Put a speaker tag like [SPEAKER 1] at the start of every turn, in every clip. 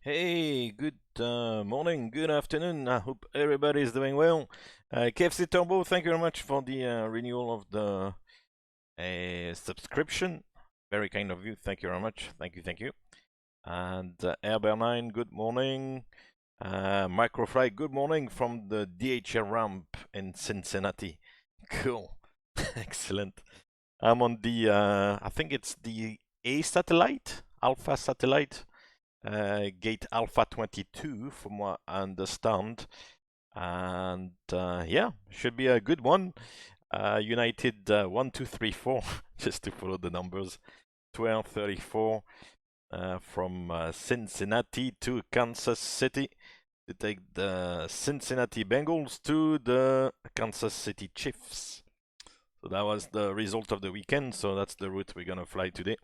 [SPEAKER 1] Hey, good morning, good afternoon. I hope everybody is doing well. KFC Turbo, thank you very much for the renewal of the subscription. Very kind of you. Thank you very much. Thank you, thank you. And Airbear9, good morning. Microfly, good morning from the DHL ramp in Cincinnati. Cool. Excellent. I'm on the, I think it's the A satellite, Alpha satellite. Gate Alpha 22 from what I understand, and yeah, should be a good one. United 1, 2, 3, 4 just to follow the numbers. 1234 from Cincinnati to Kansas City to take the Cincinnati Bengals to the Kansas City Chiefs. So that was the result of the weekend, so that's the route we're gonna fly today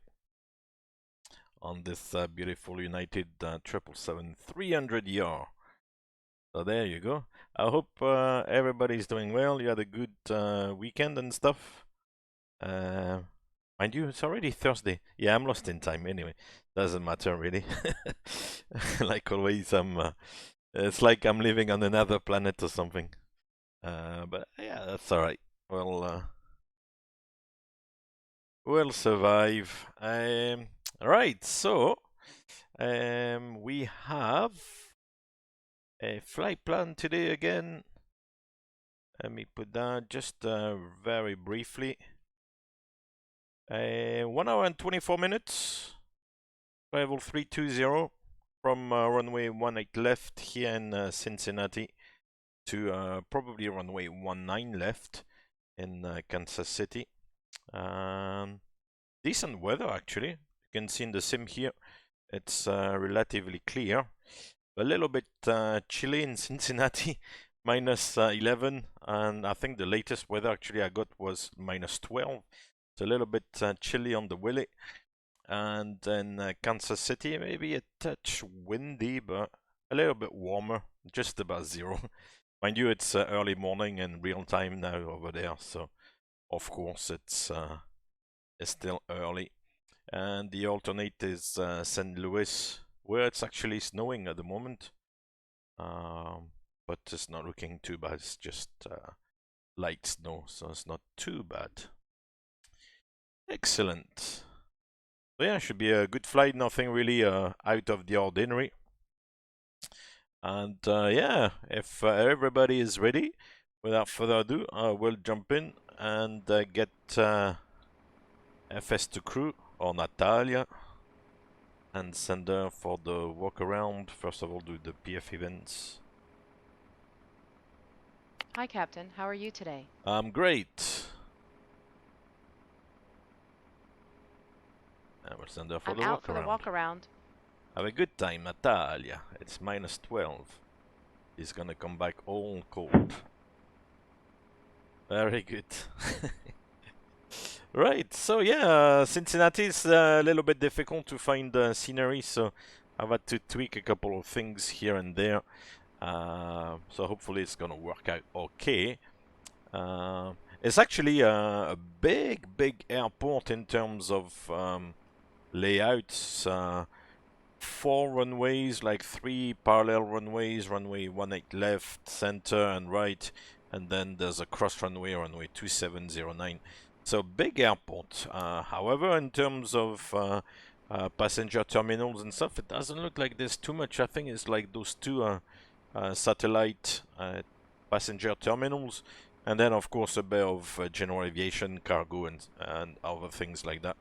[SPEAKER 1] on this beautiful United 777 300ER. So there you go. I hope everybody's doing well. You had a good weekend and stuff. Mind you, it's already Thursday. Yeah, I'm lost in time anyway. Doesn't matter really. Like always, it's like I'm living on another planet or something. But yeah, that's all right. We'll survive. All right, so we have a flight plan today again. Let me put that just very briefly. 1 hour and 24 minutes. Travel 320 from runway 18 left here in Cincinnati to probably runway 19 left in Kansas City. Decent weather actually. You can see in the sim here, it's relatively clear. A little bit chilly in Cincinnati, minus 11, and I think the latest weather actually I got was minus 12. It's a little bit chilly on the Willy. And then Kansas City, maybe a touch windy, but a little bit warmer, just about zero. Mind you, it's early morning and real time now over there, so of course it's still early. And the alternate is St. Louis, where it's actually snowing at the moment. But it's not looking too bad, it's just light snow, so it's not too bad. Excellent. So yeah, should be a good flight, nothing really out of the ordinary. And yeah, if everybody is ready, without further ado, we'll jump in and get FS2 crew or Natalia and send her for the walk around. First of all, do the PF events.
[SPEAKER 2] Hi, Captain. How are you today?
[SPEAKER 1] I'm great. And we'll send her for
[SPEAKER 2] I'm
[SPEAKER 1] the
[SPEAKER 2] out
[SPEAKER 1] walk
[SPEAKER 2] for the
[SPEAKER 1] around.
[SPEAKER 2] walk around.
[SPEAKER 1] Have a good time, Natalia. It's minus 12. He's gonna come back all cold. Very good. Right, so yeah, Cincinnati is a little bit difficult to find scenery, so I've had to tweak a couple of things here and there. So hopefully it's gonna work out okay. It's actually a big airport in terms of layouts. 4 runways, like 3 parallel runways, runway 18 left, center and right, and then there's a cross runway, runway 2709. So big airport. However, in terms of passenger terminals and stuff, it doesn't look like there's too much. I think it's like those 2 satellite passenger terminals, and then of course a bit of general aviation, cargo, and other things like that.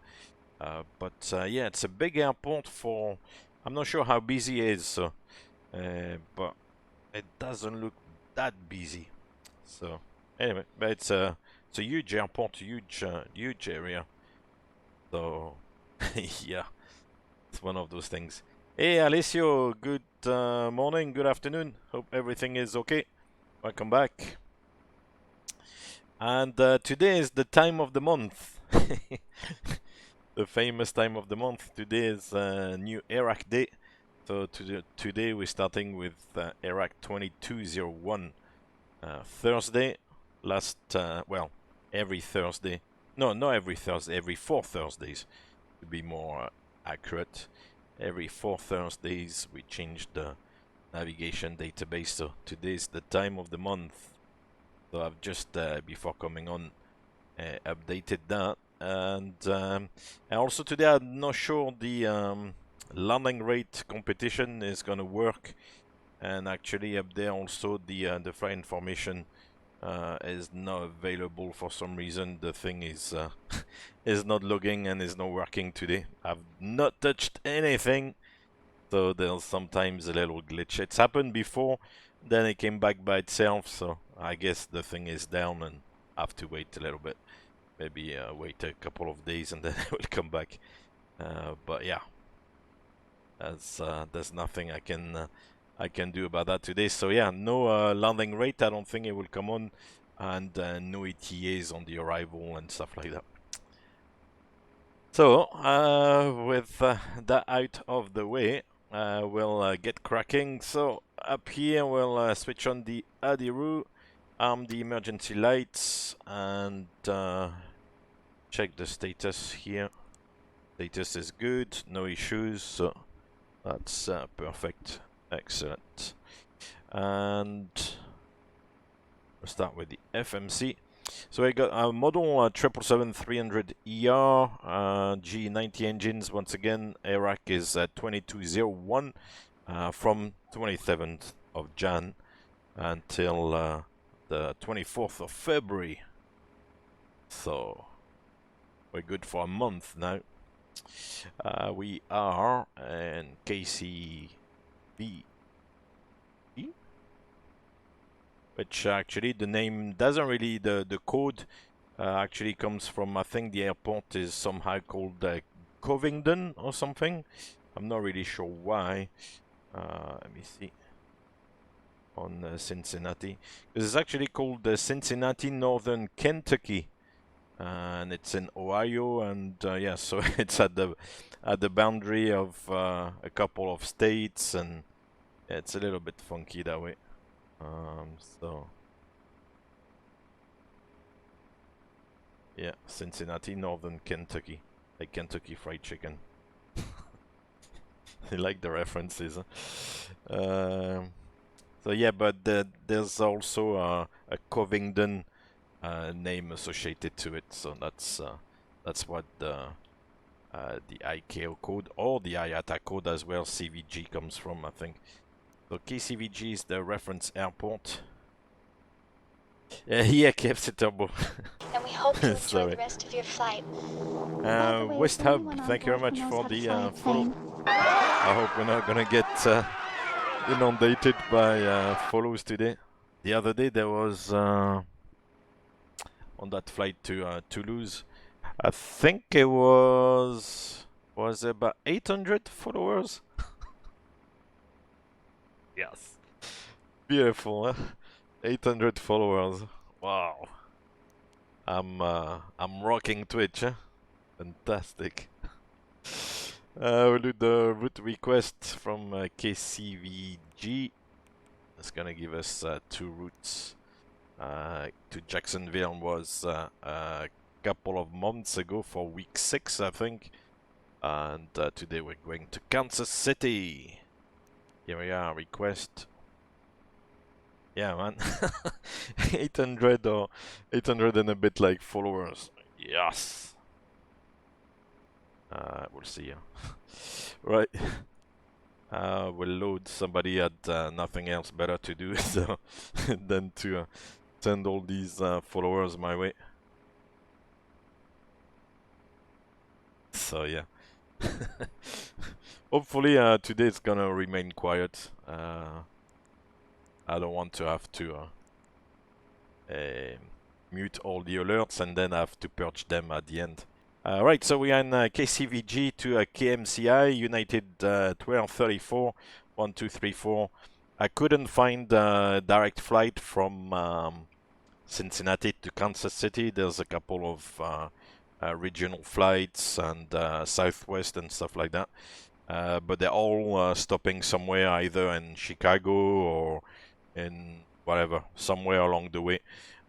[SPEAKER 1] But yeah, it's a big airport for. I'm not sure how busy it is, so, but it doesn't look that busy. So anyway, but it's a huge airport, huge area. So yeah, it's one of those things. Hey Alessio, good morning, good afternoon. Hope everything is okay. Welcome back. And today is the time of the month. The famous time of the month. Today is new Iraq Day. So today we're starting with Iraq 2201. Thursday, well, every Thursday. No, not every Thursday, every 4 Thursdays, to be more accurate. every 4 Thursdays we change the navigation database. So today's the time of the month. So I've just before coming on updated that, and also today I'm not sure the landing rate competition is gonna work, and actually up there also the flight information is not available for some reason. The thing is is not logging and is not working today. I've not touched anything, so there's sometimes a little glitch. It's happened before, then it came back by itself, so I guess the thing is down and I have to wait a little bit. Maybe wait a couple of days and then it will come back. But yeah, there's nothing I can do about that today. So yeah, no landing rate. I don't think it will come on, and no ETAs on the arrival and stuff like that. So with that out of the way, we'll get cracking. So up here we'll switch on the ADIRU, arm the emergency lights, and check the status here. Status is good, no issues, so that's perfect, excellent. And we'll start with the FMC. So I got a model 777-300ER, G90 engines. Once again, ARAC is 2201 from 27th of Jan until the 24th of February. So we're good for a month now. We are in KCVG, which actually the name doesn't really, the code actually comes from, I think the airport is somehow called Covington or something. I'm not really sure why. Let me see. On Cincinnati. This is actually called Cincinnati, Northern Kentucky. And it's in Ohio, and yeah, so it's at the boundary of a couple of states, and yeah, it's a little bit funky that way. So yeah, Cincinnati, Northern Kentucky, like Kentucky Fried Chicken. I like the references. Huh? So yeah, but there's also a Covington name associated to it, so that's what the ICAO code or the IATA code as well, CVG, comes from, I think. So KCVG is the reference airport. Yeah, KFC Turbo.
[SPEAKER 3] And we hope you enjoy the rest of your flight.
[SPEAKER 1] West Hub, thank you very much for the follow. I hope we're not gonna get inundated by follows today. The other day there was on that flight to Toulouse, I think it was about 800 followers. Yes, beautiful, huh? 800 followers. Wow. I'm rocking Twitch, huh? Fantastic. We'll do the route request from KCVG. It's gonna give us 2 routes. To Jacksonville was a couple of months ago for week 6, I think. And today we're going to Kansas City. Here we are, request. Yeah, man. 800 or 800 and a bit like followers. Yes. We'll see. Right. We'll load. Somebody had nothing else better to do so than to send all these followers my way. So yeah. Hopefully today it's gonna remain quiet. I don't want to have to mute all the alerts and then have to purge them at the end. Right, so we are in KCVG to KMCI, United 1234, 1234. I couldn't find a direct flight from Cincinnati to Kansas City. There's a couple of regional flights and Southwest and stuff like that. But they're all stopping somewhere, either in Chicago or in whatever, somewhere along the way.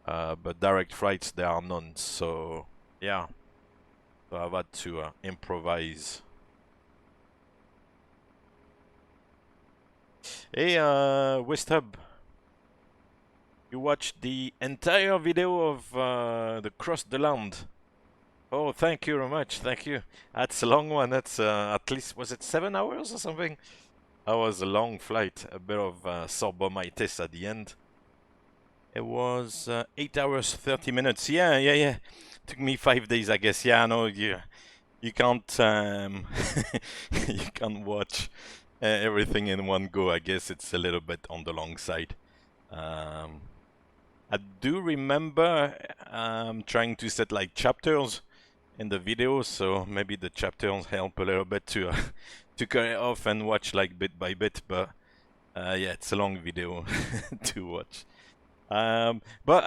[SPEAKER 1] But direct flights, there are none. So yeah, so I've had to improvise. Hey, Westhub. You watched the entire video of the Cross the Land. Oh, thank you very much. Thank you. That's a long one. That's at least, was it 7 hours or something? That was a long flight. A bit of sorbomaitis at the end. It was 8 hours, 30 minutes. Yeah. Took me 5 days, I guess. Yeah, I know you can't you can't watch everything in one go. I guess it's a little bit on the long side. I do remember trying to set like chapters in the video, so maybe the chapters help a little bit to to cut it off and watch like bit by bit. But yeah, it's a long video to watch. But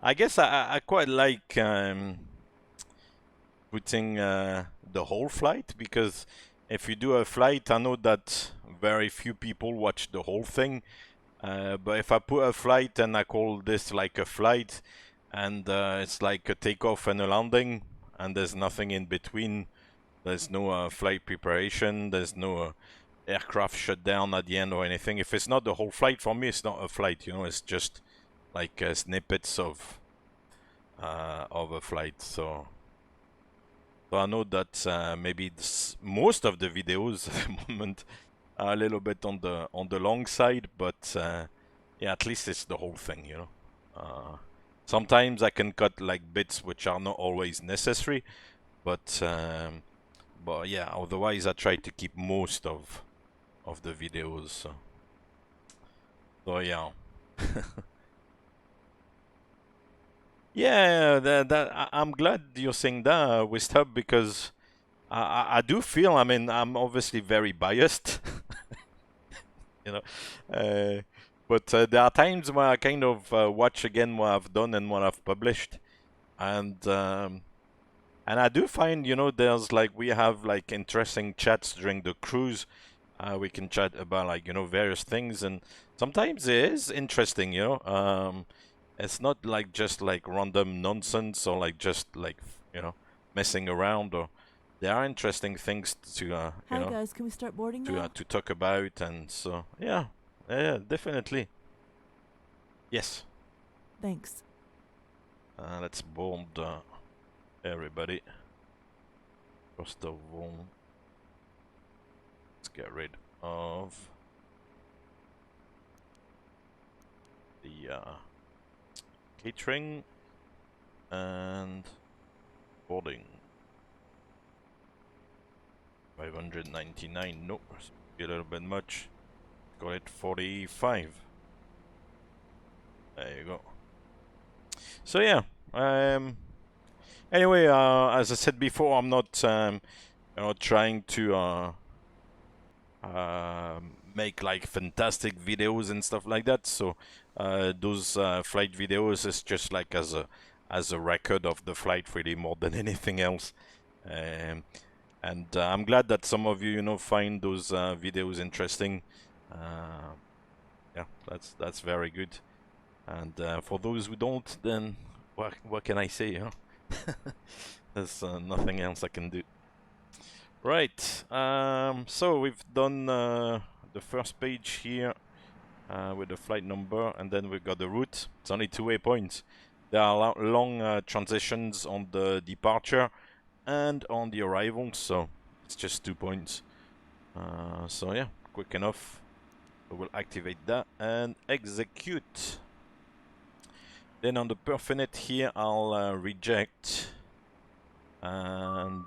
[SPEAKER 1] I guess I quite like putting the whole flight, because if you do a flight, I know that very few people watch the whole thing. But if I put a flight and I call this like a flight, and it's like a takeoff and a landing, and there's nothing in between, there's no flight preparation, there's no aircraft shut down at the end or anything. If it's not the whole flight, for me it's not a flight, you know, it's just like snippets of a flight. So I know that maybe most of the videos at the moment are a little bit on the long side, but yeah, at least it's the whole thing, you know. Sometimes I can cut like bits which are not always necessary, but yeah, otherwise I try to keep most of the videos. So yeah. Yeah, I'm glad you're saying that, Westhub, because I do feel, I mean, I'm obviously very biased, you know, but there are times where I kind of watch again what I've done and what I've published, and I do find, you know, there's like, we have like interesting chats during the cruise. We can chat about like, you know, various things, and sometimes it is interesting, you know. It's not like just like random nonsense or like just like, you know, messing around, or there are interesting things to you
[SPEAKER 4] Hi
[SPEAKER 1] know,
[SPEAKER 4] guys, can we start boarding now?
[SPEAKER 1] to talk about, and so yeah, definitely. Yes.
[SPEAKER 4] Thanks.
[SPEAKER 1] Let's board everybody. First of all, let's get rid of the catering and boarding. 599, nope, a little bit much. Got it 45. There you go. So yeah, anyway, as I said before, I'm not you know, trying to make like fantastic videos and stuff like that. So those flight videos is just like as a record of the flight, really, more than anything else. And I'm glad that some of you, you know, find those videos interesting. Yeah, that's very good. And for those who don't, then what can I say? Huh? There's nothing else I can do. Right. So we've done the first page here with the flight number, and then we've got the route. It's only 2 waypoints. There are long transitions on the departure and on the arrival, so it's just 2 points. So yeah, quick enough. So we'll activate that and execute. Then on the perfinet here, I'll reject and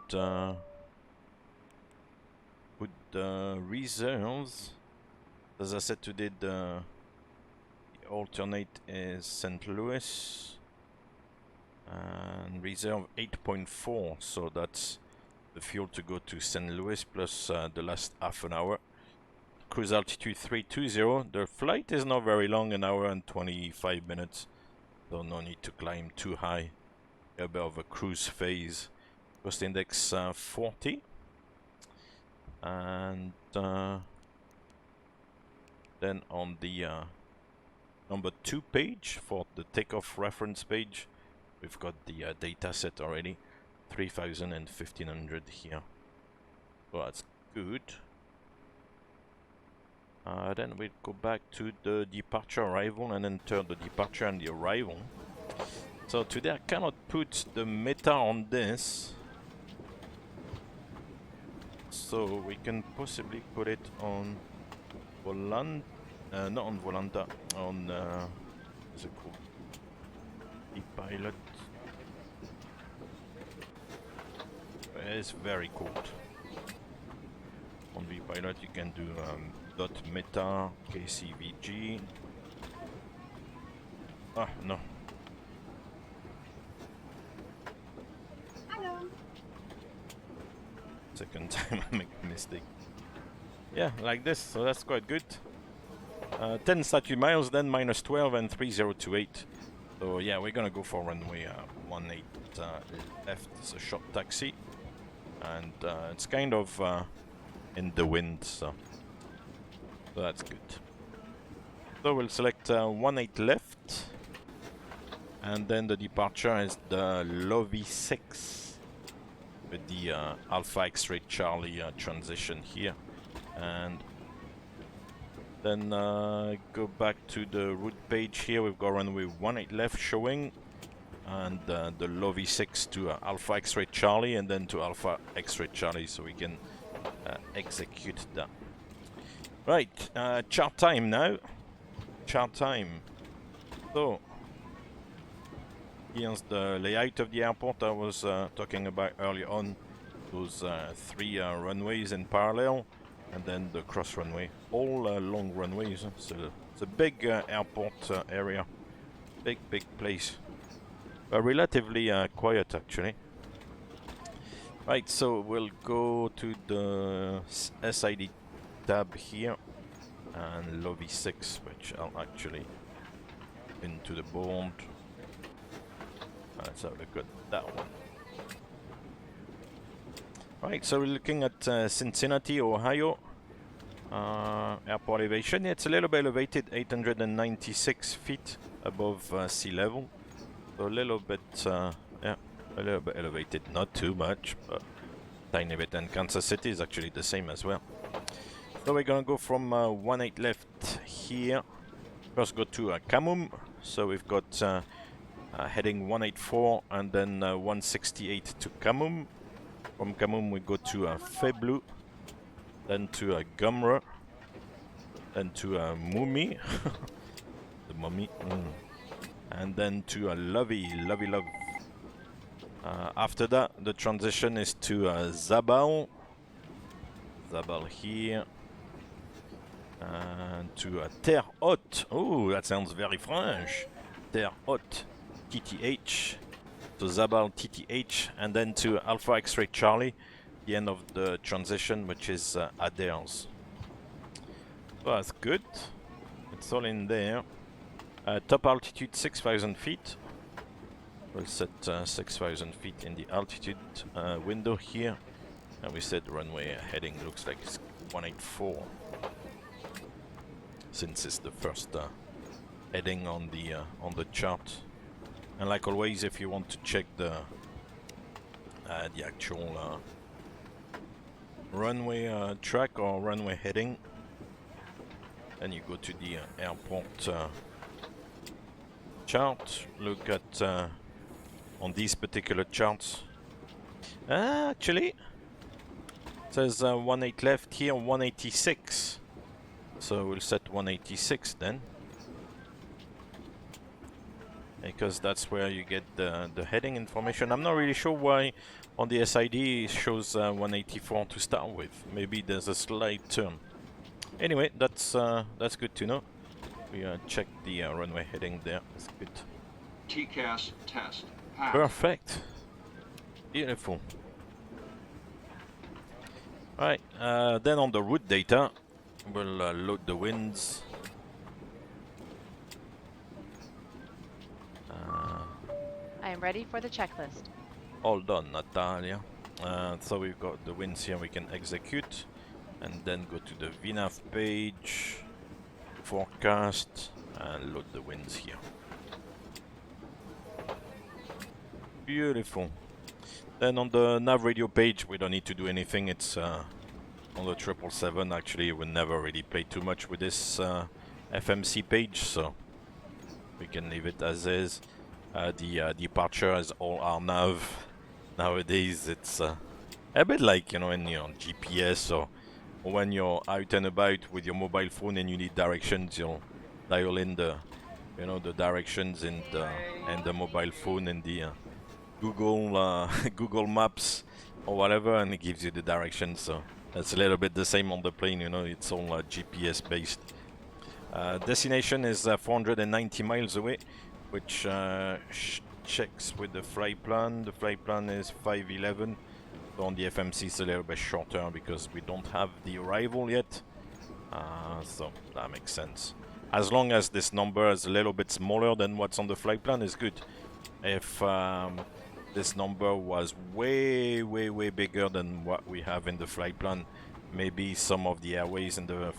[SPEAKER 1] put the reserves. As I said today, the alternate is St. Louis and reserve 8.4, so that's the fuel to go to St. Louis plus the last half an hour. Cruise altitude 320. The flight is not very long, an hour and 25 minutes, so no need to climb too high. A bit of a cruise phase. Cost index 40, and then on the number 2 page for the takeoff reference page, we've got the data set already, 3000 and 1500 here. So that's good. Then we'll go back to the departure arrival and enter the departure and the arrival. So today I cannot put the meta on this. So we can possibly put it on Volanta, not on Volanta, on what's it called? The pilot. It's very cold. On the pilot you can do dot meta KCVG. Ah no. Second time I make a mistake. Yeah, like this, so that's quite good. 10 statute miles, then minus 12 and 3028. So yeah, we're gonna go for runway 18 left. It's a short taxi. And it's kind of in the wind, so that's good. So we'll select 18 left. And then the departure is the Lovey 6. With the Alpha X-Ray Charlie transition here, and then go back to the route page here. We've got runway 18 left showing, and the Lovey 6 to Alpha X-Ray Charlie, and then to Alpha X-Ray Charlie, so we can execute that. Right, chart time now. Chart time. So here's the layout of the airport I was talking about earlier on. Those 3 runways in parallel, and then the cross runway. All long runways, so it's a big airport area. Big place. But relatively quiet actually. Right, so we'll go to the SID tab here, and Lovey 6, which I'll actually into the board. Let's have a look at that one. Right, so we're looking at Cincinnati, Ohio. Airport elevation. It's a little bit elevated, 896 feet above sea level. So a little bit, yeah, a little bit elevated. Not too much, but tiny bit. And Kansas City is actually the same as well. So we're gonna go from 18 left here. First go to Kamum. So we've got heading 184 and then 168 to Kamum. From Kamum we go to Feblu, then to Gumra, then to Mumi, the mummy, and then to Lovey. After that, the transition is to Zabal here, and to Terre Haute. Oh, that sounds very French. Terre Haute, TTH. To Zabal TTH, and then to Alpha X-Ray Charlie, the end of the transition, which is Adair's. So that's good. It's all in there. Top altitude 6,000 feet. We'll set 6,000 feet in the altitude window here, and we set runway heading looks like it's 184. Since it's the first heading on the chart. And like always, if you want to check the actual runway track or runway heading, then you go to the airport chart. Look at on these particular charts. Actually, it says 18 left here, 186. So we'll set 186 then. Because that's where you get the heading information. I'm not really sure why on the SID it shows 184 to start with. Maybe there's a slight turn. Anyway, that's good to know. We check the runway heading there. That's good.
[SPEAKER 5] TCAS test. Pass.
[SPEAKER 1] Perfect. Beautiful. Alright, then on the route data, we'll load the winds.
[SPEAKER 2] I am ready for the checklist.
[SPEAKER 1] All done, Natalia. So we've got the winds here we can execute, and then go to the VNAV page, forecast, and load the winds here. Beautiful. Then on the nav radio page we don't need to do anything, it's on the 777, actually, we never really play too much with this FMC page, so we can leave it as is. The departure is all RNAV. Nowadays, it's a bit like, you know, in your GPS or when you're out and about with your mobile phone and you need directions, you'll dial in the, you know, the directions in the mobile phone and the Google Google Maps or whatever, and it gives you the directions. So that's a little bit the same on the plane, you know, it's all GPS based. Destination is 490 miles away, which checks with the flight plan. The flight plan is 511. So on the FMC it's a little bit shorter because we don't have the arrival yet. So that makes sense. As long as this number is a little bit smaller than what's on the flight plan is good. If this number was way bigger than what we have in the flight plan, maybe some of the airways in the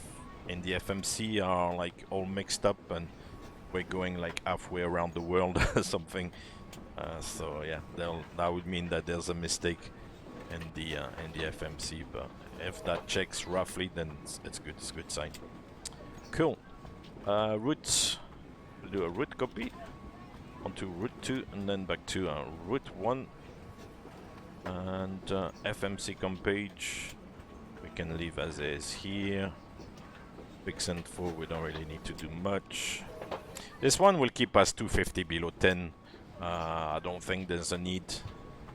[SPEAKER 1] FMC are like all mixed up and we're going like halfway around the world or something. So yeah, that would mean that there's a mistake in the FMC, but if that checks roughly, then it's good. It's a good sign. Cool. Route. We'll do a route copy onto route 2 and then back to route 1. And FMC comp page we can leave as is here. Fix and 4 we don't really need to do much. This one will keep us 250 below 10. I don't think there's a need.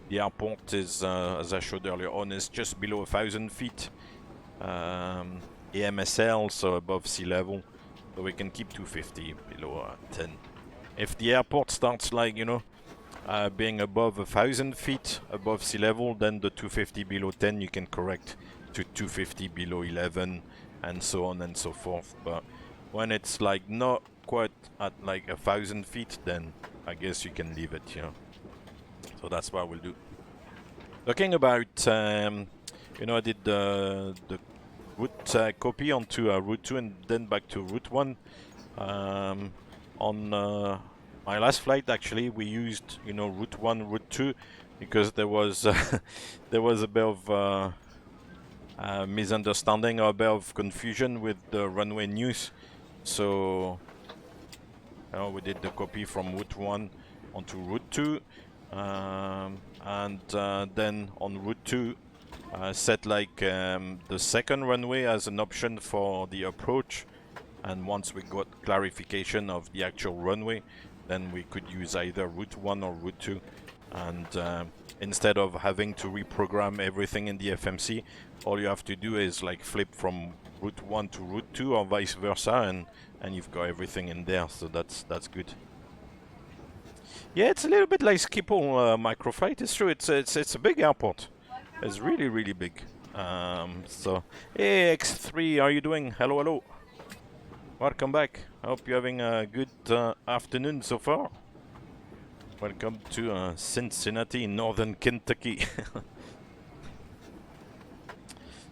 [SPEAKER 1] The airport is, as I showed earlier on, is just below 1,000 feet. AMSL, so above sea level. So we can keep 250 below 10. If the airport starts like, you know, being above 1,000 feet above sea level, then the 250 below 10 you can correct to 250 below 11 and so on and so forth. But when it's like not quite at like 1,000 feet, then I guess you can leave it, you know. So that's what we'll do. Talking about, you know, I did the route copy onto route 2 and then back to route 1. On my last flight, actually, we used, you know, route 1, route 2 because there was there was a bit of misunderstanding or a bit of confusion with the runway news. So you know, we did the copy from route 1 onto route 2. And then on route 2 set like the second runway as an option for the approach, and once we got clarification of the actual runway, then we could use either route 1 or route 2, and instead of having to reprogram everything in the FMC, all you have to do is like flip from route 1 to route 2 or vice versa, and you've got everything in there, so that's good. Yeah, it's a little bit like Schiphol microflight. It's true. It's a big airport. It's really big. So, hey X3, how are you doing? Hello. Welcome back. I hope you're having a good afternoon so far. Welcome to Cincinnati, northern Kentucky.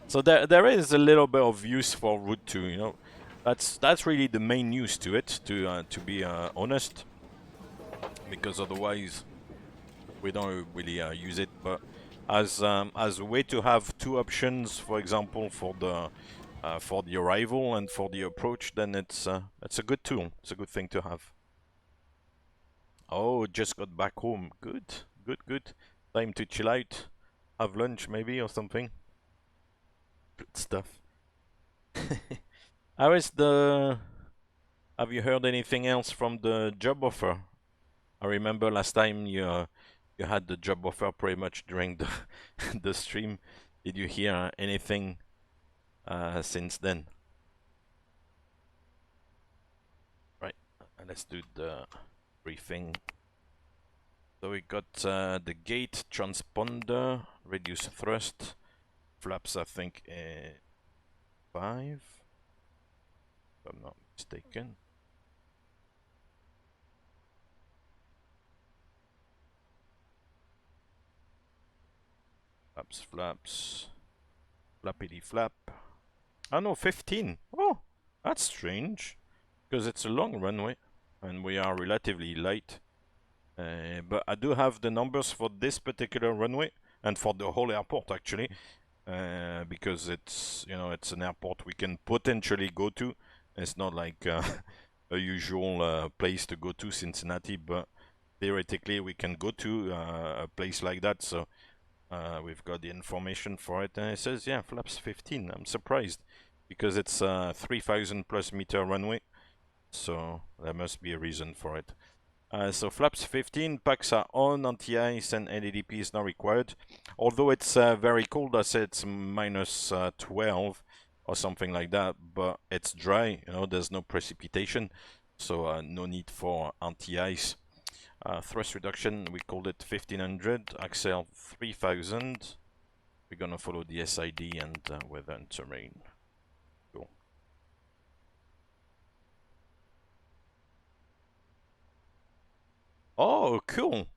[SPEAKER 1] So there is a little bit of use for route 2. You know, that's really the main use to it. To be honest. Because otherwise we don't really use it, but as a way to have two options, for example, for the arrival and for the approach, then it's a good tool. It's a good thing to have. Oh, just got back home. Good. Time to chill out, have lunch maybe or something. Good stuff. How is the? Have you heard anything else from the job offer? I remember last time you had the job offer pretty much during the stream. Did you hear anything since then? Right, let's do the briefing. So we got the gate transponder, reduce thrust, flaps I think 5, if I'm not mistaken. Flaps, flappity flap. Oh no, 15. Oh, that's strange, because it's a long runway and we are relatively light. But I do have the numbers for this particular runway and for the whole airport actually. because it's, you know, it's an airport we can potentially go to. It's not like a usual place to go to, Cincinnati, but theoretically we can go to a place like that. So we've got the information for it, and it says, yeah, flaps 15. I'm surprised because it's 3,000 plus meter runway, so there must be a reason for it. So flaps 15, packs are on, anti-ice and LEDP is now required. Although it's very cold, I said it's minus 12 or something like that, but it's dry, you know, there's no precipitation, so no need for anti-ice. Thrust reduction, we called it 1500, axle 3000. We're gonna follow the SID and weather and terrain. Cool. Oh, cool.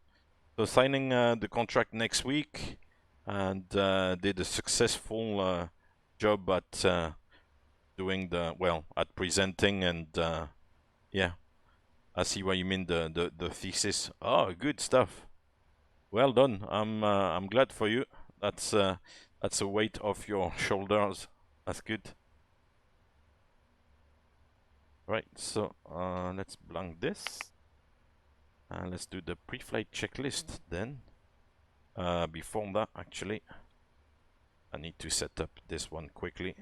[SPEAKER 1] So signing the contract next week, and did a successful job at doing the, well, at presenting, and yeah, I see what you mean, the thesis. Oh, good stuff. Well done. I'm glad for you. That's a weight off your shoulders. That's good. Right, so let's blank this. Let's do the pre-flight checklist then. Before that, actually, I need to set up this one quickly.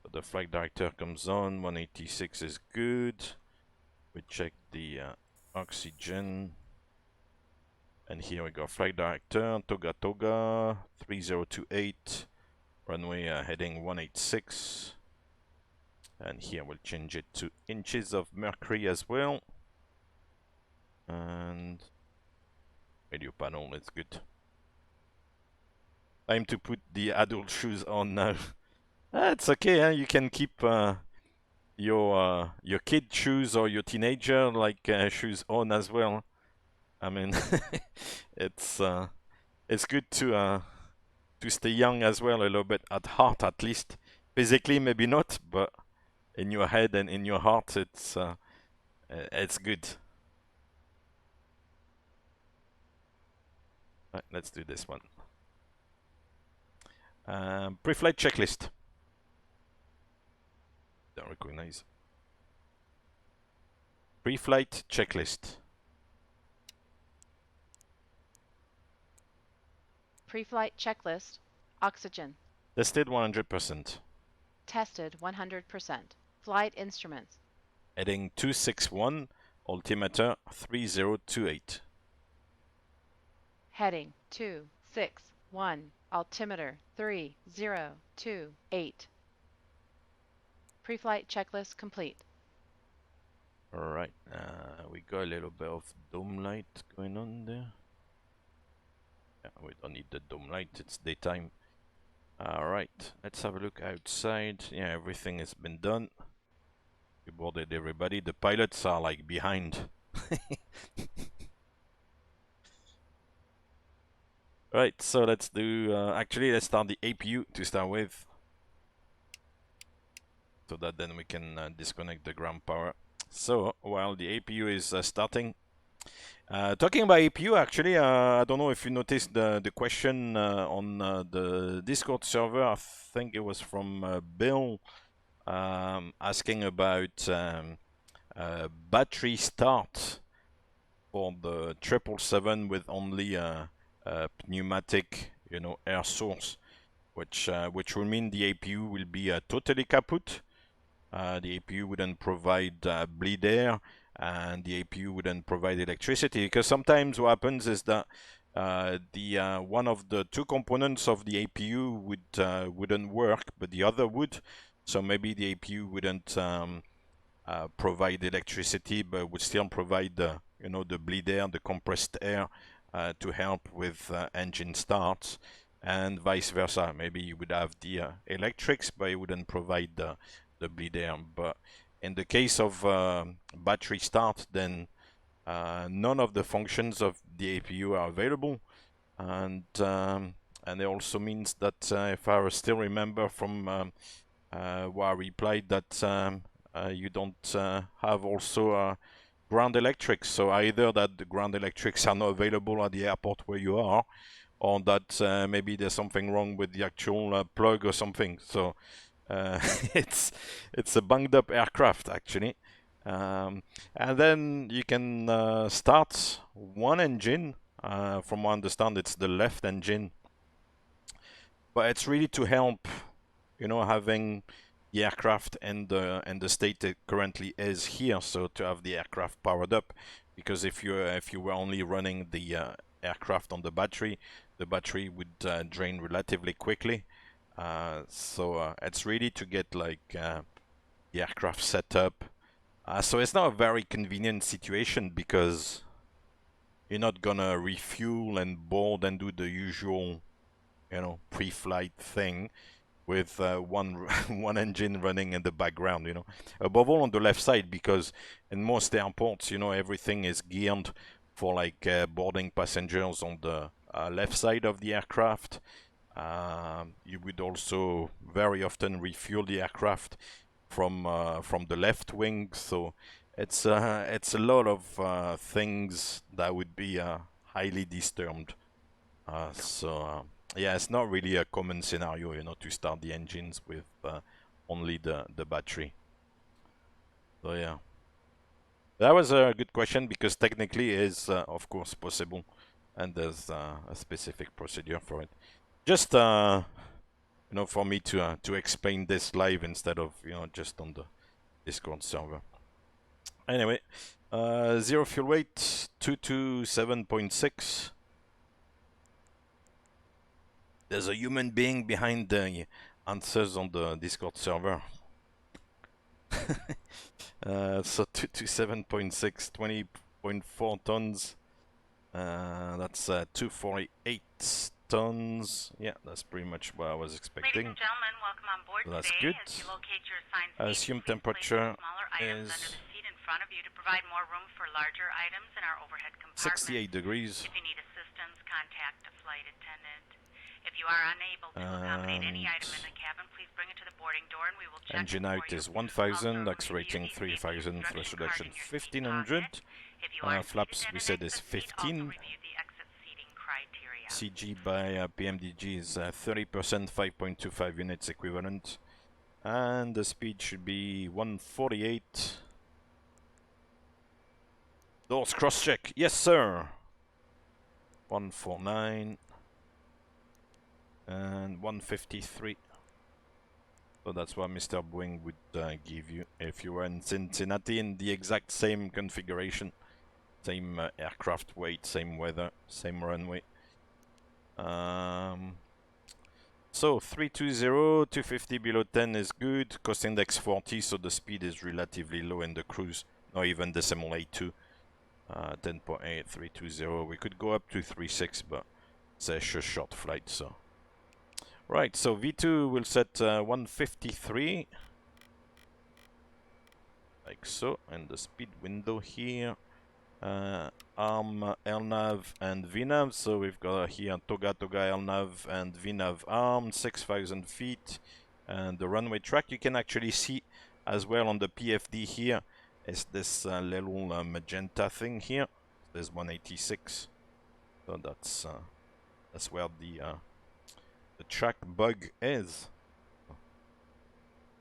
[SPEAKER 1] So the flight director comes on, 186 is good. We check the oxygen. And here we go, flight director, Toga Toga, 3028, runway heading 186. And here we'll change it to inches of mercury as well. And radio panel is good. Time to put the adult shoes on now. It's okay, huh? You can keep your kid shoes or your teenager like shoes on as well. I mean, it's good to stay young as well, a little bit at heart at least. Physically maybe not, but in your head and in your heart it's good. Right, let's do this one. Pre-flight checklist. Don't recognize. Pre-flight checklist.
[SPEAKER 2] Pre-flight checklist. Oxygen.
[SPEAKER 1] Tested 100%.
[SPEAKER 2] Tested 100%. Flight instruments.
[SPEAKER 1] Heading 261, altimeter 3028.
[SPEAKER 2] Heading 261. Altimeter 3028. Pre-flight checklist complete.
[SPEAKER 1] Alright, we got a little bit of dome light going on there. Yeah, we don't need the dome light, it's daytime. Alright, let's have a look outside. Yeah, everything has been done. We boarded everybody. The pilots are like behind. Right, so let's do, actually let's start the APU to start with. So that then we can disconnect the ground power. So while the APU is starting, talking about APU, actually, I don't know if you noticed the question on the Discord server. I think it was from Bill, asking about battery start for the 777 with only pneumatic, you know, air source, which will mean the APU will be totally kaput. The APU wouldn't provide bleed air, and the APU wouldn't provide electricity, because sometimes what happens is that the one of the two components of the APU wouldn't work, but the other would. So maybe the APU wouldn't provide electricity, but would still provide the, you know, the bleed air, the compressed air, to help with engine starts, and vice versa. Maybe you would have the electrics, but it wouldn't provide the bleed air. But in the case of battery start, then none of the functions of the APU are available, and it also means that if I still remember from what I replied, that you don't have also ground electrics. So either that the ground electrics are not available at the airport where you are, or that maybe there's something wrong with the actual plug or something. So it's a bunged up aircraft actually. And then you can start one engine. From what I understand, it's the left engine. But it's really to help, you know, having the aircraft and the state it currently is here. So to have the aircraft powered up, because if you were only running the aircraft on the battery would drain relatively quickly. So it's really to get like the aircraft set up. So it's not a very convenient situation because you're not gonna refuel and board and do the usual, you know, pre-flight thing with one engine running in the background, you know. Above all on the left side, because in most airports, you know, everything is geared for like boarding passengers on the left side of the aircraft. You would also very often refuel the aircraft from the left wing, so it's a lot of things that would be highly disturbed. Yeah, it's not really a common scenario, you know, to start the engines with only the battery. So yeah, that was a good question because technically it is of course possible, and there's a specific procedure for it. Just you know, for me to explain this live instead of, you know, just on the Discord server. Anyway, zero fuel weight 227.6. There's a human being behind the answers on the Discord server. So 227.6, 20.4 tons. That's 248 tons. Yeah, that's pretty much what I was expecting.
[SPEAKER 6] Ladies and gentlemen, welcome on board
[SPEAKER 1] So that's
[SPEAKER 6] today.
[SPEAKER 1] good.
[SPEAKER 6] As you locate your assigned
[SPEAKER 1] I
[SPEAKER 6] seat,
[SPEAKER 1] assume
[SPEAKER 6] please
[SPEAKER 1] temperature
[SPEAKER 6] place smaller items
[SPEAKER 1] is
[SPEAKER 6] under the seat in front of you to provide more room for larger items in our overhead compartment.
[SPEAKER 1] 68 degrees.
[SPEAKER 6] If you need assistance, contact a flight attendant. If you are unable to accommodate any item in the cabin, please bring it to the boarding door and we will check
[SPEAKER 1] Engine
[SPEAKER 6] it for
[SPEAKER 1] out
[SPEAKER 6] you.
[SPEAKER 1] is 1000,
[SPEAKER 6] Also,
[SPEAKER 1] accelerating
[SPEAKER 6] review the safety
[SPEAKER 1] 3000,
[SPEAKER 6] instruction
[SPEAKER 1] thrust
[SPEAKER 6] card
[SPEAKER 1] reduction
[SPEAKER 6] in your seat
[SPEAKER 1] 1500.
[SPEAKER 6] pocket. If you are
[SPEAKER 1] Flaps
[SPEAKER 6] seated
[SPEAKER 1] we
[SPEAKER 6] in
[SPEAKER 1] said
[SPEAKER 6] an
[SPEAKER 1] is
[SPEAKER 6] exit seat, also
[SPEAKER 1] 15.
[SPEAKER 6] review the exit seating criteria.
[SPEAKER 1] CG by PMDG is 30%, 5.25 units equivalent. And the speed should be 148. Doors cross check. Yes, sir. 149. And 153. So that's what Mr. Boeing would give you if you were in Cincinnati in the exact same configuration. Same aircraft weight, same weather, same runway. So 320, 250 below 10 is good. Cost index 40, so the speed is relatively low in the cruise. Not even decimal 82. 10.8, 320. We could go up to 36, but it's a short flight, so. Right, so V2 will set 153. Like so, and the speed window here. Arm, LNAV, and VNAV. So we've got here Toga, LNAV, and VNAV arm, 6,000 feet. And the runway track you can actually see as well on the PFD here is this little magenta thing here. There's 186. So that's where the track bug is.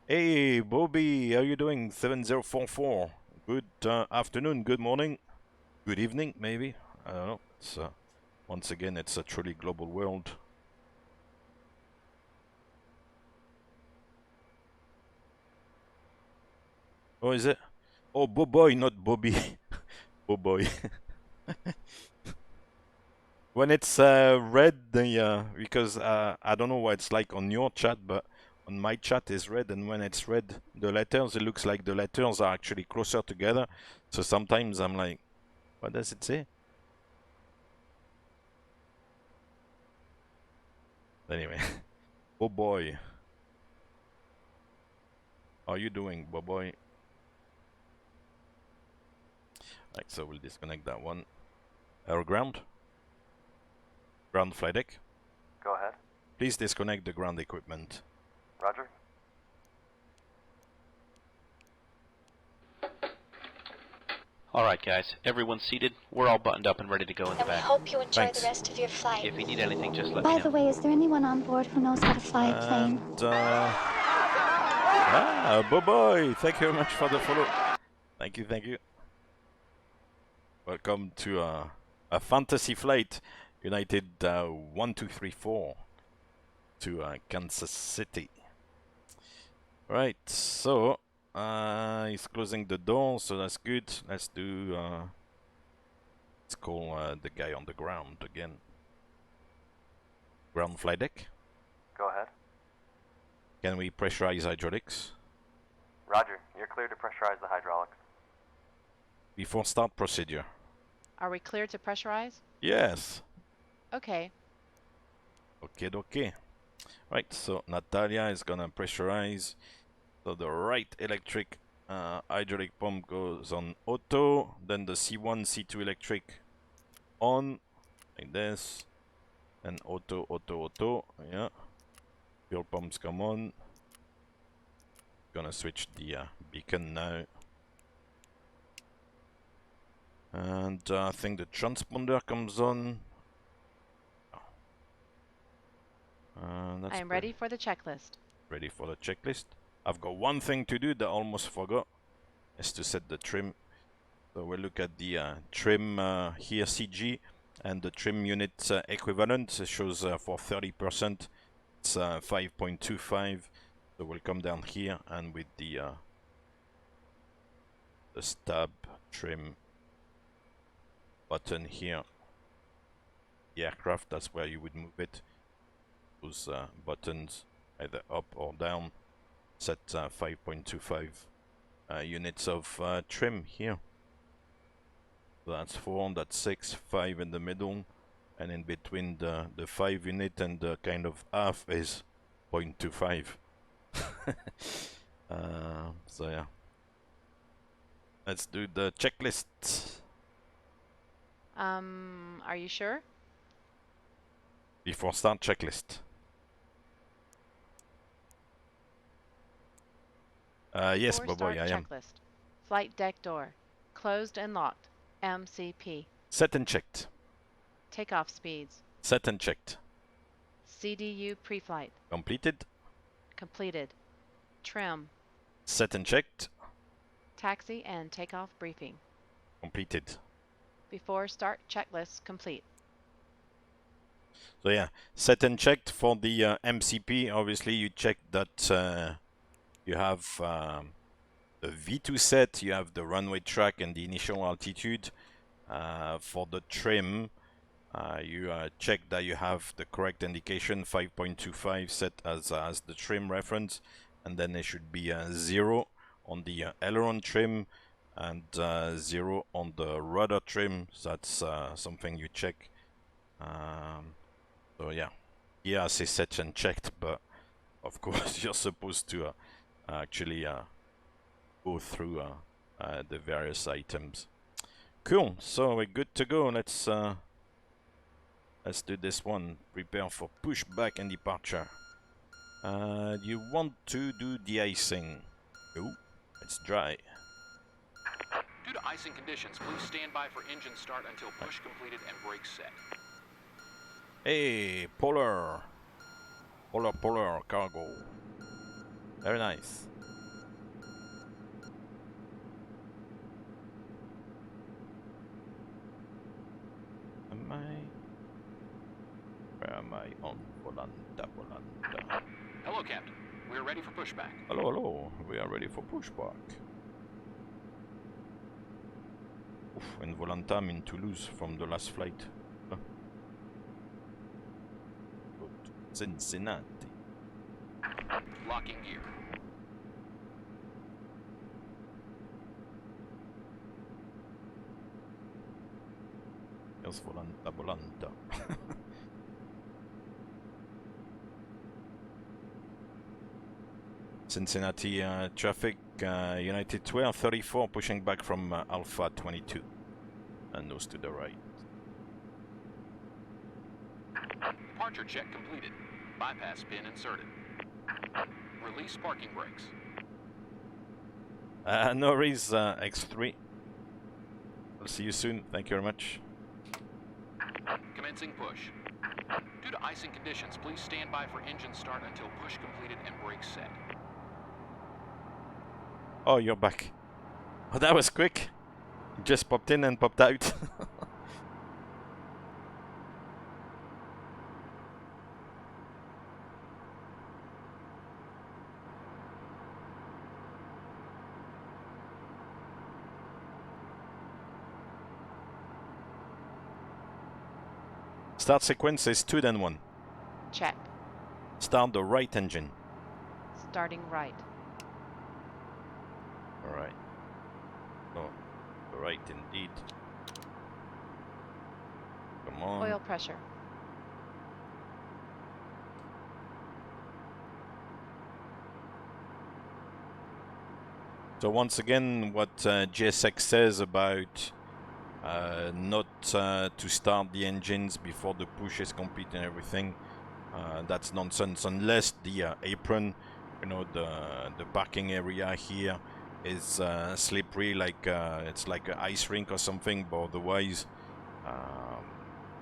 [SPEAKER 1] Hey, Bobby, how you doing? 7044. Good afternoon, good morning, good evening, maybe. I don't know. It's once again, it's a truly global world. Oh, is it? Oh, Boboy, not Bobby. Boboy. When it's red, because I don't know what it's like on your chat, but on my chat is red, and when it's red, the letters, it looks like the letters are actually closer together. So sometimes I'm like, what does it say? Anyway, oh boy. How are you doing, boy? Right, so we'll disconnect that one. Our ground flight deck.
[SPEAKER 7] Go ahead.
[SPEAKER 1] Please disconnect the ground equipment.
[SPEAKER 7] Alright guys, everyone's seated. We're all buttoned up and ready to go in the
[SPEAKER 3] And we
[SPEAKER 7] back.
[SPEAKER 3] hope you enjoy
[SPEAKER 1] Thanks.
[SPEAKER 3] the rest of your flight.
[SPEAKER 7] If you need anything, just let me
[SPEAKER 3] By
[SPEAKER 7] know.
[SPEAKER 3] the way, is there anyone on board who knows how to fly a plane?
[SPEAKER 1] And boy, thank you very much for the follow. Thank you, thank you. Welcome to a fantasy flight, United 1234 to Kansas City. Right, so he's closing the door, so that's good. Let's do. Let's call the guy on the ground again. Ground flight deck.
[SPEAKER 8] Go ahead.
[SPEAKER 1] Can we pressurize hydraulics?
[SPEAKER 8] Roger, you're cleared to pressurize the hydraulics.
[SPEAKER 1] Before start procedure.
[SPEAKER 2] Are we cleared to pressurize?
[SPEAKER 1] Yes.
[SPEAKER 2] Okay.
[SPEAKER 1] Okay. Right, so Natalia is gonna pressurize. So the right electric hydraulic pump goes on auto. Then the C1, C2 electric on, like this. And auto. Yeah. Fuel pumps come on. Gonna switch the beacon now. And I think the transponder comes on.
[SPEAKER 2] I am ready for the checklist.
[SPEAKER 1] Ready for the checklist. I've got one thing to do that I almost forgot. Is to set the trim. So we'll look at the trim here, CG. And the trim unit equivalent. It shows for 30%. It's 5.25. So we'll come down here and with the stab trim button here, the aircraft, that's where you would move it. Those buttons either up or down, set 5.25 units of trim here. So that's 4, that's 6, 5 in the middle, and in between the 5 unit and the kind of half is 0.25. So yeah, let's do the checklist.
[SPEAKER 2] Are you sure?
[SPEAKER 1] Before start checklist. Yes,
[SPEAKER 2] Before
[SPEAKER 1] Boboy,
[SPEAKER 2] start
[SPEAKER 1] I am.
[SPEAKER 2] checklist. Flight deck door. Closed and locked. MCP.
[SPEAKER 1] Set and checked.
[SPEAKER 2] Takeoff speeds.
[SPEAKER 1] Set and checked.
[SPEAKER 2] CDU pre-flight.
[SPEAKER 1] Completed.
[SPEAKER 2] Completed. Trim.
[SPEAKER 1] Set and checked.
[SPEAKER 2] Taxi and takeoff briefing.
[SPEAKER 1] Completed.
[SPEAKER 2] Before start checklist complete.
[SPEAKER 1] So yeah, set and checked for the MCP. Obviously, you check that you have the V2 set, you have the runway track and the initial altitude. For the trim, you check that you have the correct indication, 5.25 set as the trim reference, and then it should be 0 on the aileron trim and 0 on the rudder trim. So that's something you check. So yeah, here I say set and checked, but of course you're supposed to actually go through the various items. Cool, so we're good to go. Let's do this one. Prepare for pushback and departure. You want to do de-icing? Oh, it's dry.
[SPEAKER 9] Due to icing conditions, please stand by for engine start until push completed and brakes set.
[SPEAKER 1] Hey, polar cargo. Very nice. Where am I on Volanta?
[SPEAKER 9] Hello, Captain. We are ready for pushback.
[SPEAKER 1] Hello. We are ready for pushback. Oof, in Volanta, I'm in Toulouse from the last flight. Go to Cincinnati.
[SPEAKER 9] Locking gear.
[SPEAKER 1] Here's Volanta. Cincinnati traffic, United 1234 pushing back from Alpha 22 and nose to the right.
[SPEAKER 9] Departure check completed. Bypass pin inserted. Release parking brakes.
[SPEAKER 1] Norris X3. see you soon. Thank you very much.
[SPEAKER 9] Commencing push. Due to icing conditions, please stand by for engine start until push completed and brakes set.
[SPEAKER 1] Oh, you're back. Oh, that was quick. You just popped in and popped out. Start sequence is 2 then 1.
[SPEAKER 2] Check.
[SPEAKER 1] Start the right engine.
[SPEAKER 2] Starting right.
[SPEAKER 1] Alright. Oh, right indeed. Come on.
[SPEAKER 2] Oil pressure.
[SPEAKER 1] So once again, what GSX says about not to start the engines before the push is complete and everything, that's nonsense, unless the apron, you know, the parking area here is slippery, like it's like an ice rink or something, but otherwise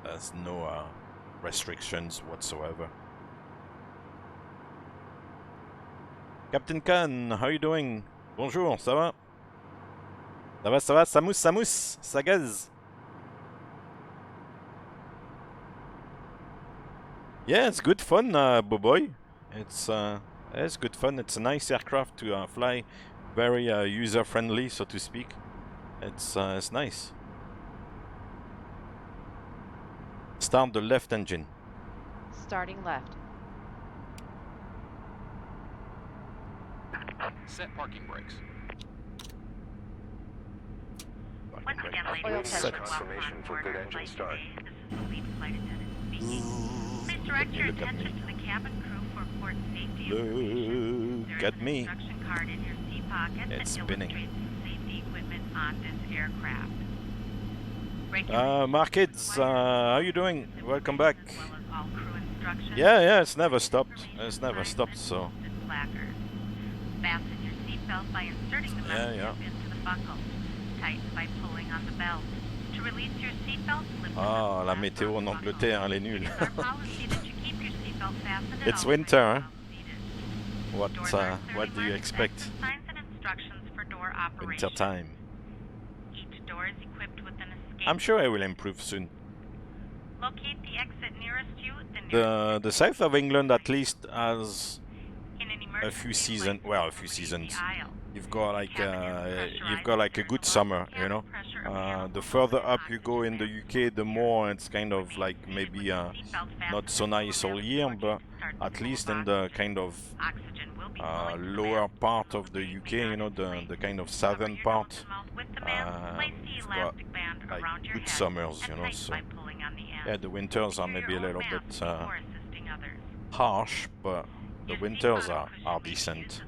[SPEAKER 1] there's no restrictions whatsoever. Captain Khan, how are you doing? Bonjour, ça va? Ça va, ça va, ça mousse, ça gaze. Yeah, it's good fun, Boboy. It's good fun. It's a nice aircraft to fly, very user-friendly, so to speak. It's nice. Start the left engine.
[SPEAKER 2] Starting left.
[SPEAKER 9] Set parking brakes.
[SPEAKER 6] Once again,
[SPEAKER 2] Oil
[SPEAKER 6] ladies and
[SPEAKER 2] pressure.
[SPEAKER 6] gentlemen, welcome on board our flight today. This is the lead flight attendant speaking. Please direct your attention to the cabin crew for port safety information. There is
[SPEAKER 1] Look at
[SPEAKER 6] an
[SPEAKER 1] me.
[SPEAKER 6] instruction card in your seat pocket that
[SPEAKER 1] It's spinning.
[SPEAKER 6] illustrates the safety equipment on this aircraft.
[SPEAKER 1] Markets, how you doing? Welcome back.
[SPEAKER 6] As well as all crew instructions.
[SPEAKER 1] Yeah, it's never stopped. It's never stopped, so.
[SPEAKER 6] Fasten your seatbelt by inserting the membership into the buckle. Tighten by pulling on the belt. To release your seatbelt, lift the
[SPEAKER 1] Ah, la
[SPEAKER 6] strap
[SPEAKER 1] météo
[SPEAKER 6] on
[SPEAKER 1] en
[SPEAKER 6] the
[SPEAKER 1] Angleterre, elle est
[SPEAKER 6] buckle.
[SPEAKER 1] nulle.
[SPEAKER 6] It is our policy that you keep your seatbelt fastened at
[SPEAKER 1] It's
[SPEAKER 6] all
[SPEAKER 1] winter,
[SPEAKER 6] times
[SPEAKER 1] huh?
[SPEAKER 6] while seated. Doors are clearly
[SPEAKER 1] What do you
[SPEAKER 6] marked with
[SPEAKER 1] expect?
[SPEAKER 6] exit signs and instructions for door operation.
[SPEAKER 1] Winter time.
[SPEAKER 6] Each door is equipped with an escape.
[SPEAKER 1] I'm sure I will improve soon.
[SPEAKER 6] Locate the exit nearest you. The
[SPEAKER 1] The south of England at least has
[SPEAKER 6] in an
[SPEAKER 1] a few
[SPEAKER 6] emergency,
[SPEAKER 1] seasons.
[SPEAKER 6] light
[SPEAKER 1] Well, a
[SPEAKER 6] will
[SPEAKER 1] few
[SPEAKER 6] leave
[SPEAKER 1] seasons.
[SPEAKER 6] the aisle.
[SPEAKER 1] You've got like a good
[SPEAKER 6] Turn
[SPEAKER 1] summer,
[SPEAKER 6] left,
[SPEAKER 1] you know.
[SPEAKER 6] cabin pressure available
[SPEAKER 1] The
[SPEAKER 6] for
[SPEAKER 1] further
[SPEAKER 6] an
[SPEAKER 1] up you go in the
[SPEAKER 6] oxygen
[SPEAKER 1] UK, the more it's kind of like maybe not so nice all year, but at least in the kind of lower part of the UK, you know, the kind of southern part, you've got like good summers, you know. So yeah, the winters are maybe a little bit harsh, but the winters are decent.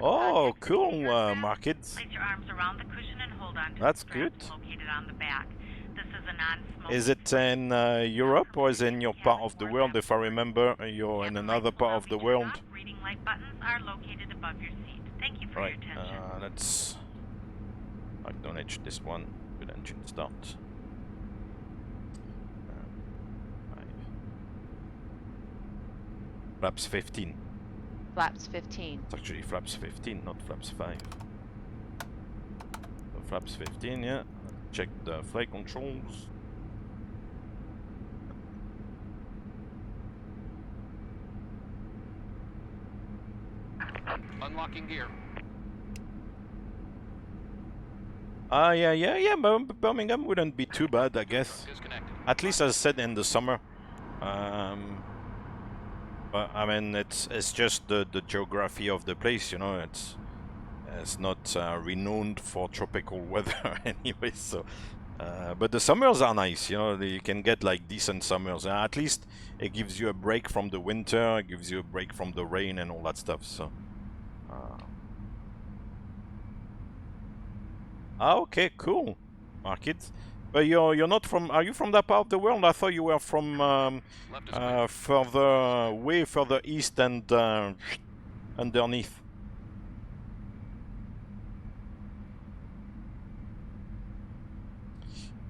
[SPEAKER 1] Oh, cool, markets.
[SPEAKER 6] Place your arms around the cushion and hold on to
[SPEAKER 1] That's
[SPEAKER 6] the straps
[SPEAKER 1] good.
[SPEAKER 6] located on the back. This is a non-smoking
[SPEAKER 1] Is it in Europe or is it in your part of the world? If I remember, you're in another part of the world.
[SPEAKER 6] reading light buttons are located above your seat. Thank you for
[SPEAKER 1] Right,
[SPEAKER 6] your attention.
[SPEAKER 1] let's acknowledge this one. Good engine start. Flaps 15.
[SPEAKER 2] Flaps 15.
[SPEAKER 1] It's actually flaps 15, not flaps 5. So flaps 15, yeah. Check the flight controls.
[SPEAKER 9] Unlocking gear.
[SPEAKER 1] Yeah, but Birmingham wouldn't be too bad, I guess.
[SPEAKER 9] Disconnected.
[SPEAKER 1] At least as I said in the summer. But I mean, it's just the geography of the place, you know. It's not renowned for tropical weather anyway. So, but the summers are nice, you know. You can get like decent summers. At least it gives you a break from the winter. It gives you a break from the rain and all that stuff. So. Okay, cool, Markets. But you're not from. Are you from that part of the world? I thought you were from way further east and underneath.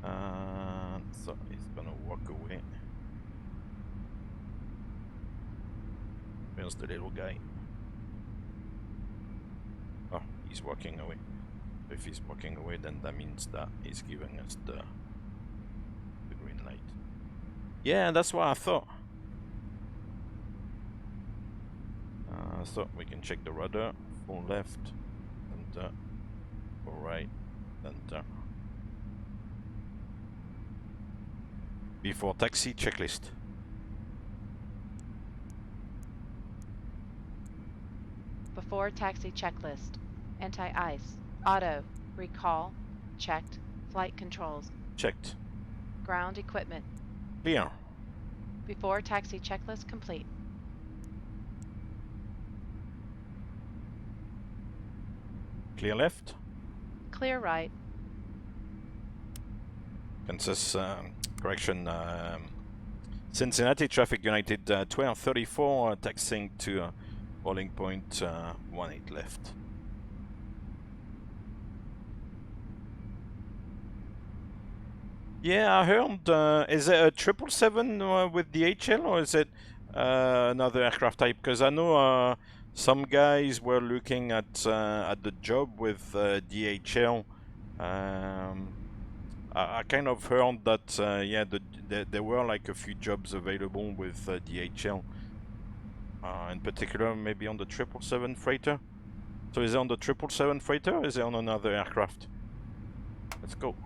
[SPEAKER 1] So he's gonna walk away. Where's the little guy? Oh, he's walking away. If he's walking away, then that means that he's giving us the green light. Yeah, that's what I thought. So we can check the rudder. Full left, center, full right, center. Before taxi checklist.
[SPEAKER 2] Before taxi checklist. Anti-ice. Auto. Recall. Checked. Flight controls.
[SPEAKER 1] Checked.
[SPEAKER 2] Ground equipment.
[SPEAKER 1] Clear.
[SPEAKER 2] Before taxi checklist complete.
[SPEAKER 1] Clear left.
[SPEAKER 2] Clear right.
[SPEAKER 1] Kansas, correction, Cincinnati Traffic United 1234, taxiing to boiling point 18 left. Yeah, I heard, is it a 777 with DHL, or is it another aircraft type? Because I know some guys were looking at the job with DHL. I kind of heard that, yeah, there were like a few jobs available with DHL. In particular, maybe on the 777 freighter. So is it on the 777 freighter, or is it on another aircraft? Let's go.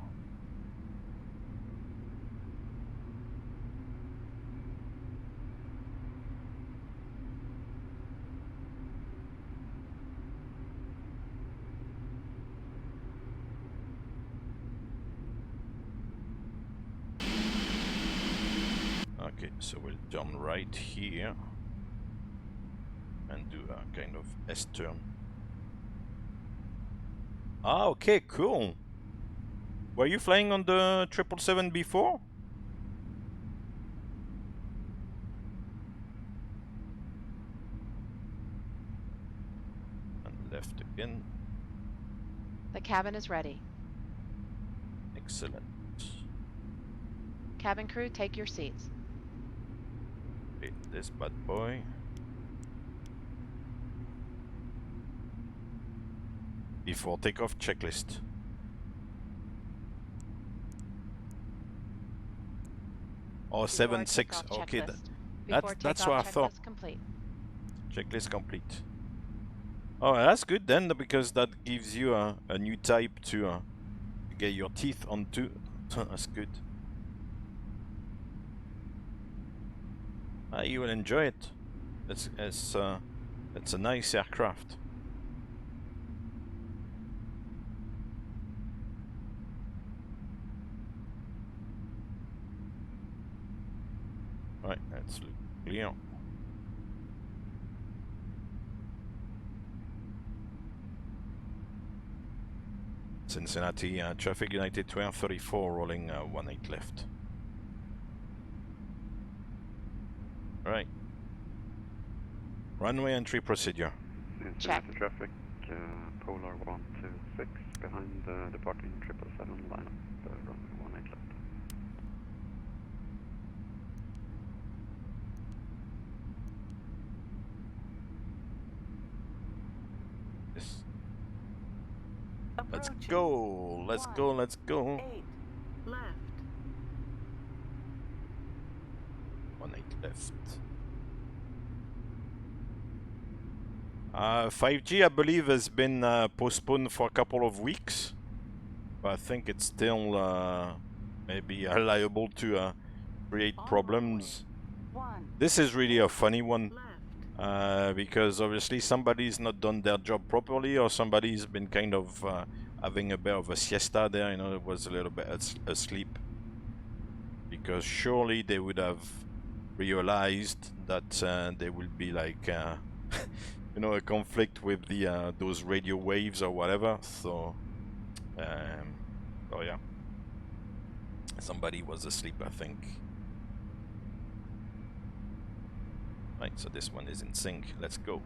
[SPEAKER 1] Okay, so we'll turn right here and do a kind of S-turn. Ah, okay, cool. Were you flying on the 777 before? And left again.
[SPEAKER 2] The cabin is ready.
[SPEAKER 1] Excellent.
[SPEAKER 2] Cabin crew, take your seats.
[SPEAKER 1] Okay, this bad boy. Before takeoff checklist. Oh, 7-6. Okay, that's what I thought.
[SPEAKER 2] Complete.
[SPEAKER 1] Checklist complete. Oh, that's good then, because that gives you a new type to get your teeth onto. That's good. You will enjoy it. It's a nice aircraft. Right, let's look clear. Cincinnati Traffic United 1234 rolling 18 left. Right. Runway entry procedure.
[SPEAKER 2] Check.
[SPEAKER 10] Traffic, Polar 126 behind the departing 777 line up runway 18 left.
[SPEAKER 1] Yes. Let's go. Let's go. Let's go.
[SPEAKER 4] 8 left.
[SPEAKER 1] 18 left. 5G, I believe, has been postponed for a couple of weeks, but I think it's still maybe liable to create problems. This is really a funny one, because obviously somebody's not done their job properly, or somebody's been kind of having a bit of a siesta there, you know, it was a little bit asleep, because surely they would have realized that there will be like you know, a conflict with the those radio waves or whatever. So oh yeah, somebody was asleep, I think. Right, so this one is in sync. Let's go.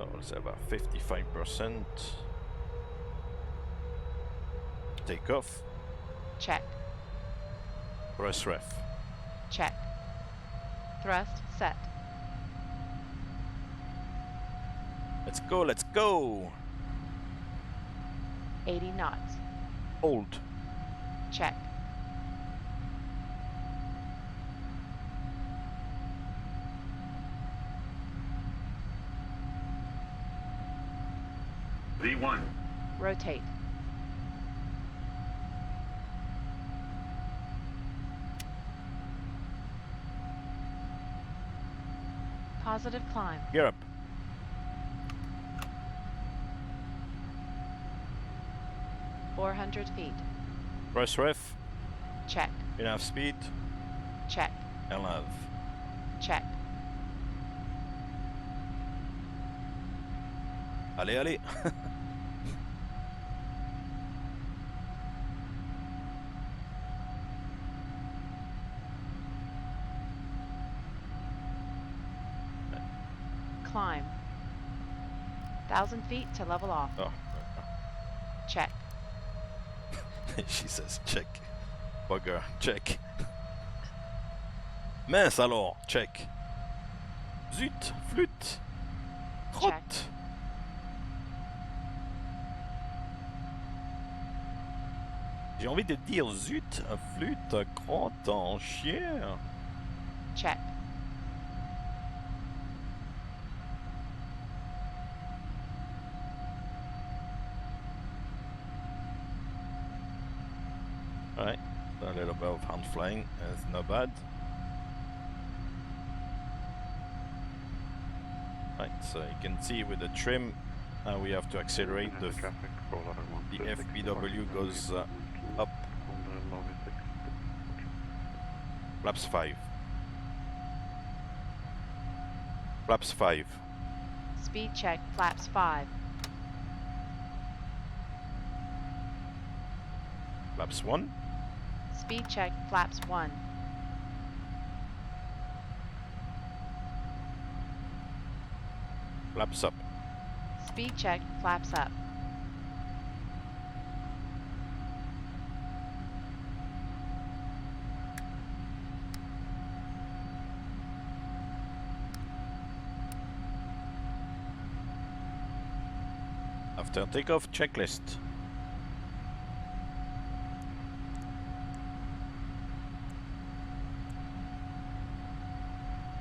[SPEAKER 1] Oh, let's have a 55%. takeoff.
[SPEAKER 2] Check.
[SPEAKER 1] Thrust ref.
[SPEAKER 2] Check. Thrust set.
[SPEAKER 1] Let's go, let's go!
[SPEAKER 2] 80 knots.
[SPEAKER 1] Hold.
[SPEAKER 2] Check.
[SPEAKER 5] V1.
[SPEAKER 2] Rotate. Positive climb.
[SPEAKER 1] Gear up.
[SPEAKER 2] $400 feet.
[SPEAKER 1] Thrust ref.
[SPEAKER 2] Check.
[SPEAKER 1] Enough speed.
[SPEAKER 2] Check.
[SPEAKER 1] LV.
[SPEAKER 2] Check.
[SPEAKER 1] Allez, allez!
[SPEAKER 2] Climb. 1,000 feet to level off.
[SPEAKER 1] Oh,
[SPEAKER 2] Check.
[SPEAKER 1] she says check. Bugger, check. Mince alors, check. Zut, flûte. Trotte. J'ai envie de dire zut, flûte, crotte, en chien.
[SPEAKER 2] Check.
[SPEAKER 1] Right, a little bit of hand flying, it's not bad. Right, so you can see with the trim, we have to accelerate. The
[SPEAKER 10] traffic,
[SPEAKER 1] the FBW goes up. Flaps 5. Flaps 5.
[SPEAKER 2] Speed check. Flaps 5.
[SPEAKER 1] Flaps 1.
[SPEAKER 2] Speed check. Flaps 1.
[SPEAKER 1] Flaps up.
[SPEAKER 2] Speed check. Flaps up.
[SPEAKER 1] After takeoff checklist.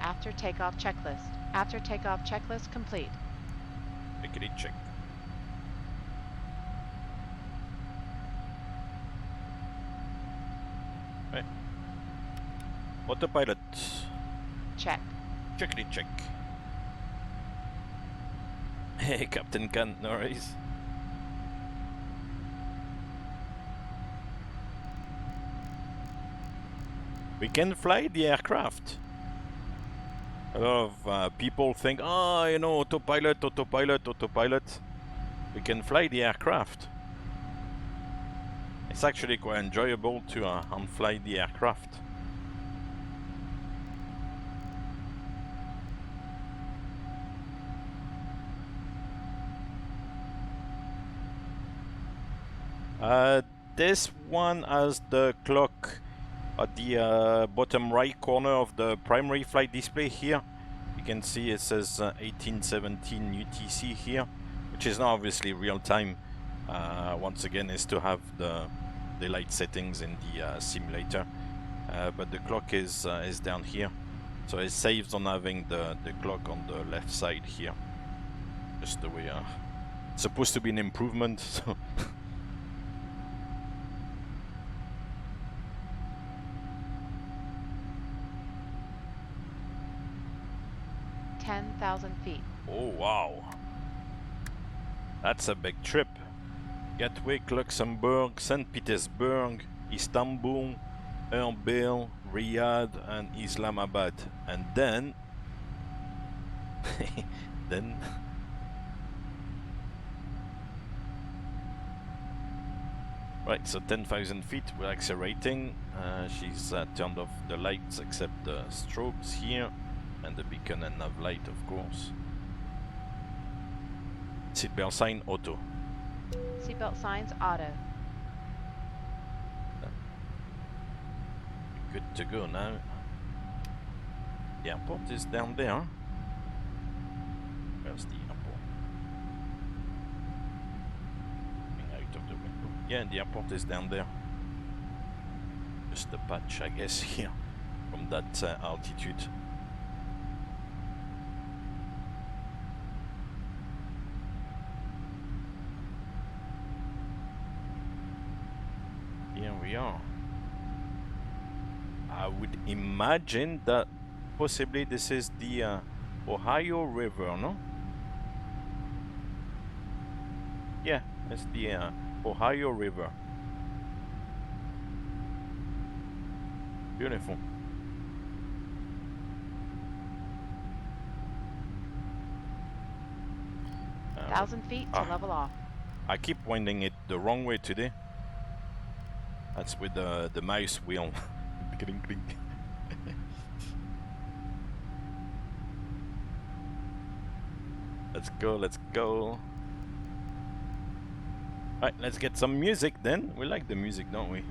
[SPEAKER 2] After takeoff checklist. After takeoff checklist complete.
[SPEAKER 1] Tickety check. Right. Autopilot.
[SPEAKER 2] Check.
[SPEAKER 1] Checkity check. Hey, Captain Kant, no worries. We can fly the aircraft. A lot of people think, oh, you know, autopilot, autopilot, autopilot. We can fly the aircraft. It's actually quite enjoyable to fly the aircraft. This one has the clock at the bottom right corner of the primary flight display here. You can see it says 1817 UTC here, which is not obviously real time. Once again, is to have the daylight settings in the simulator, but the clock is down here, so it saves on having the clock on the left side here. Just the way it's supposed to be an improvement. So.
[SPEAKER 2] 10,000 feet.
[SPEAKER 1] Oh wow, that's a big trip. Gatwick, Luxembourg, St. Petersburg, Istanbul, Erbil, Riyadh, and Islamabad, and then right, so 10,000 feet, we're accelerating. She's turned off the lights except the strobes here, and the beacon and nav light, of course. Seatbelt sign auto.
[SPEAKER 2] Seatbelt signs auto.
[SPEAKER 1] good to go now. The airport is down there. Where's the airport? Looking out of the window. Yeah, the airport is down there. Just a patch, I guess, here from that altitude. Here we are. I would imagine that possibly this is the Ohio River, no? Yeah, it's the Ohio River. Beautiful.
[SPEAKER 2] 1,000 feet to level off.
[SPEAKER 1] I keep winding it the wrong way today. That's with the mouse wheel. Clink, clink. Let's go, let's go. Alright, let's get some music then. We like the music, don't we?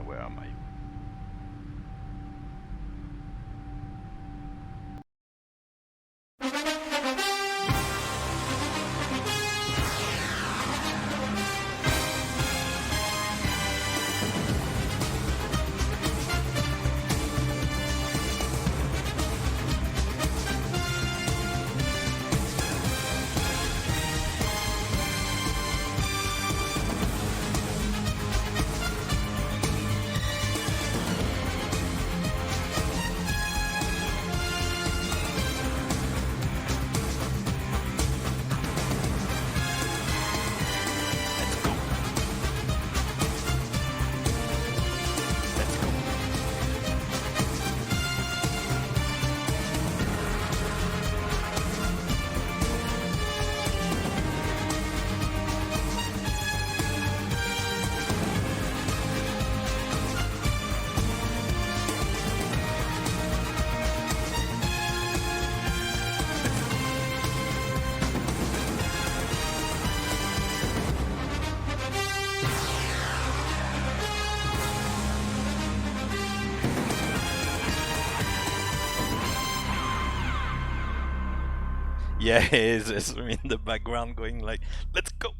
[SPEAKER 1] Where am I? Yeah, it's in the background going like, let's go.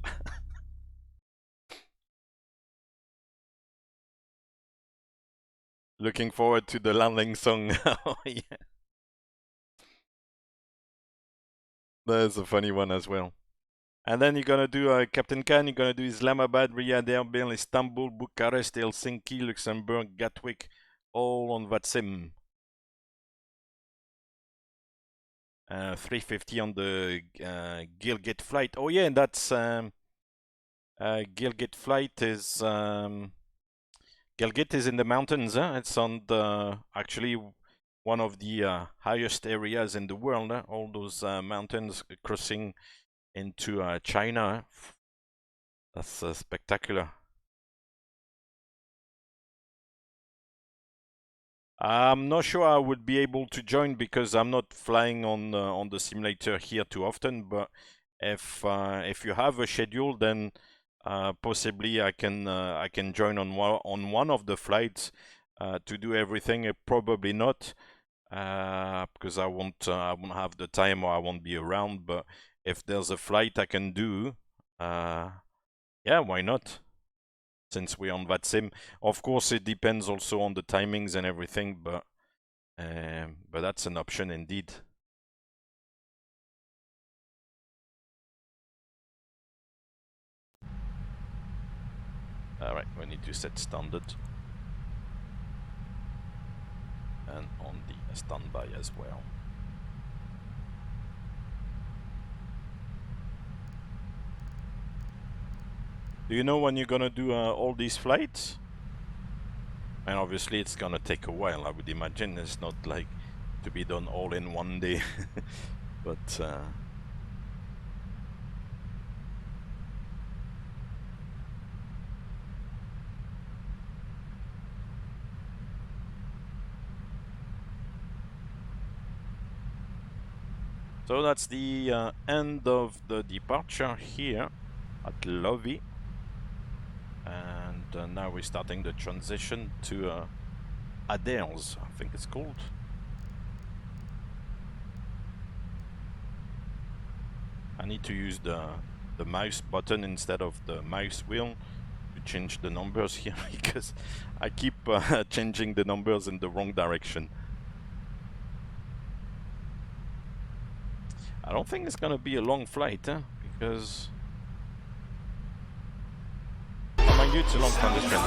[SPEAKER 1] Looking forward to the landing song now. Yeah. That's a funny one as well. And then you're gonna do Captain Khan, you're gonna do Islamabad, Riyadh, Erbil, Istanbul, Bucharest, Helsinki, Luxembourg, Gatwick, all on VATSIM. 350 on the Gilgit flight. Oh yeah, that's Gilgit flight is Gilgit is in the mountains. It's on the actually one of the highest areas in the world. All those mountains crossing into China. That's spectacular. I'm not sure I would be able to join because I'm not flying on the simulator here too often. But if you have a schedule, then possibly I can join on one of the flights to do everything. Probably not because I won't have the time or I won't be around. But if there's a flight I can do, yeah, why not? Since we're on VATSIM, of course, it depends also on the timings and everything, but that's an option indeed. All right, we need to set standard and on the standby as well. Do you know when you're gonna do all these flights? And obviously it's gonna take a while, I would imagine. It's not like to be done all in one day. But so that's the end of the departure here at Lovey. And now we're starting the transition to Adairs, I think it's called. I need to use the mouse button instead of the mouse wheel to change the numbers here because I keep changing the numbers in the wrong direction. I don't think it's gonna be a long flight, because oh, mind you, it's a long transition.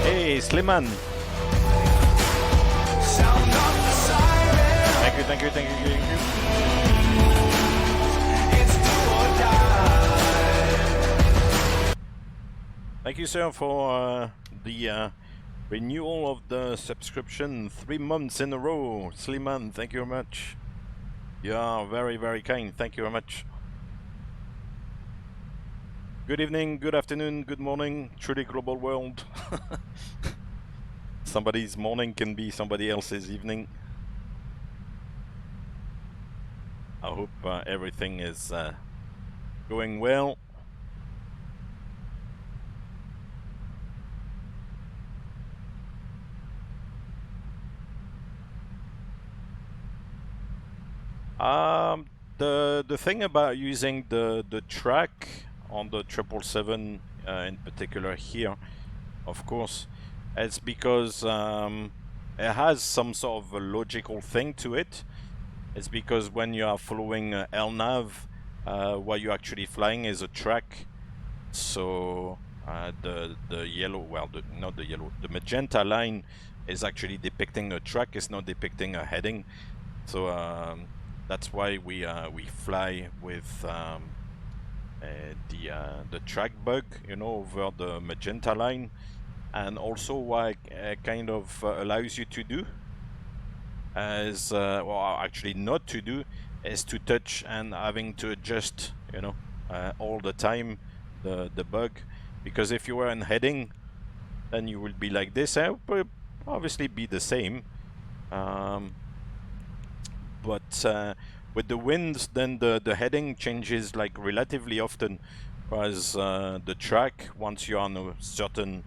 [SPEAKER 1] Hey, Sliman. Thank you, thank you, thank you, thank you. Thank you, sir, for the renewal of the subscription 3 months in a row. Sliman, thank you very much. You are very, very kind. Thank you very much. Good evening, good afternoon, good morning, truly global world. Somebody's morning can be somebody else's evening. I hope everything is going well. The thing about using the track on the 777 in particular here, of course, it's because it has some sort of a logical thing to it. It's because when you are following LNAV, what you're actually flying is a track. So the yellow, well, not the yellow, the magenta line is actually depicting a track. It's not depicting a heading. So that's why we fly with the track bug, you know, over the magenta line, and also what it kind of allows you to do, as well, actually not to do, is to touch and having to adjust, you know, all the time the bug, because if you were in heading, then you will be like this. It will obviously be the same. But with the winds, then the heading changes like relatively often, whereas the track, once you're on a certain,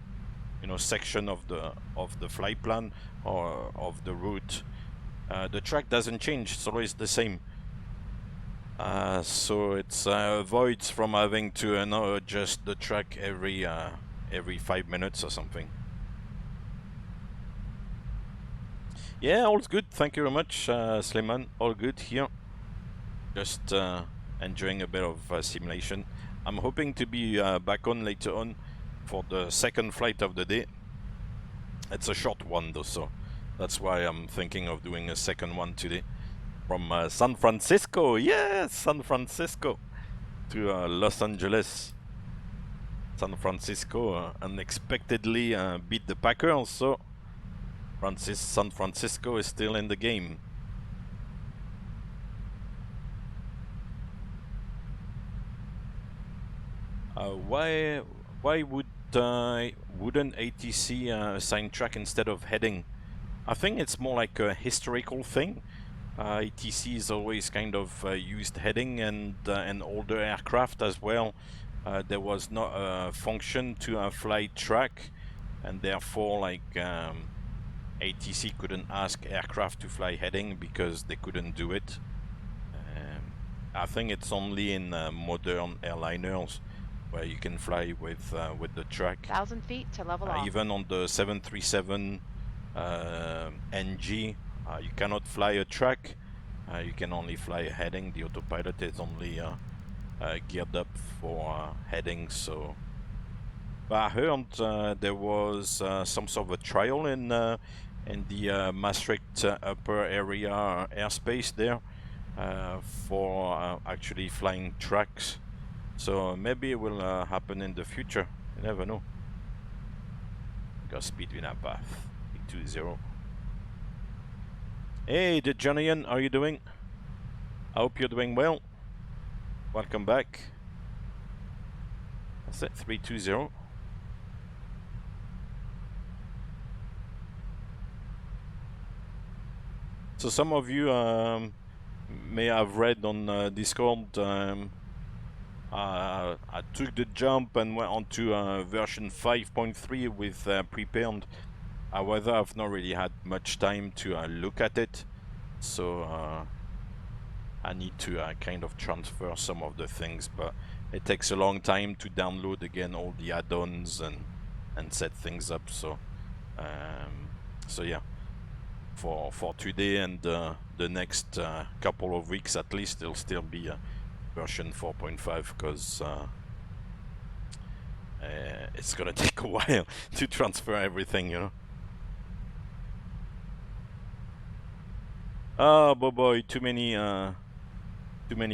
[SPEAKER 1] you know, section of the flight plan or of the route, the track doesn't change. It's always the same. So it avoids from having to adjust the track every 5 minutes or something. Yeah, all's good. Thank you very much, Sliman. All good here. Just enjoying a bit of simulation. I'm hoping to be back on later on for the second flight of the day. It's a short one though, so that's why I'm thinking of doing a second one today. From San Francisco, yes, San Francisco, to Los Angeles. San Francisco unexpectedly beat the Packers, so San Francisco is still in the game. Why wouldn't ATC assign track instead of heading? I think it's more like a historical thing. ATC is always kind of used heading, and older aircraft as well. There was not a function to fly track, and therefore, like, ATC couldn't ask aircraft to fly heading because they couldn't do it. I think it's only in modern airliners where you can fly with the track.
[SPEAKER 2] 1,000 feet to level off.
[SPEAKER 1] Even on the 737 NG, you cannot fly a track. You can only fly a heading. The autopilot is only geared up for heading. So, but I heard there was some sort of a trial in the Maastricht upper area airspace there for actually flying tracks. So maybe it will happen in the future. You never know. Got speed in our path. 820. Hey, the Johnny, how are you doing? I hope you're doing well. Welcome back. That's it, 320. So some of you may have read on Discord, I took the jump and went on to version 5.3 with prepared. However, I've not really had much time to look at it, so I need to kind of transfer some of the things, but it takes a long time to download again all the add-ons and set things up. So so yeah, for today and the next couple of weeks at least, it'll still be version 4.5 because it's gonna take a while to transfer everything, you know. Oh boy, too many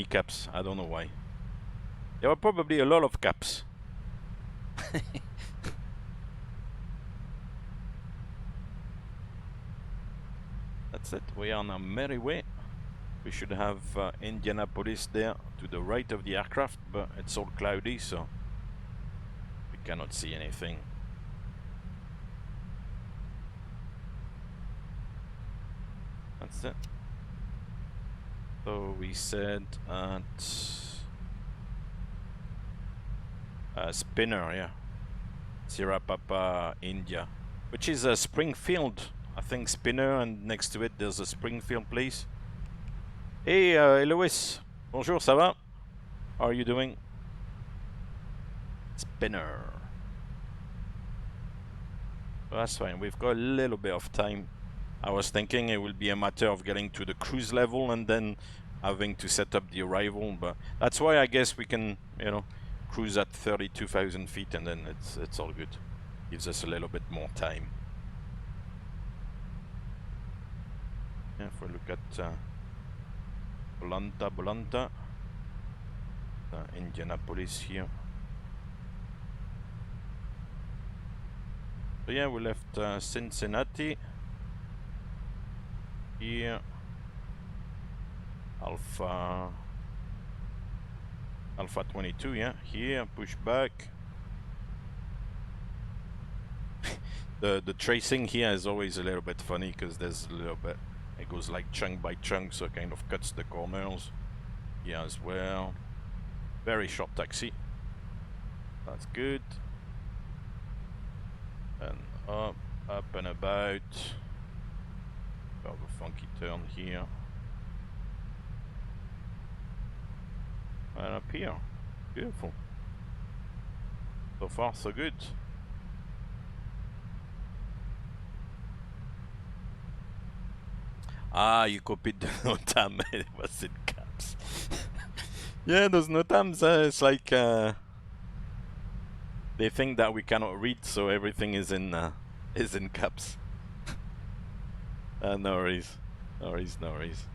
[SPEAKER 1] caps. I don't know why. There were probably a lot of caps. That's it. We are on our merry way. We should have Indianapolis there to the right of the aircraft, but it's all cloudy, so we cannot see anything. That's it. So we said at Spinner, yeah, Sierra Papa India, which is a Springfield, I think. Spinner, and next to it there's a Springfield place. Hey Louis, bonjour, ça va? How are you doing? Spinner. Well, that's fine, we've got a little bit of time. I was thinking it will be a matter of getting to the cruise level and then having to set up the arrival, but that's why I guess we can, you know, cruise at 32,000 feet and then it's all good. Gives us a little bit more time. Yeah, if we look at Bolanta, Indianapolis here. So yeah, we left Cincinnati. Here, Alpha 22, yeah, here, push back. the tracing here is always a little bit funny because there's a little bit, it goes like chunk by chunk, so it kind of cuts the corners. Here as well. Very short taxi. That's good. And up and about. Got a funky turn here. And up here. Beautiful. So far so good. Ah, you copied the NOTAM. It was in caps. Yeah, those NOTAMs, it's like they think that we cannot read, so everything is in caps. No worries. No worries, no worries.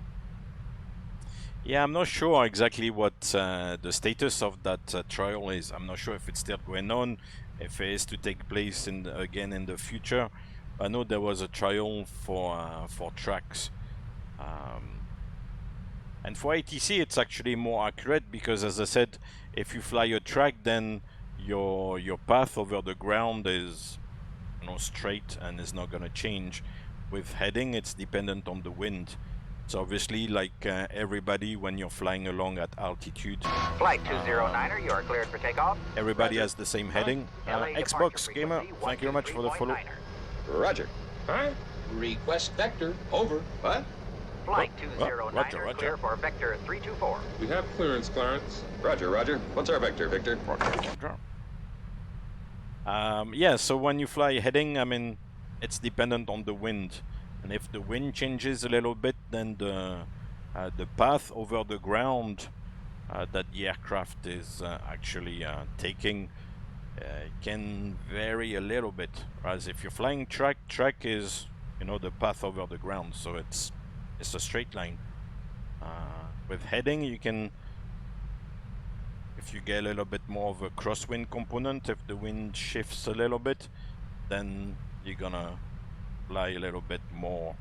[SPEAKER 1] Yeah, I'm not sure exactly what the status of that trial is. I'm not sure if it's still going on, if it is to take place again in the future. I know there was a trial for tracks. And for ATC, it's actually more accurate because, as I said, if you fly a track, then your path over the ground is, you know, straight and is not going to change. With heading, it's dependent on the wind. So obviously, like everybody, when you're flying along at altitude,
[SPEAKER 11] Flight 209er, you are cleared for takeoff.
[SPEAKER 1] Everybody has the same heading. Xbox Gamer, thank you very much for the follow.
[SPEAKER 12] Roger. Huh? Request vector. Over. What?
[SPEAKER 11] Flight 209er,
[SPEAKER 1] Roger.
[SPEAKER 11] clear for vector 324.
[SPEAKER 12] We have clearance, Clarence. Roger, Roger. What's our vector, Victor?
[SPEAKER 1] Roger. Yeah, so when you fly heading, I mean, it's dependent on the wind. And if the wind changes a little bit, then the path over the ground that the aircraft is actually taking can vary a little bit. Whereas if you're flying track is, you know, the path over the ground, so it's a straight line. With heading, you can, if you get a little bit more of a crosswind component, if the wind shifts a little bit, then you're gonna fly a little bit more,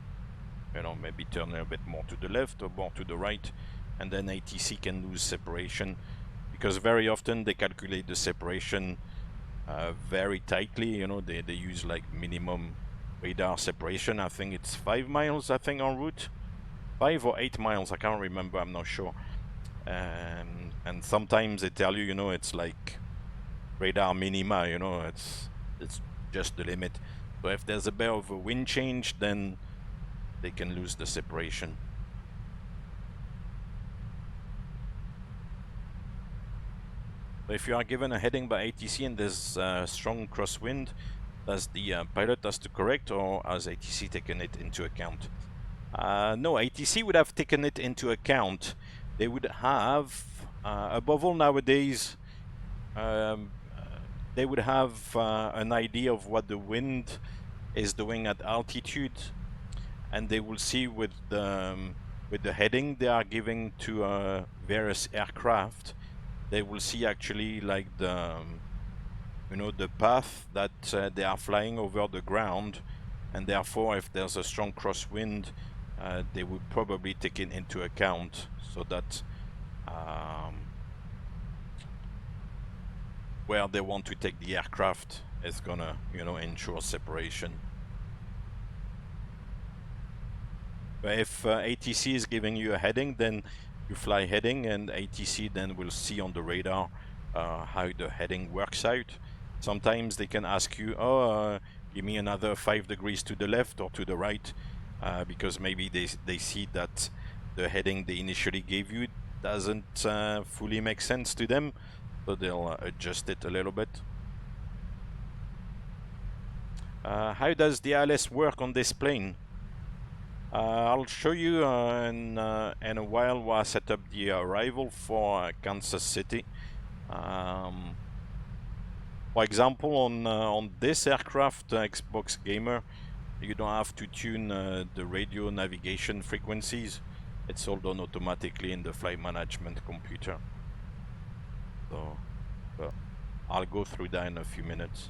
[SPEAKER 1] you know, maybe turn a little bit more to the left or more to the right, and then ATC can lose separation because very often they calculate the separation very tightly. You know, they use like minimum radar separation. I think it's 5 miles, I think, en route, 5 or 8 miles, I can't remember, I'm not sure. And sometimes they tell you, you know, it's like radar minima, you know, it's just the limit. So if there's a bit of a wind change, then they can lose the separation. So if you are given a heading by ATC and there's strong crosswind, does the pilot has to correct, or has ATC taken it into account? No, ATC would have taken it into account. They would have, above all nowadays, they would have an idea of what the wind is doing at altitude, and they will see with the heading they are giving to various aircraft. They will see actually like the you know, the path that they are flying over the ground, and therefore if there's a strong crosswind, they would probably take it into account, so that where they want to take the aircraft is gonna, you know, ensure separation. But if ATC is giving you a heading, then you fly heading, and ATC then will see on the radar how the heading works out. Sometimes they can ask you, oh, give me another 5 degrees to the left or to the right, because maybe they see that the heading they initially gave you doesn't fully make sense to them, so they'll adjust it a little bit. How does the ILS work on this plane? I'll show you in a while while I set up the arrival for Kansas City. For example, on this aircraft, Xbox Gamer, you don't have to tune the radio navigation frequencies. It's all done automatically in the flight management computer. So, I'll go through that in a few minutes.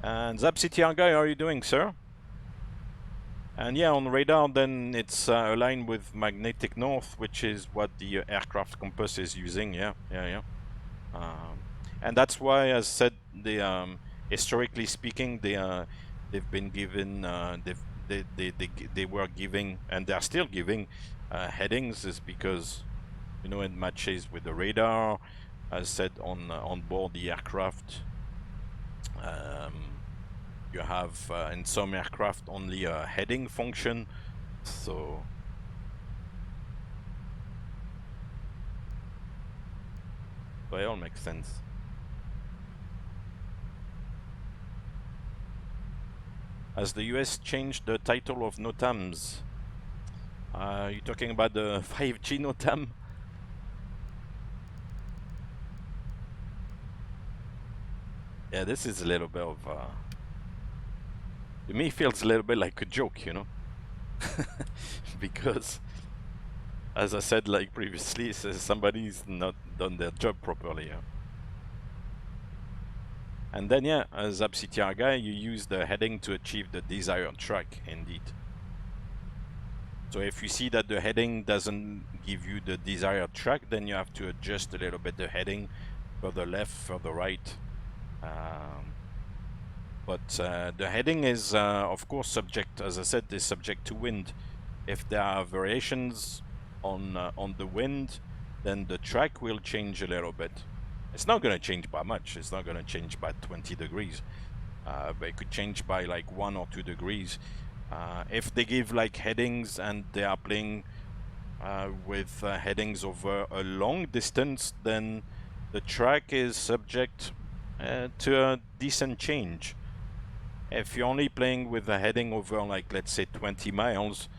[SPEAKER 1] And ZapCTR guy, how are you doing, sir? And yeah, on radar, then it's aligned with magnetic north, which is what the aircraft compass is using. Yeah. And that's why, as said, historically speaking, they've been given, they were giving, and they're still giving headings, is because, you know, it matches with the radar, as said, on board the aircraft. You have in some aircraft only a heading function, so it all makes sense. Has the US changed the title of NOTAMs? You're talking about the 5G NOTAM? Yeah, this is a little bit of to me feels a little bit like a joke, you know. Because, as I said, like previously, somebody's not done their job properly. Yeah? And then, yeah, as ZapCTR guy, you use the heading to achieve the desired track, indeed. So if you see that the heading doesn't give you the desired track, then you have to adjust a little bit the heading further left, further right. But the heading is, of course, subject, as I said, is subject to wind. If there are variations on the wind, then the track will change a little bit. It's not going to change by much. It's not going to change by 20 degrees. But it could change by like 1 or 2 degrees. If they give like headings and they are playing with headings over a long distance, then the track is subject to a decent change. If you're only playing with a heading over, like, let's say 20 miles,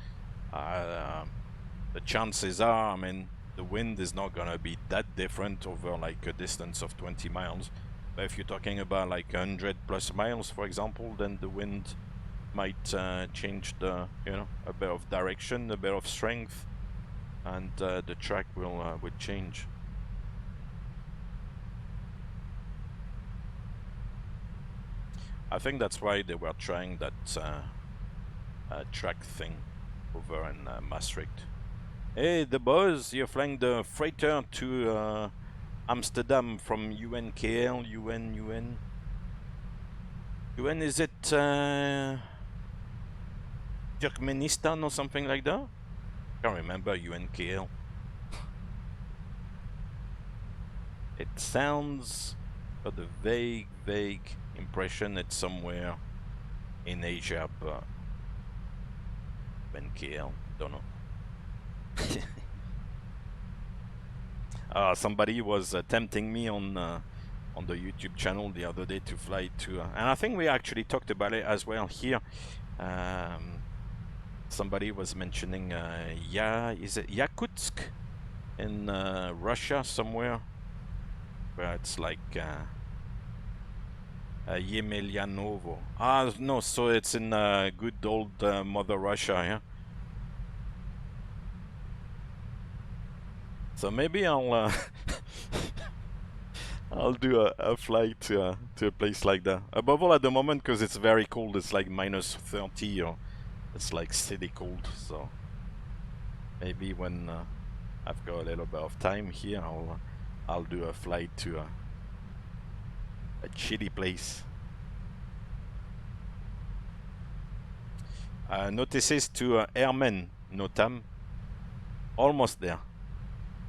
[SPEAKER 1] the chances are, I mean, the wind is not going to be that different over like a distance of 20 miles. But if you're talking about like 100 plus miles, for example, then the wind might change the, you know, a bit of direction, a bit of strength, and the track will change. I think that's why they were trying that track thing over in Maastricht. Hey, the boys, you're flying the freighter to Amsterdam from UNKL, UN, is it Turkmenistan or something like that? Can't remember UNKL. It sounds, got a vague impression it's somewhere in Asia, but UNKL, don't know. Somebody was tempting me on the YouTube channel the other day to fly to, and I think we actually talked about it as well here. Somebody was mentioning, is it Yakutsk in Russia somewhere, where it's like Yemelyannovo. No, so it's in good old Mother Russia, yeah. So maybe I'll I'll do a flight to a place like that. Above all, at the moment, because it's very cold. It's like minus 30, or it's like city cold. So maybe when I've got a little bit of time here, I'll do a flight to a chilly place. Notices to airmen, NOTAM. Almost there.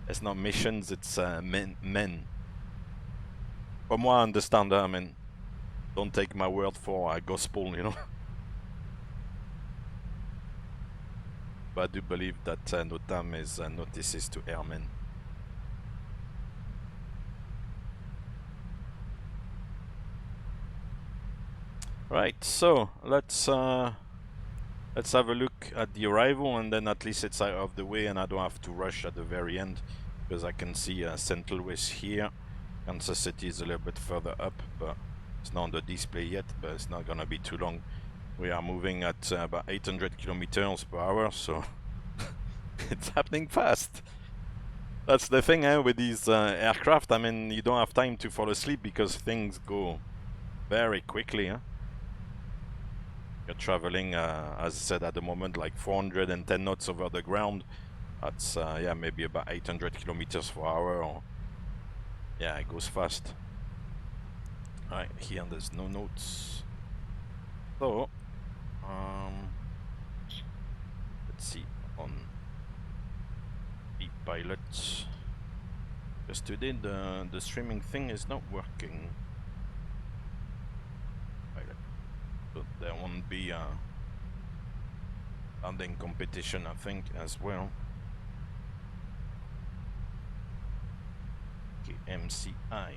[SPEAKER 1] It's not missions, it's men. From what I understand, I mean, don't take my word for gospel, you know. But I do believe that NOTAM is notices to airmen. Right, so let's have a look at the arrival, and then at least it's out of the way and I don't have to rush at the very end, because I can see St. Louis here. Kansas City is a little bit further up, but it's not on the display yet, but it's not gonna be too long. We are moving at about 800 kilometers per hour, so it's happening fast. That's the thing with these aircraft. I mean, you don't have time to fall asleep because things go very quickly. You're traveling, as I said, at the moment, like 410 knots over the ground. That's, yeah, maybe about 800 kilometers per hour. Or, yeah, it goes fast. Alright, here there's no notes. So, let's see, on Pilot. Because today the streaming thing is not working. So there won't be a landing competition, I think, as well. KMCI.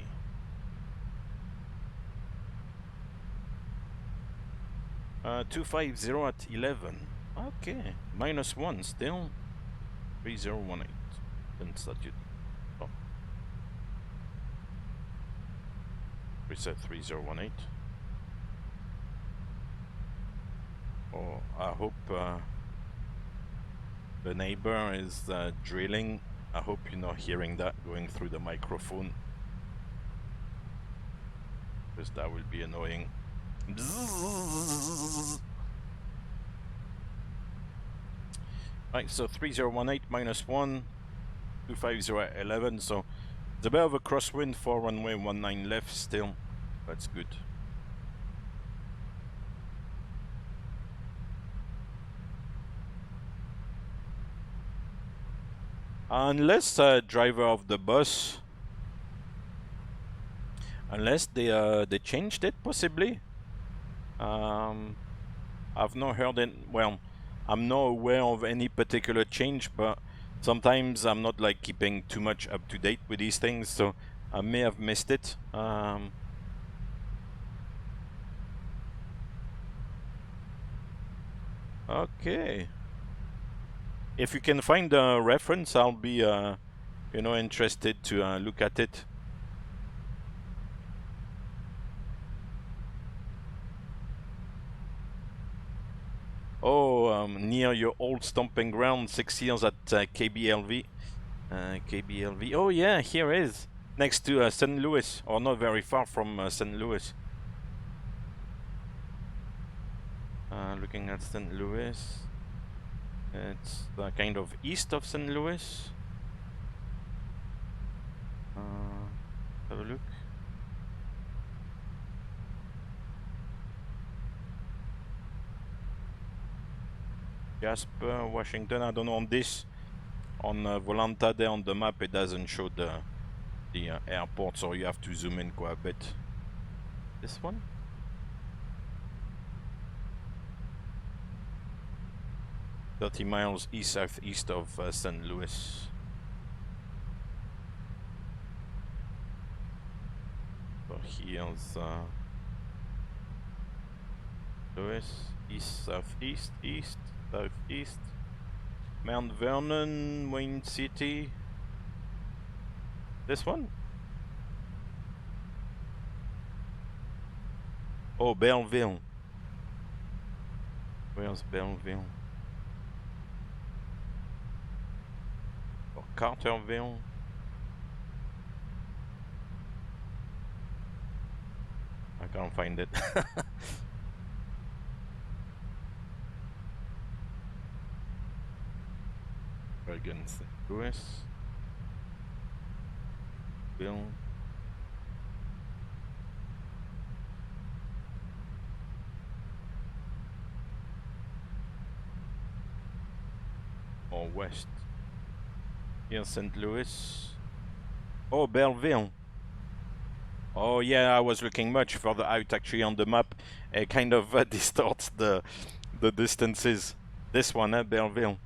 [SPEAKER 1] Uh, 250 at 11. Okay, -1 still. 3018. Didn't start you. Oh. Reset 3018. Oh, I hope the neighbor is drilling. I hope you're not hearing that going through the microphone, because that will be annoying. Right, so 3018 -1, 250 at 11, so it's a bit of a crosswind for runway 19 left still. That's good. Unless driver of the bus, unless they changed it, possibly. I've not heard it. Well, I'm not aware of any particular change, but sometimes I'm not like keeping too much up to date with these things, so I may have missed it. Okay. If you can find a reference, I'll be, you know, interested to look at it. Oh, near your old stomping ground, 6 years at KBLV. KBLV. Oh yeah, here is next to St. Louis, or not very far from St. Louis. Looking at St. Louis. It's kind of east of St. Louis. Have a look. Jasper, Washington. I don't know on this. On Volanta there on the map, it doesn't show the airport, so you have to zoom in quite a bit. This one? "30 miles east-southeast of St. Louis." So here's Louis, east, southeast, east, southeast. Mount Vernon, Wayne City. This one? Oh, Belleville. Where's Belleville? Or Carterville? I can't find it. Again, St. Louis. Bill. Or west. Here's St. Louis. Oh, Belleville. Oh yeah, I was looking much further out actually on the map. It kind of distorts the distances. This one, Belleville.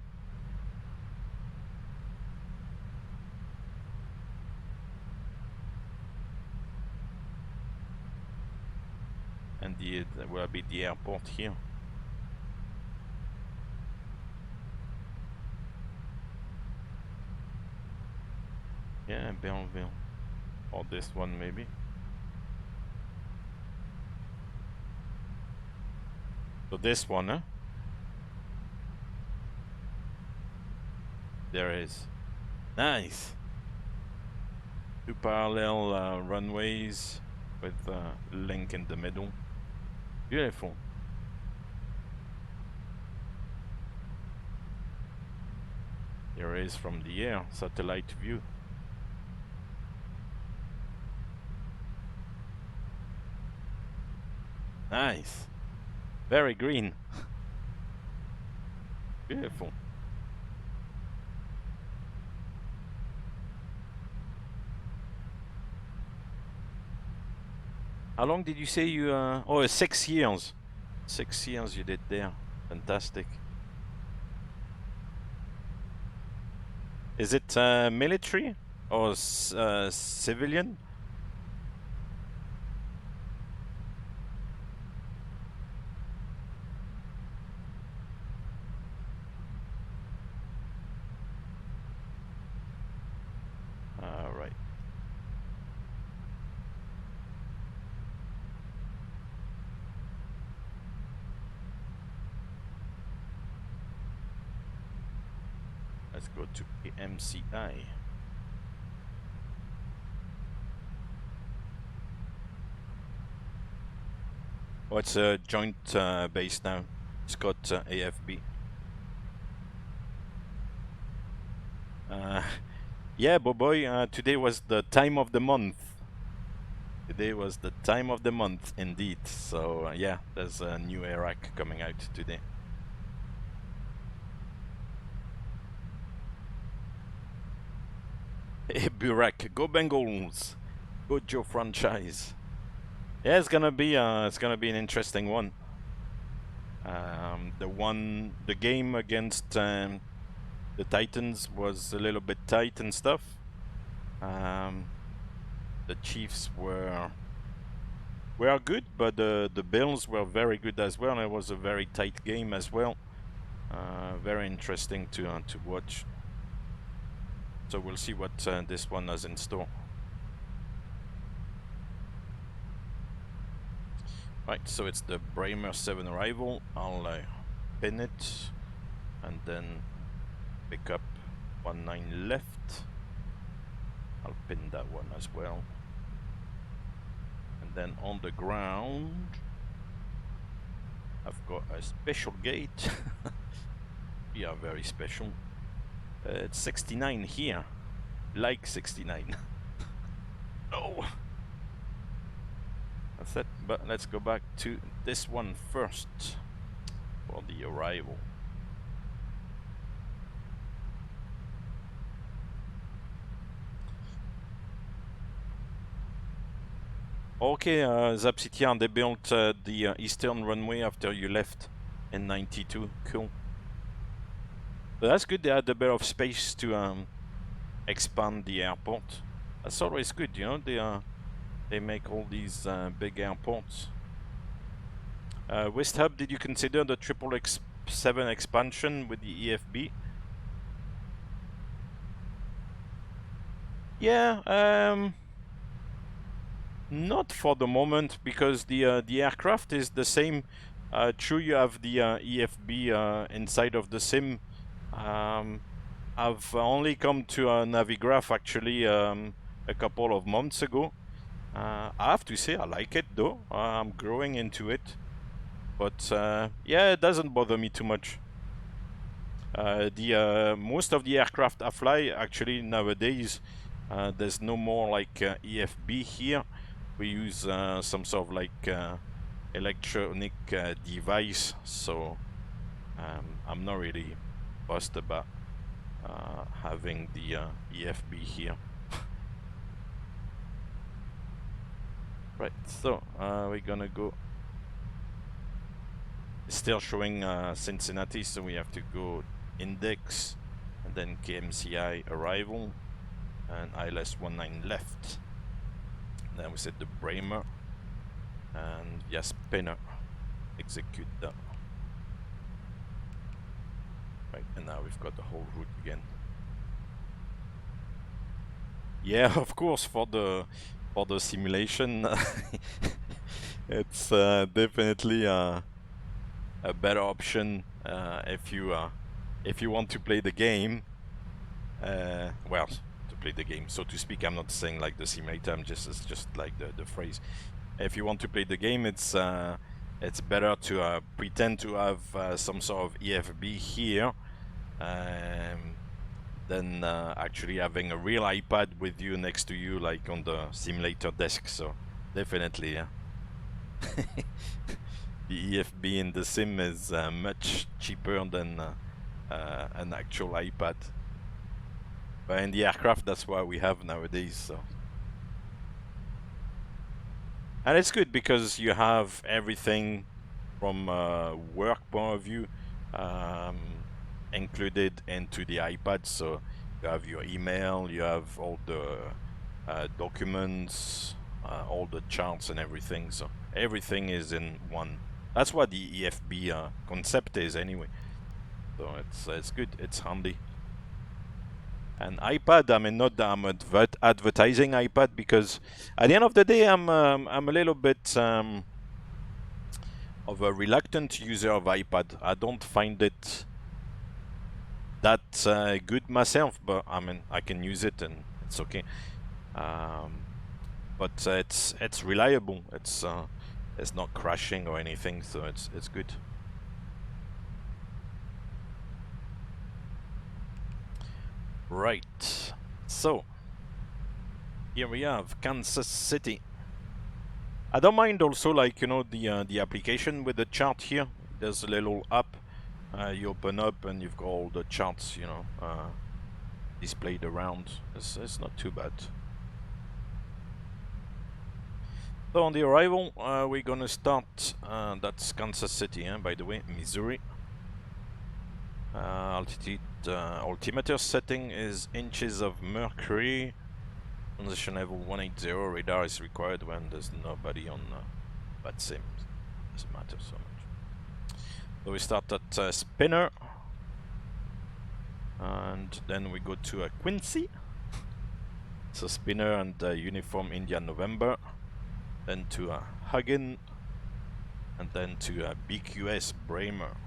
[SPEAKER 1] And that will be the airport here. Yeah, Belleville. Or this one maybe. So this one, huh? There is. Nice. Two parallel runways with link in the middle. Beautiful. Here is from the air, satellite view. Nice. Very green. Beautiful. How long did you say you... Oh, 6 years. 6 years you did there. Fantastic. Is it military or civilian? Right. Let's go to KMCI. Oh, it's a joint base now. It's got AFB. Yeah, boy, today was the time of the month. Today was the time of the month, indeed. So, yeah, there's a new Iraq coming out today. Hey, Burak, go Bengals! Go Joe franchise! Yeah, it's gonna be an interesting one. The game against the Titans was a little bit tight and stuff. The Chiefs were good, but the Bills were very good as well. It was a very tight game as well. Very interesting to watch. So we'll see what this one has in store. Right, so it's the Bramer 7 arrival. I'll pin it and then pick up 19 left. I'll pin that one as well. And then on the ground, I've got a special gate. We are very special. It's 69 here. Like 69. Oh! That's it. But let's go back to this one first for the arrival. Okay, Zapsitian, they built the eastern runway after you left in 92. Cool. But that's good, they had a bit of space to expand the airport. That's always good, you know, they make all these big airports. West Hub, did you consider the 777 expansion with the EFB? Yeah, not for the moment, because the aircraft is the same. True, you have the EFB inside of the sim. I've only come to Navigraph actually a couple of months ago. I have to say I like it though. I'm growing into it, but yeah, it doesn't bother me too much. Most of the aircraft I fly actually nowadays, there's no more like EFB here. We use some sort of like electronic device, so I'm not really fussed about having the EFB here. Right, so we're gonna go. It's still showing Cincinnati, so we have to go index and then KMCI arrival and ILS 19 left. Then we set the Bremer and via spinner execute that. Right, and now we've got the whole route again. Yeah, of course, for the simulation, it's definitely a better option if you want to play the game. Well, to play the game, so to speak. I'm not saying like the simulator. It's just like the phrase. If you want to play the game, it's better to pretend to have some sort of EFB here. Than actually having a real iPad with you next to you, like on the simulator desk. So definitely, yeah. The EFB in the sim is much cheaper than an actual iPad. But in the aircraft, that's what we have nowadays. So, and it's good because you have everything from a work point of view. Included into the iPad, so you have your email, you have all the documents, all the charts and everything, so everything is in one. That's what the EFB concept is anyway, so it's good, it's handy. And iPad, I mean, not that I'm advertising iPad, because at the end of the day I'm a little bit of a reluctant user of iPad. I don't find it that good myself, but I mean, I can use it and it's okay. But it's reliable. It's not crashing or anything, so it's good. Right. So here we have Kansas City. I don't mind also, like, you know, the application with the chart here. There's a little app. You open up and you've got all the charts, you know, displayed around. It's not too bad. So on the arrival, we're gonna start. That's Kansas City, by the way, Missouri. Altitude altimeter setting is inches of mercury. Transition level 180. Radar is required when there's nobody on VATSIM. Doesn't matter so much. So we start at Spinner, and then we go to Quincy. So Spinner and Uniform India November, then to Hagen, and then to BQS Bremer.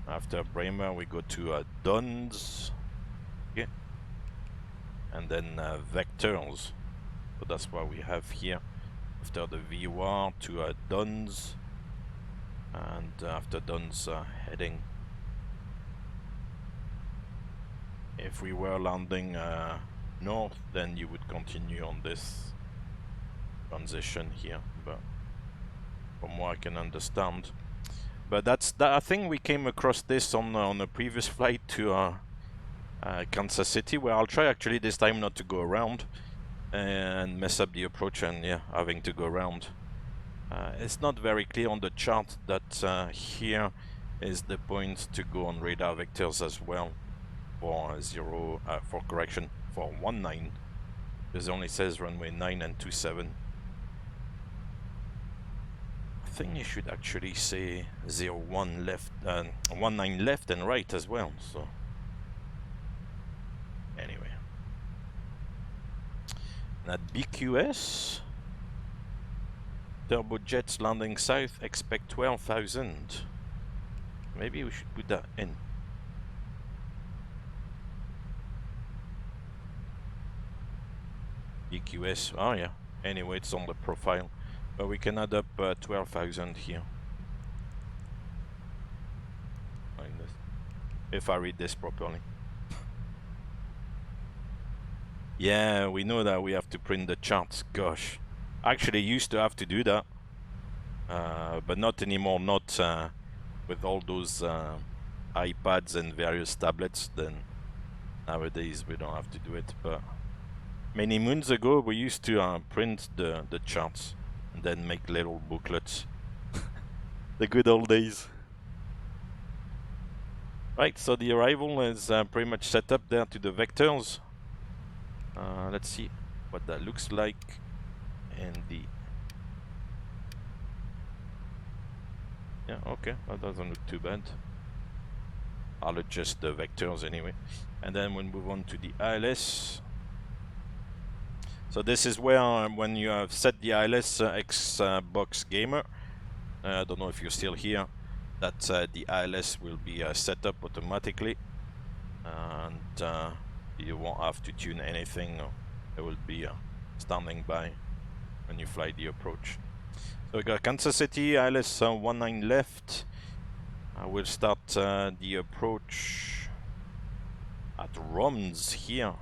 [SPEAKER 1] After Bremer we go to Duns, okay, and then Vectors. So that's what we have here. After the VWAR to Duns. And after Duns, heading If we were landing north, then you would continue on this transition here, but from what I can understand. But that's that. I think we came across this on a previous flight to Kansas City, where I'll try actually this time not to go around and mess up the approach, and yeah, having to go around. It's not very clear on the chart that here is the point to go on radar vectors as well for for correction for 19, because it only says runway 9 and 27. I think you should actually say 01 left, 19 left and right as well. So anyway, and at BQS, turbojets landing south, expect 12,000. Maybe we should put that in. BQS, oh yeah, anyway, it's on the profile. But we can add up 12,000 here. Like this. If I read this properly. Yeah, we know that we have to print the charts. Gosh, I actually used to have to do that, but not anymore. Not with all those iPads and various tablets. Then nowadays we don't have to do it. But many moons ago, we used to print the charts and then make little booklets. The good old days. Right, so the arrival is pretty much set up there to the vectors. Let's see what that looks like in the... Yeah, okay, that doesn't look too bad. I'll adjust the vectors anyway. And then we'll move on to the ILS. So this is where, when you have set the ILS Xbox Gamer, I don't know if you're still here, that the ILS will be set up automatically, and you won't have to tune anything. It will be standing by when you fly the approach. So we got Kansas City, ILS 19 left. We'll start the approach at Roms here.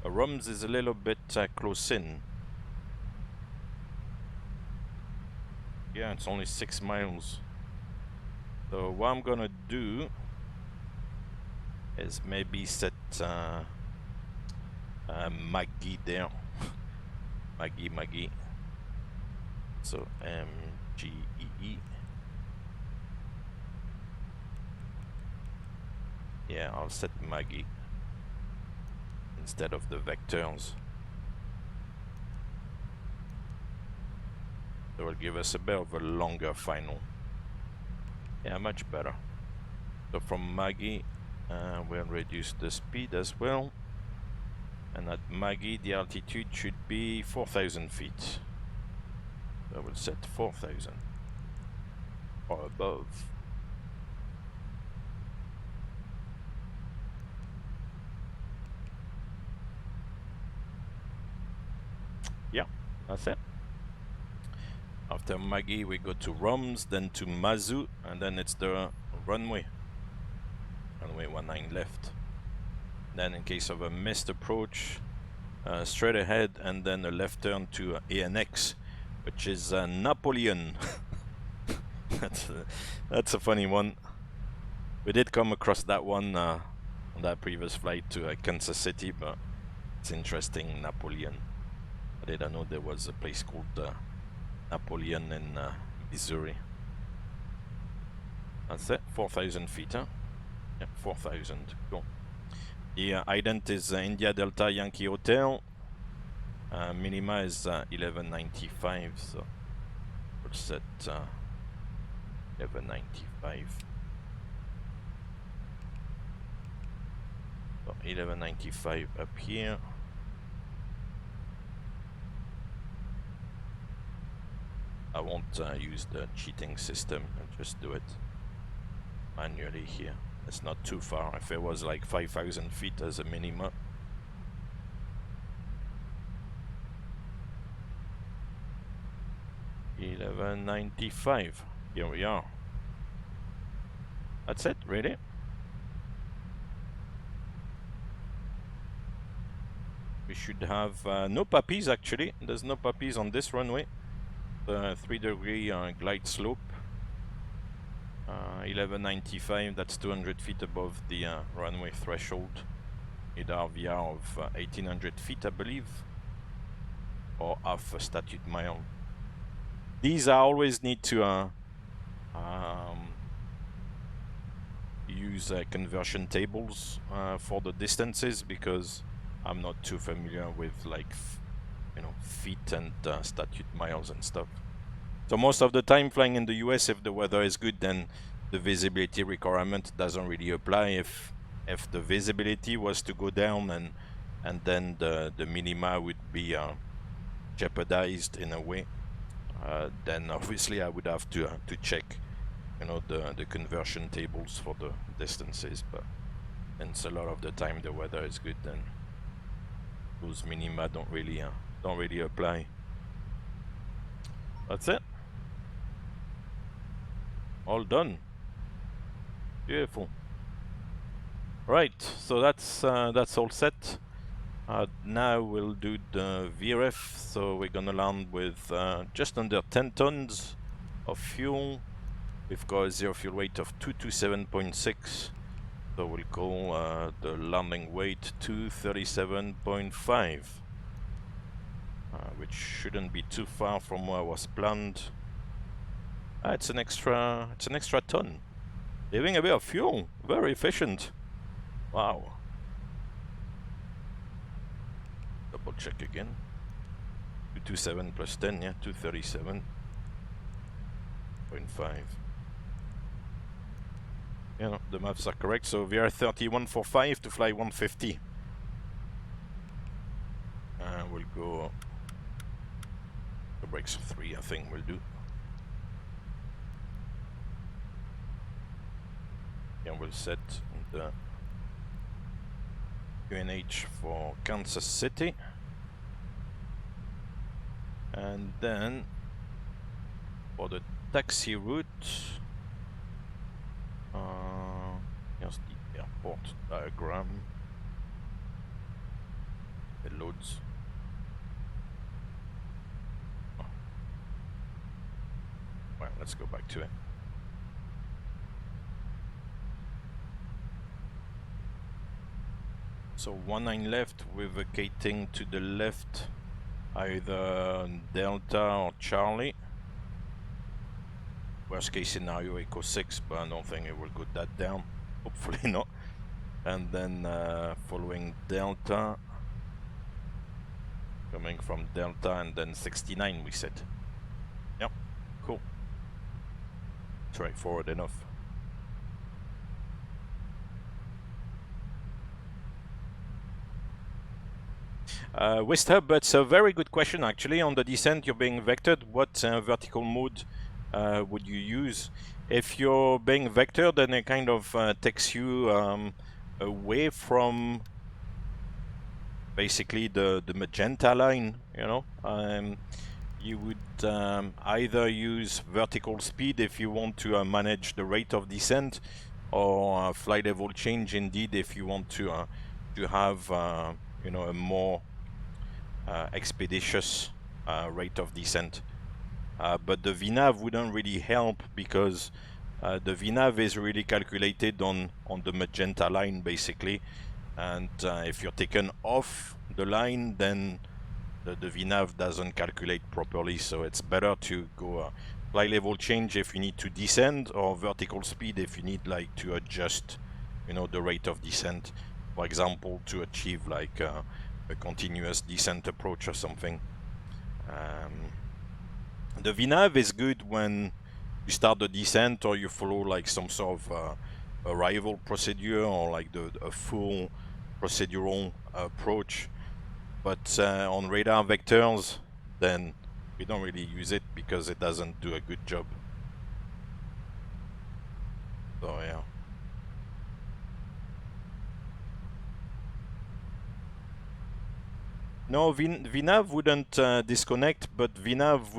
[SPEAKER 1] Roms is a little bit close in. Yeah, it's only 6 miles. So what I'm gonna do is maybe set Maggie there. Maggie. So MGEE. Yeah, I'll set Maggie instead of the vectors. That will give us a bit of a longer final. Yeah, much better. So from Maggie, we'll reduce the speed as well. And at Maggie, the altitude should be 4,000 feet. So we'll set 4,000 or above. Yeah, that's it. After Maggie, we go to Roms, then to Mazu, and then it's the runway. Runway 19 left. Then in case of a missed approach, straight ahead, and then a left turn to ANX, which is Napoleon. That's a funny one. We did come across that one on that previous flight to Kansas City, but it's interesting, Napoleon. I didn't know there was a place called Napoleon in Missouri. That's it, 4,000 feet, huh? Yeah, 4,000, cool. The ident is India Delta Yankee Hotel. Minima is 1195, so we'll set 1195. So 1195 up here. I won't use the cheating system and just do it manually here. It's not too far. If it was like 5,000 feet as a minimum. $11.95. Here we are. That's it, really. we should have no puppies actually. There's no puppies on this runway. The 3-degree glide slope. 1195, that's 200 feet above the runway threshold. Need RVR of 1800 feet, I believe, or half a statute mile. These I always need to use conversion tables for the distances, because I'm not too familiar with, like, feet and statute miles and stuff. So most of the time flying in the US, if the weather is good, then the visibility requirement doesn't really apply. If the visibility was to go down and then the minima would be jeopardized in a way, then obviously I would have to check, the conversion tables for the distances. But since a lot of the time the weather is good, then those minima don't really apply. That's it. All done. Beautiful. Right, so that's all set. Now we'll do the VREF. So we're gonna land with just under 10 tons of fuel. We've got a zero fuel weight of 227.6. So we'll call the landing weight 237.5, which shouldn't be too far from where was planned. It's an extra ton. Saving a bit of fuel. Very efficient. Wow. Double check again. 227 plus 10, yeah, 237.5. Yeah, no, the maths are correct. So we are 3145 to fly 150. We'll go. The brakes of 3, I think we'll do. Yeah, we'll set the QNH for Kansas City. And then for the taxi route, here's the airport diagram. It loads. Well, let's go back to it. So 19 left with vacating to the left, either Delta or Charlie. Worst case scenario, Echo 6, but I don't think it will go that down. Hopefully not. And then following Delta, coming from Delta, and then 69 we said. Yep, cool. Straightforward enough. West Hub, that's a very good question actually. On the descent, you're being vectored. What vertical mode would you use? If you're being vectored, then it kind of takes you away from basically the magenta line, you would either use vertical speed if you want to manage the rate of descent, or flight level change indeed if you want to have a more expeditious rate of descent. But the VNAV wouldn't really help, because the VNAV is really calculated on the magenta line basically, and if you're taken off the line, then the VNAV doesn't calculate properly. So it's better to go flight level change if you need to descend, or vertical speed if you need like to adjust the rate of descent, for example, to achieve like a continuous descent approach or something. The VNAV is good when you start the descent, or you follow like some sort of arrival procedure, or like a full procedural approach. But on radar vectors, then we don't really use it because it doesn't do a good job. So yeah. No, VNAV wouldn't disconnect, but VNAV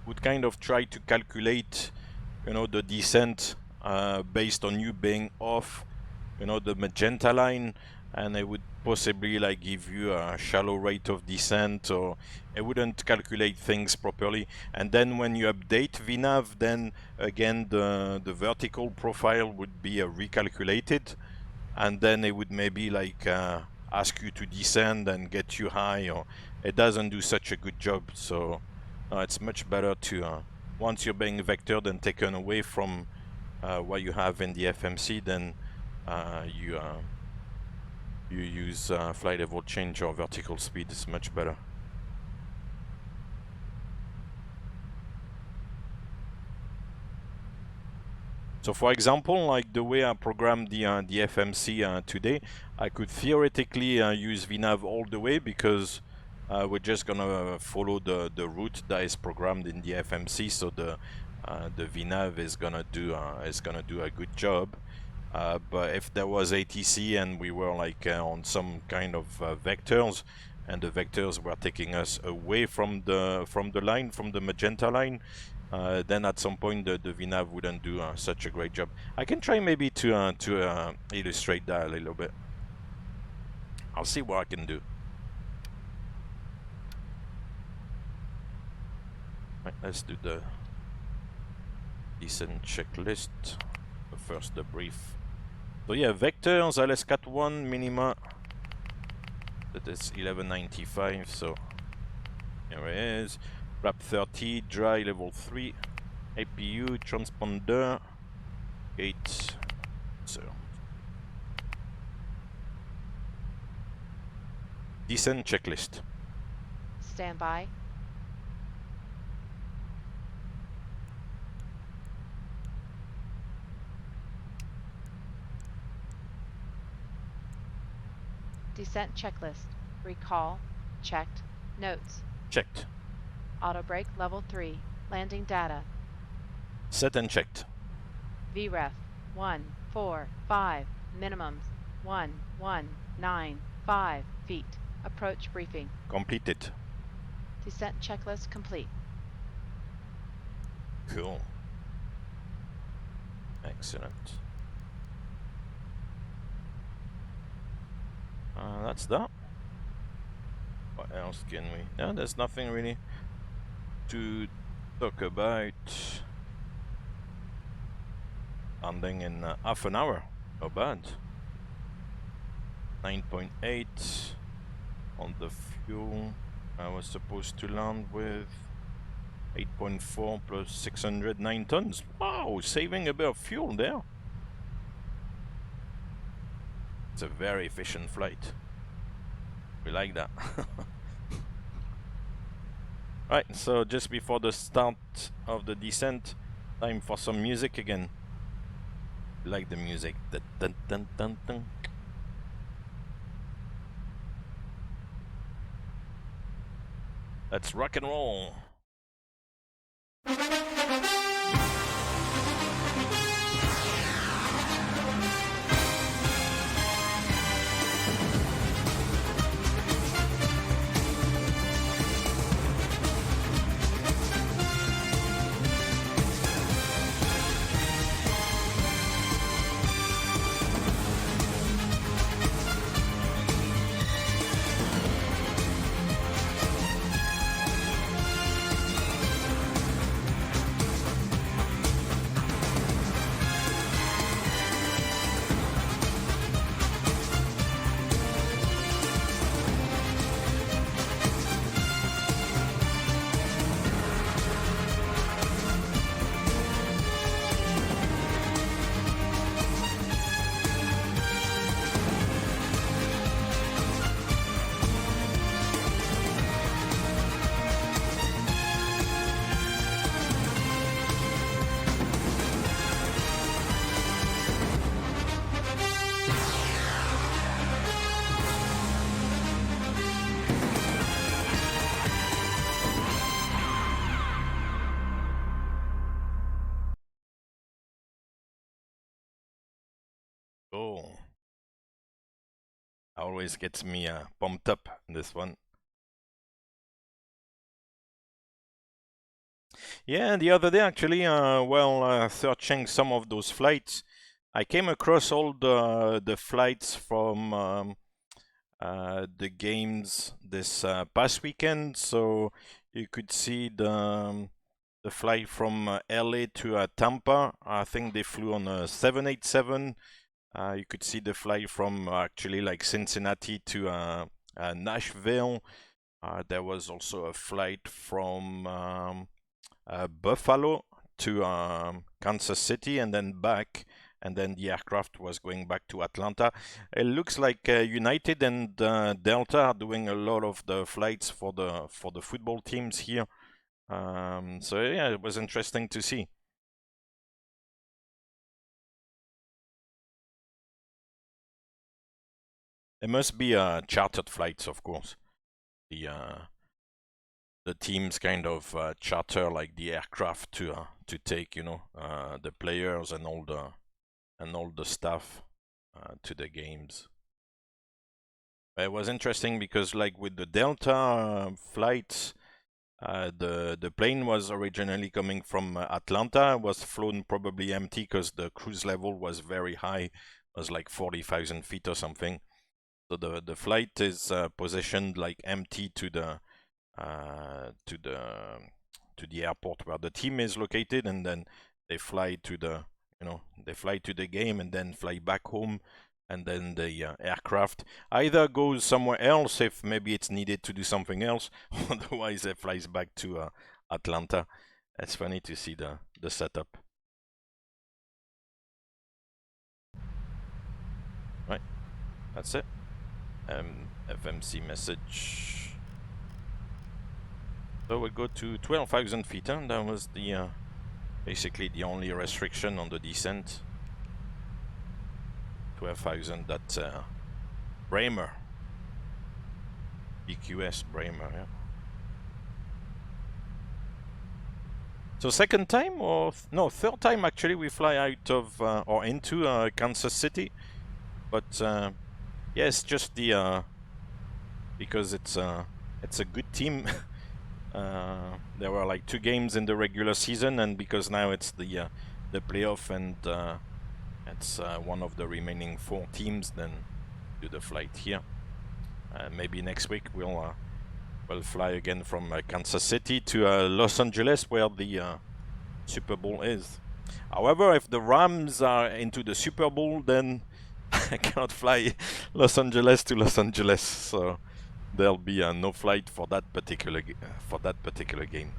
[SPEAKER 1] would kind of try to calculate, the descent based on you being off you know, the magenta line, and it would possibly like give you a shallow rate of descent, or it wouldn't calculate things properly. And then when you update VNav, then again the vertical profile would be recalculated, and then it would maybe like ask you to descend and get you high, or it doesn't do such a good job. So it's much better to once you're being vectored and taken away from what you have in the FMC, then you use flight level change or vertical speed. It's much better. So for example, like the way I programmed the FMC today, I could theoretically use VNav all the way, because we're just gonna follow the route that is programmed in the FMC. So the VNav is gonna do a good job. But if there was ATC and we were like on some kind of vectors, and the vectors were taking us away from the line, from the magenta line, then at some point the VNav wouldn't do such a great job. I can try maybe to illustrate that a little bit. I'll see what I can do. Right, let's do the descent checklist. First the brief. So yeah, vectors, LSCAT 1 minima, that is 1195, so here it is. Wrap 30, dry level 3, APU, transponder, gate, so. Descent checklist.
[SPEAKER 2] Stand by. Descent checklist. Recall. Checked. Notes.
[SPEAKER 1] Checked.
[SPEAKER 2] Auto brake level 3. Landing data.
[SPEAKER 1] Set and checked.
[SPEAKER 2] VREF 145. Minimums 1195 feet. Approach briefing.
[SPEAKER 1] Completed.
[SPEAKER 2] Descent checklist complete.
[SPEAKER 1] Cool. Excellent. That's that. What else can we? No, there's nothing really to talk about. Landing in half an hour. Not bad. 9.8 on the fuel. I was supposed to land with 8.4 plus 609 tons. Wow, saving a bit of fuel there. It's a very efficient flight. We like that. Right, so just before the start of the descent, time for some music again. We like the music. Dun, dun, dun, dun, dun. Let's rock and roll. Oh, always gets me pumped up, this one. Yeah, the other day actually, searching some of those flights, I came across all the flights from the games this past weekend, so you could see the flight from LA to Tampa. I think they flew on a 787. You could see the flight from actually like Cincinnati to Nashville. There was also a flight from Buffalo to Kansas City and then back, and then the aircraft was going back to Atlanta. It looks like United and Delta are doing a lot of the flights for the football teams here. So yeah, it was interesting to see. It must be chartered flights, of course. The teams kind of charter like the aircraft to take, you know, the players and all the staff to the games. It was interesting because, like with the Delta flights, the plane was originally coming from Atlanta, was flown probably empty because the cruise level was very high. It was like 40,000 feet or something. So the flight is positioned like empty to the airport where the team is located, and then they fly to the game and then fly back home, and then the aircraft either goes somewhere else if maybe it's needed to do something else, otherwise it flies back to Atlanta. It's funny to see the setup. Right, that's it. FMC message. So we go to 12,000 feet, and that was the basically the only restriction on the descent. 12,000 at Bremer. BQS Bremer, yeah. So second time, or no, third time actually we fly out of or into Kansas City, but yes, just the because it's a good team. There were like 2 games in the regular season, and because now it's the playoff, and it's one of the remaining 4 teams, then do the flight here. Maybe next week we'll fly again from Kansas City to Los Angeles, where the Super Bowl is. However, if the Rams are into the Super Bowl, then I cannot fly Los Angeles to Los Angeles, so there'll be no flight for that particular game.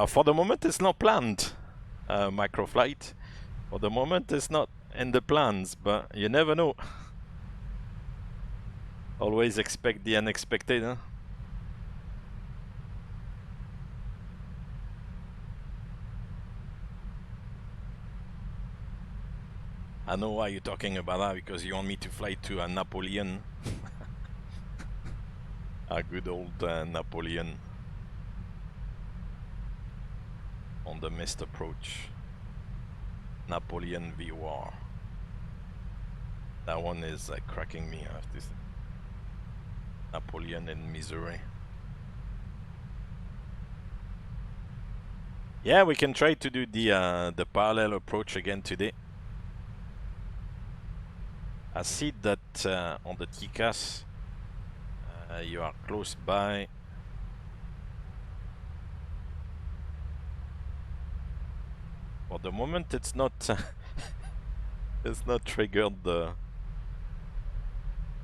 [SPEAKER 1] For the moment, it's not planned. Microflight. For the moment, it's not in the plans, but you never know. Always expect the unexpected, huh? I know why you're talking about that, because you want me to fly to Napoleon. A good old Napoleon on the missed approach. Napoleon V-War. That one is cracking me up. This Napoleon in Missouri. Yeah, we can try to do the parallel approach again today. I see that on the TCAS you are close by. For the moment, it's not it's not triggered the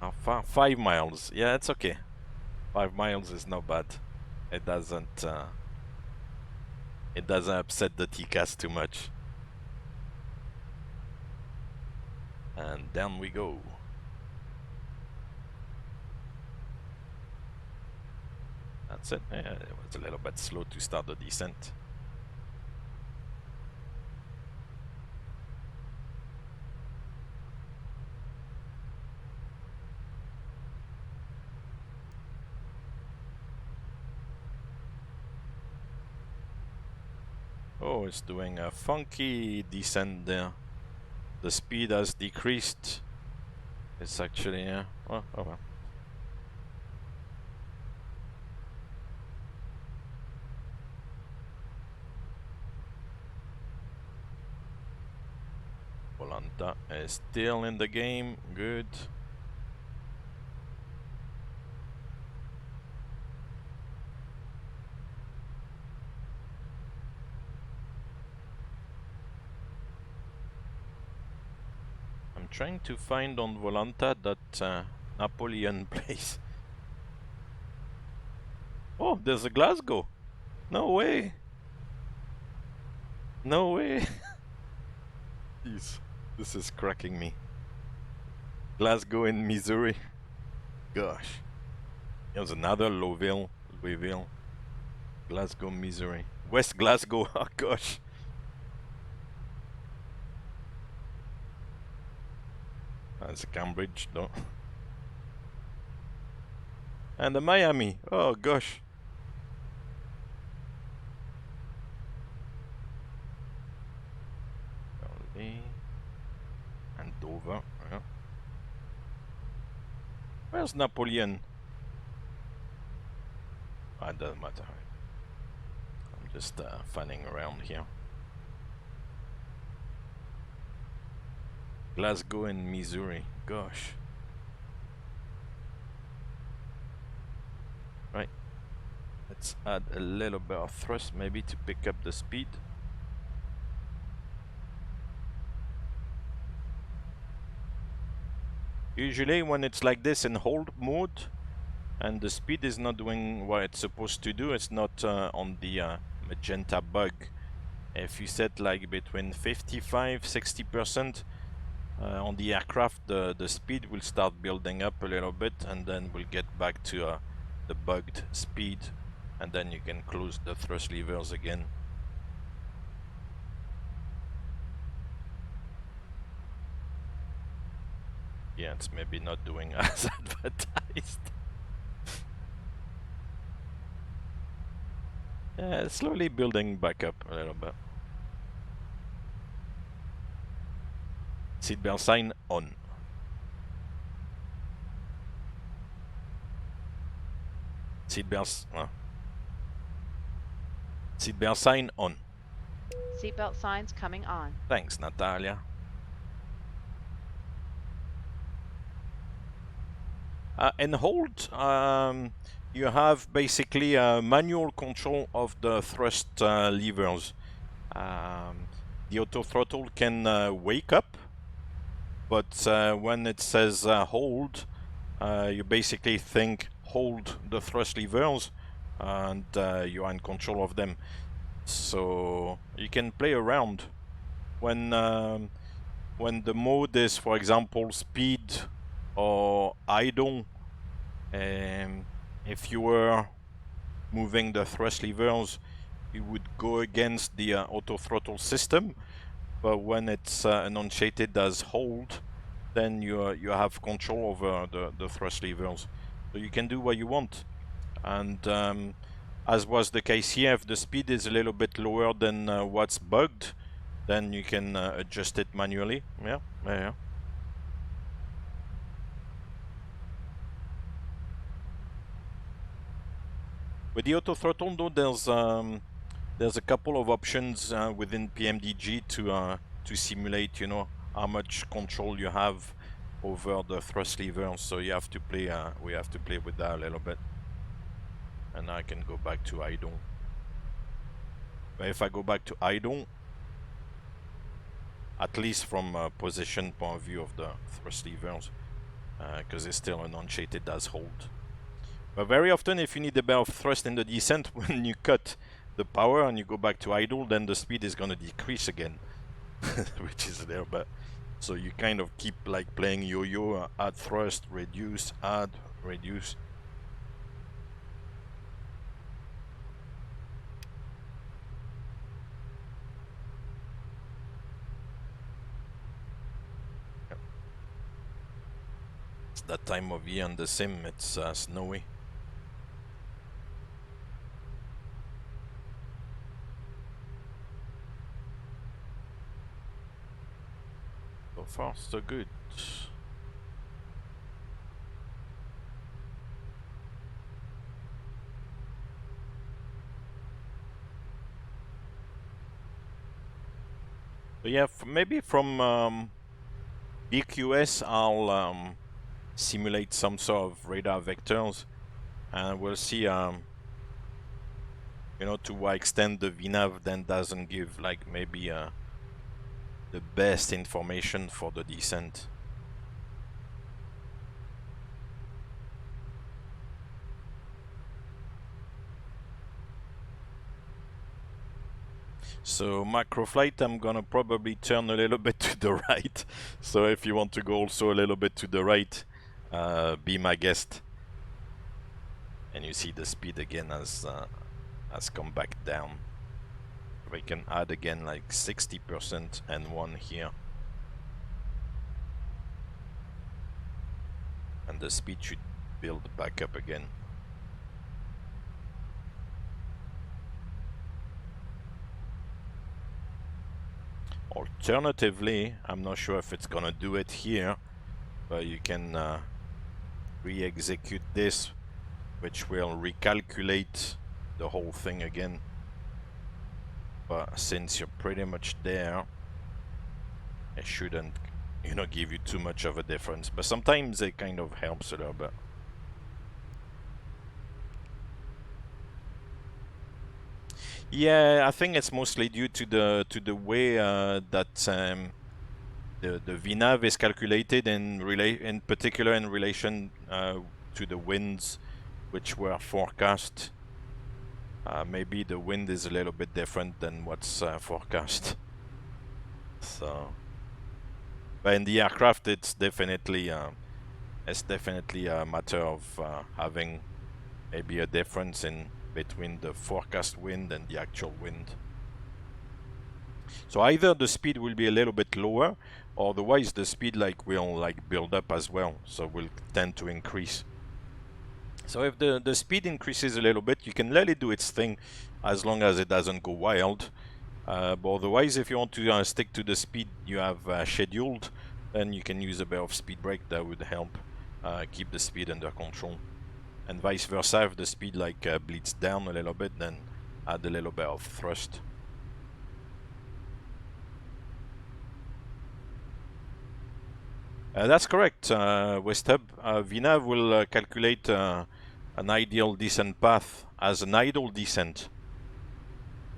[SPEAKER 1] how far? 5 miles. Yeah, it's okay. 5 miles is not bad. It doesn't upset the TCAS too much. And down we go. That's it. Yeah, it was a little bit slow to start the descent. Oh, it's doing a funky descent there. The speed has decreased. It's actually, yeah. Oh well. Volanta is still in the game. Good. I'm trying to find on Volanta that Napoleon place. Oh, there's a Glasgow. No way. No way. Jeez, this is cracking me. Glasgow in Missouri. Gosh. There's another Louisville. Glasgow, Missouri. West Glasgow. Oh gosh. That's Cambridge, though. And the Miami. Oh gosh. And Dover. Yeah. Where's Napoleon? Ah, it doesn't matter. I'm just fanning around here. Glasgow in Missouri. Gosh. Right. Let's add a little bit of thrust maybe to pick up the speed. Usually when it's like this in hold mode and the speed is not doing what it's supposed to do, it's not on the magenta bug. If you set like between 55-60% on the aircraft, the speed will start building up a little bit and then we'll get back to the bugged speed, and then you can close the thrust levers again. Yeah, it's maybe not doing as advertised. Yeah, it's slowly building back up a little bit. Seatbelt sign on. Seatbelt sign on.
[SPEAKER 2] Seatbelt signs coming on.
[SPEAKER 1] Thanks, Natalia. In hold, you have basically manual control of the thrust levers. The auto throttle can wake up, but when it says hold, you basically think hold the thrust levers and you are in control of them. So you can play around when the mode is, for example, speed or idle. If you were moving the thrust levers, you would go against the auto throttle system, but when it's enunciated as hold, then you have control over the thrust levers, so you can do what you want. And as was the case here, if the speed is a little bit lower than what's bugged, then you can adjust it manually. Yeah. With the auto throttle though, there's a couple of options within PMDG to simulate, you know, how much control you have over the thrust levers. So you have to play. We have to play with that a little bit. And I can go back to idle. But if I go back to idle, at least from a position point of view of the thrust levers, because it's still enunciated as hold. But very often, if you need a bit of thrust in the descent, when you cut the power and you go back to idle, then the speed is going to decrease again, which is a little bit. So you kind of keep like playing yo-yo, add thrust, reduce, add, reduce. Yep. It's that time of year on the sim, it's snowy. So far, so good. So yeah, maybe from BQS I'll simulate some sort of radar vectors, and we'll see you know, to what extent the VNAV then doesn't give like maybe the best information for the descent. So macroflight, I'm gonna probably turn a little bit to the right. So if you want to go also a little bit to the right, be my guest. And you see the speed again has come back down. We can add again like 60% and 1 here. And the speed should build back up again. Alternatively, I'm not sure if it's gonna do it here, but you can re-execute this, which will recalculate the whole thing again. But since you're pretty much there, it shouldn't, you know, give you too much of a difference. But sometimes it kind of helps a little bit. Yeah, I think it's mostly due to the way that the VNAV is calculated in particular in relation to the winds which were forecast. Maybe the wind is a little bit different than what's forecast. So, but in the aircraft, it's definitely a matter of having maybe a difference in between the forecast wind and the actual wind. So either the speed will be a little bit lower, or otherwise the speed will build up as well, so will tend to increase. So if the speed increases a little bit, you can let it do its thing as long as it doesn't go wild. But otherwise, if you want to stick to the speed you have scheduled, then you can use a bit of speed brake. That would help keep the speed under control. And vice versa, if the speed bleeds down a little bit, then add a little bit of thrust. That's correct, Westhub. VNAV will calculate an ideal descent path as an idle descent.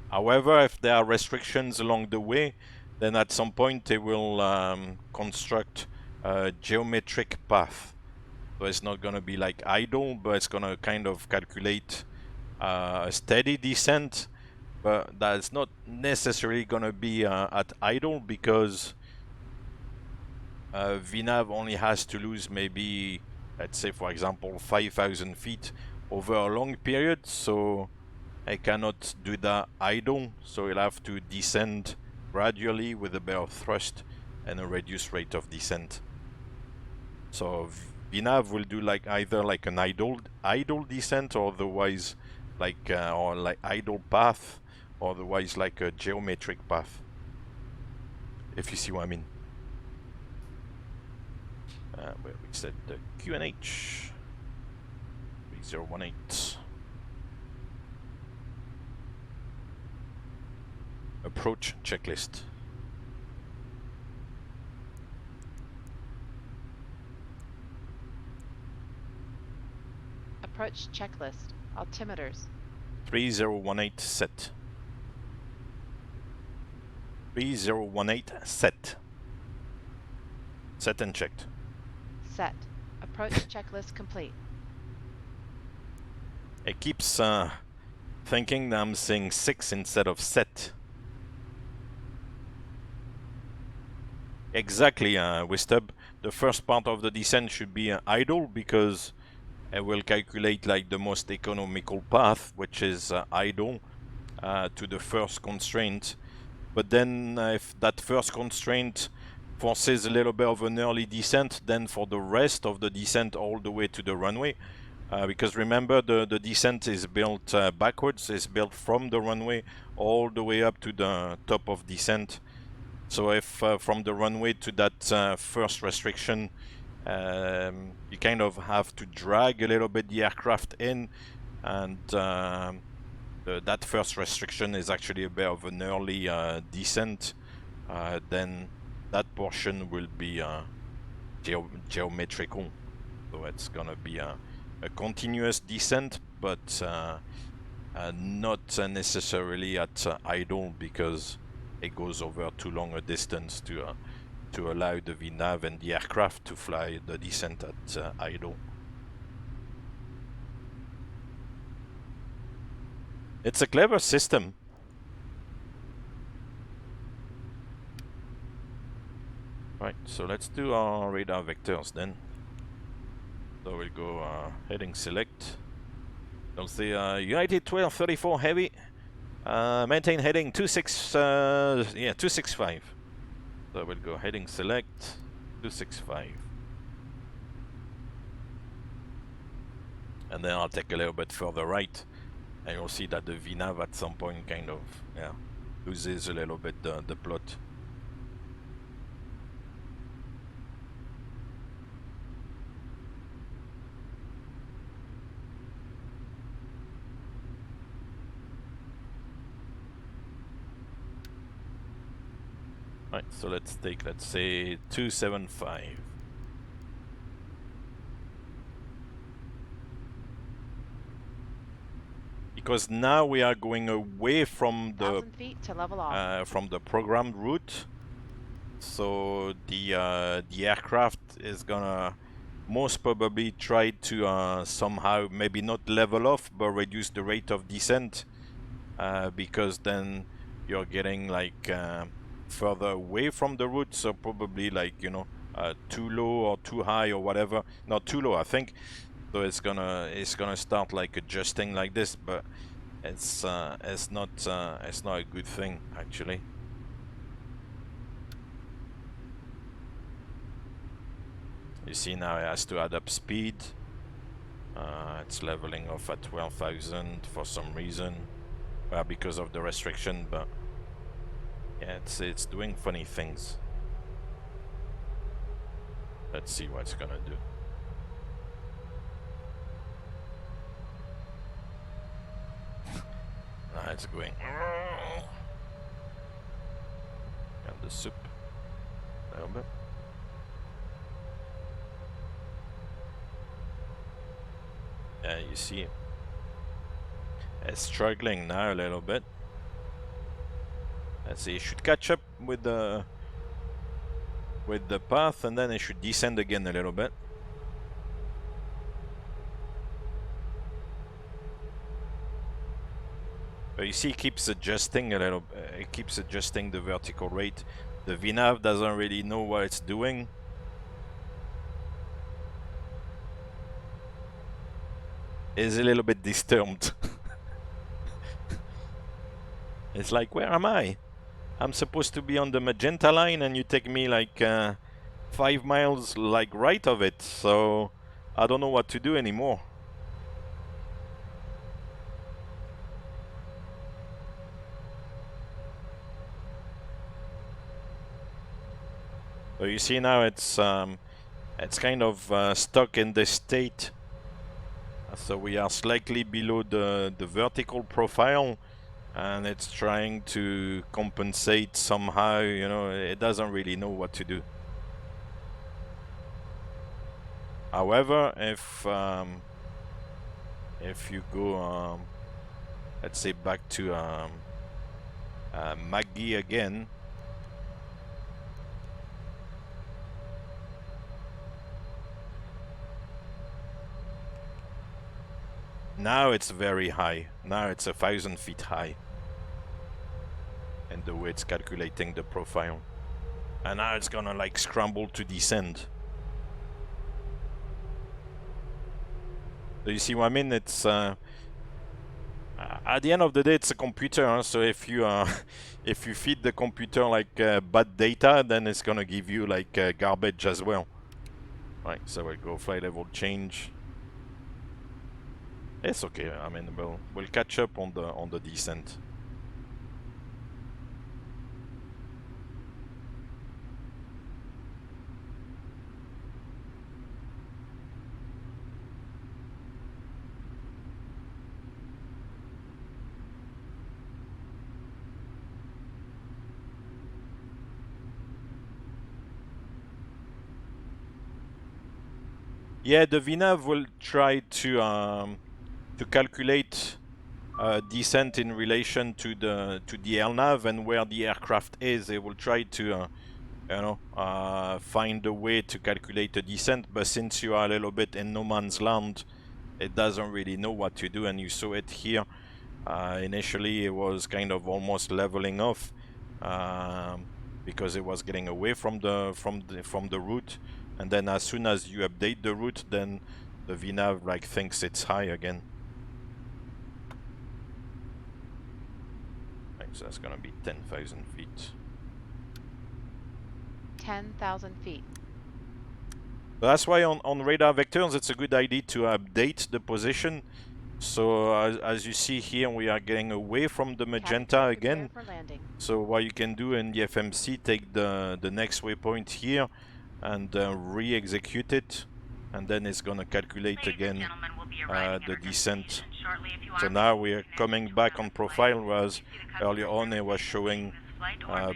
[SPEAKER 1] However, if there are restrictions along the way, then at some point they will construct a geometric path. So it's not going to be like idle, but it's going to kind of calculate a steady descent. But that's not necessarily going to be at idle, because VNAV only has to lose maybe, let's say for example, 5,000 feet over a long period. So I cannot do that idle. So you'll have to descend gradually with a bit of thrust and a reduced rate of descent. So VNAV will do either an idle descent, or otherwise idle path, or otherwise a geometric path, if you see what I mean. Where we said the QNH 3018. Approach checklist.
[SPEAKER 2] Approach checklist. Altimeters.
[SPEAKER 1] 3018 set. 3018 set. Set and checked.
[SPEAKER 2] Set. Approach checklist complete.
[SPEAKER 1] It keeps thinking that I'm saying 6 instead of set. Exactly, Wistub. The first part of the descent should be idle, because it will calculate the most economical path, which is idle, to the first constraint. But then if that first constraint forces a little bit of an early descent, then for the rest of the descent all the way to the runway, because remember the descent is built backwards, it's built from the runway all the way up to the top of descent. So if from the runway to that first restriction, you kind of have to drag a little bit the aircraft in, and that first restriction is actually a bit of an early descent then that portion will be geometrical. So it's gonna be a continuous descent, but not necessarily at idle, because it goes over too long a distance to allow the VNAV and the aircraft to fly the descent at idle. It's a clever system. Right, so let's do our radar vectors then. So we'll go heading select. Don't say United 1234 heavy. Maintain heading 265. So we'll go heading select 265. And then I'll take a little bit further right, and you'll see that the VNAV at some point kind of loses a little bit the plot. Right, so let's take, let's say 275. Because now we are going away from the
[SPEAKER 2] 1,000 feet to level off.
[SPEAKER 1] from the programmed route, so the aircraft is gonna most probably try to somehow maybe not level off but reduce the rate of descent, because then you're getting like further away from the route, so probably like, you know, too low or too high or whatever. Not too low, I think. So it's gonna start like adjusting like this, but it's not a good thing actually. You see now it has to add up speed. It's leveling off at 12,000 for some reason, because of the restriction, but yeah, it's doing funny things. Let's see what it's gonna do. It's going and the soup a little bit. Yeah, you see it's struggling now a little bit. Let's see, it should catch up with the path, and then it should descend again a little bit. But you see, it keeps adjusting a little. It keeps adjusting the vertical rate. The VNAV doesn't really know what it's doing. It's a little bit disturbed. It's like, where am I? I'm supposed to be on the magenta line, and you take me like 5 miles like right of it. So I don't know what to do anymore. So you see now it's kind of stuck in this state. So we are slightly below the vertical profile, and it's trying to compensate somehow. You know, it doesn't really know what to do. However, if you go, let's say back to Maggie again. Now it's very high. Now it's 1,000 feet high. And the way it's calculating the profile. And now it's gonna like scramble to descend. So you see what I mean? It's at the end of the day, it's a computer. Huh? So if you if you feed the computer like bad data, then it's gonna give you like garbage as well. Right. So we'll go flight level change. It's okay. I mean, we'll catch up on the descent. Yeah, the VNAV will try to calculate descent in relation to the LNAV and where the aircraft is. They will try to find a way to calculate the descent, but since you are a little bit in no man's land, it doesn't really know what to do, and you saw it here. Initially it was kind of almost leveling off because it was getting away from the route, and then as soon as you update the route, then the VNAV like thinks it's high again. Right, so that's gonna be 10,000 feet.
[SPEAKER 2] 10,000 feet.
[SPEAKER 1] That's why on radar vectors it's a good idea to update the position. So as you see here, we are getting away from the magenta again. So what you can do in the FMC, take the next waypoint here and re-execute it, and then it's gonna calculate again the descent. So now we are coming back on profile, whereas earlier on it was showing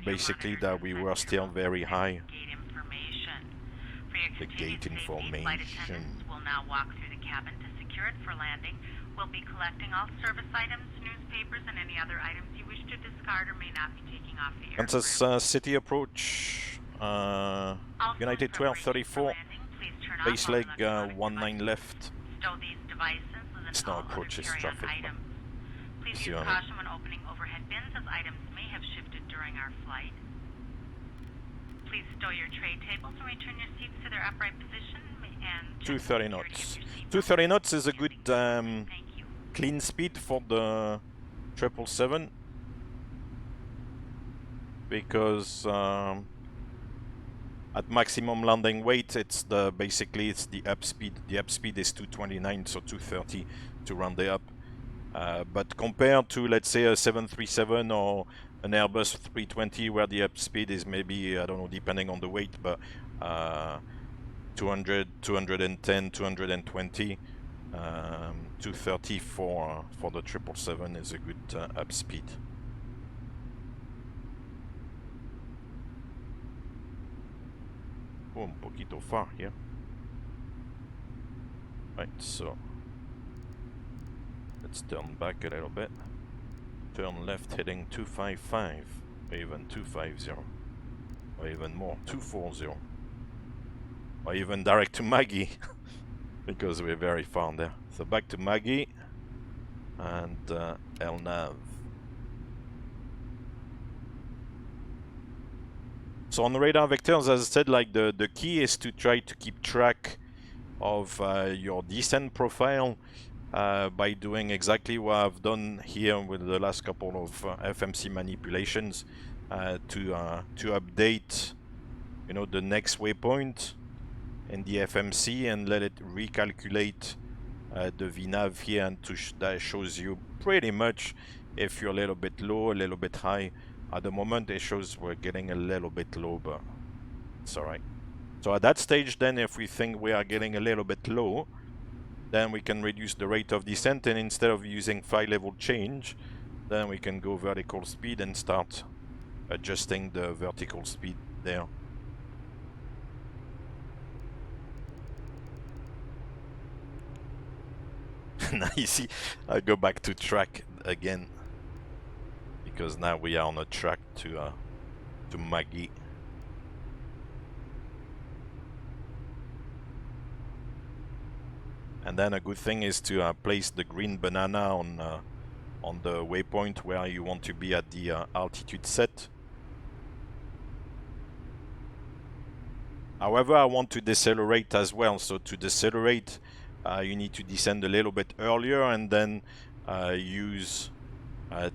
[SPEAKER 1] basically that we were still very high. The gate information.
[SPEAKER 6] We'll now walk through the cabin to secure it for landing. We'll be collecting all service items, newspapers, and any other items you wish to discard or may not be taking off the aircraft.
[SPEAKER 1] Kansas City approach. United 1234. Base leg 19 left.
[SPEAKER 6] Stow these devices and
[SPEAKER 1] It's no approaches traffic.
[SPEAKER 6] Please use caution when opening overhead bins, as items may have shifted during our flight. Please stow your tray tables and return your seats to their upright position. And
[SPEAKER 1] 230 knots. 230 knots is a good clean speed for the 777 because at maximum landing weight, it's basically the up speed. The up speed is 229, so 230 to round it up. But compared to, let's say, a 737 or an Airbus 320, where the up speed is maybe, I don't know, depending on the weight, but 200, 210, 220, 230 for the 777 is a good up speed. Oh, un poquito far here. Right, so let's turn back a little bit. Turn left heading 255, or even 250, or even more, 240. Or even direct to Maggie, because we're very far there. So back to Maggie, and LNAV. So on the radar vectors, as I said, like the key is to try to keep track of your descent profile by doing exactly what I've done here with the last couple of FMC manipulations to update, you know, the next waypoint in the FMC and let it recalculate the VNAV here, and that shows you pretty much if you're a little bit low, a little bit high. At the moment it shows we're getting a little bit low, but it's alright. So at that stage then, if we think we are getting a little bit low, then we can reduce the rate of descent, and instead of using flight level change, then we can go vertical speed and start adjusting the vertical speed there. Now you see, I go back to track again, because now we are on a track to Maggie. And then a good thing is to place the green banana on the waypoint where you want to be at the altitude set. However, I want to decelerate as well, so to decelerate you need to descend a little bit earlier and then use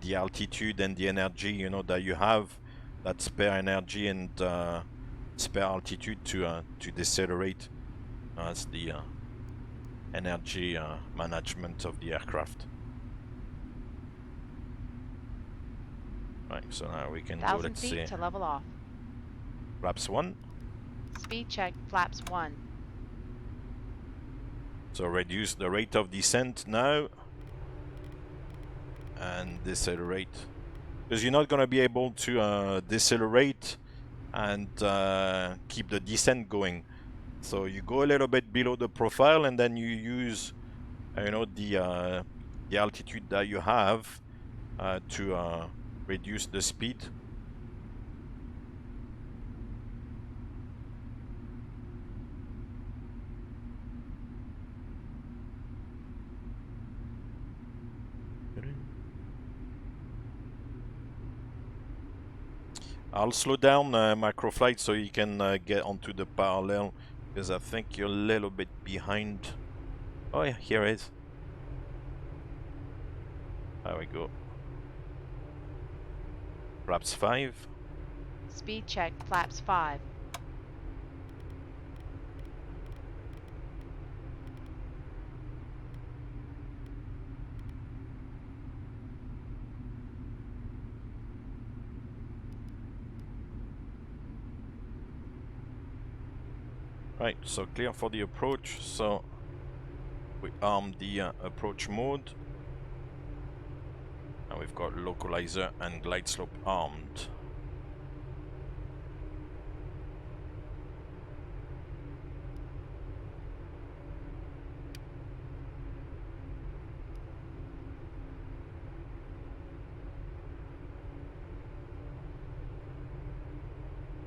[SPEAKER 1] the altitude and the energy, you know, that you have, that spare energy and spare altitude to decelerate. That's the energy management of the aircraft. Right, so now we can go, let's see,
[SPEAKER 2] to level off.
[SPEAKER 1] flaps 1.
[SPEAKER 2] Speed check, flaps 1.
[SPEAKER 1] So reduce the rate of descent now and decelerate, because you're not going to be able to decelerate and keep the descent going. So you go a little bit below the profile, and then you use, you know, the altitude that you have to reduce the speed. I'll slow down microflight so you can get onto the parallel, because I think you're a little bit behind. Oh yeah, here it is. There we go. Flaps 5.
[SPEAKER 2] Speed check, flaps 5.
[SPEAKER 1] Right, so clear for the approach. So we arm the approach mode. And we've got localizer and glide slope armed.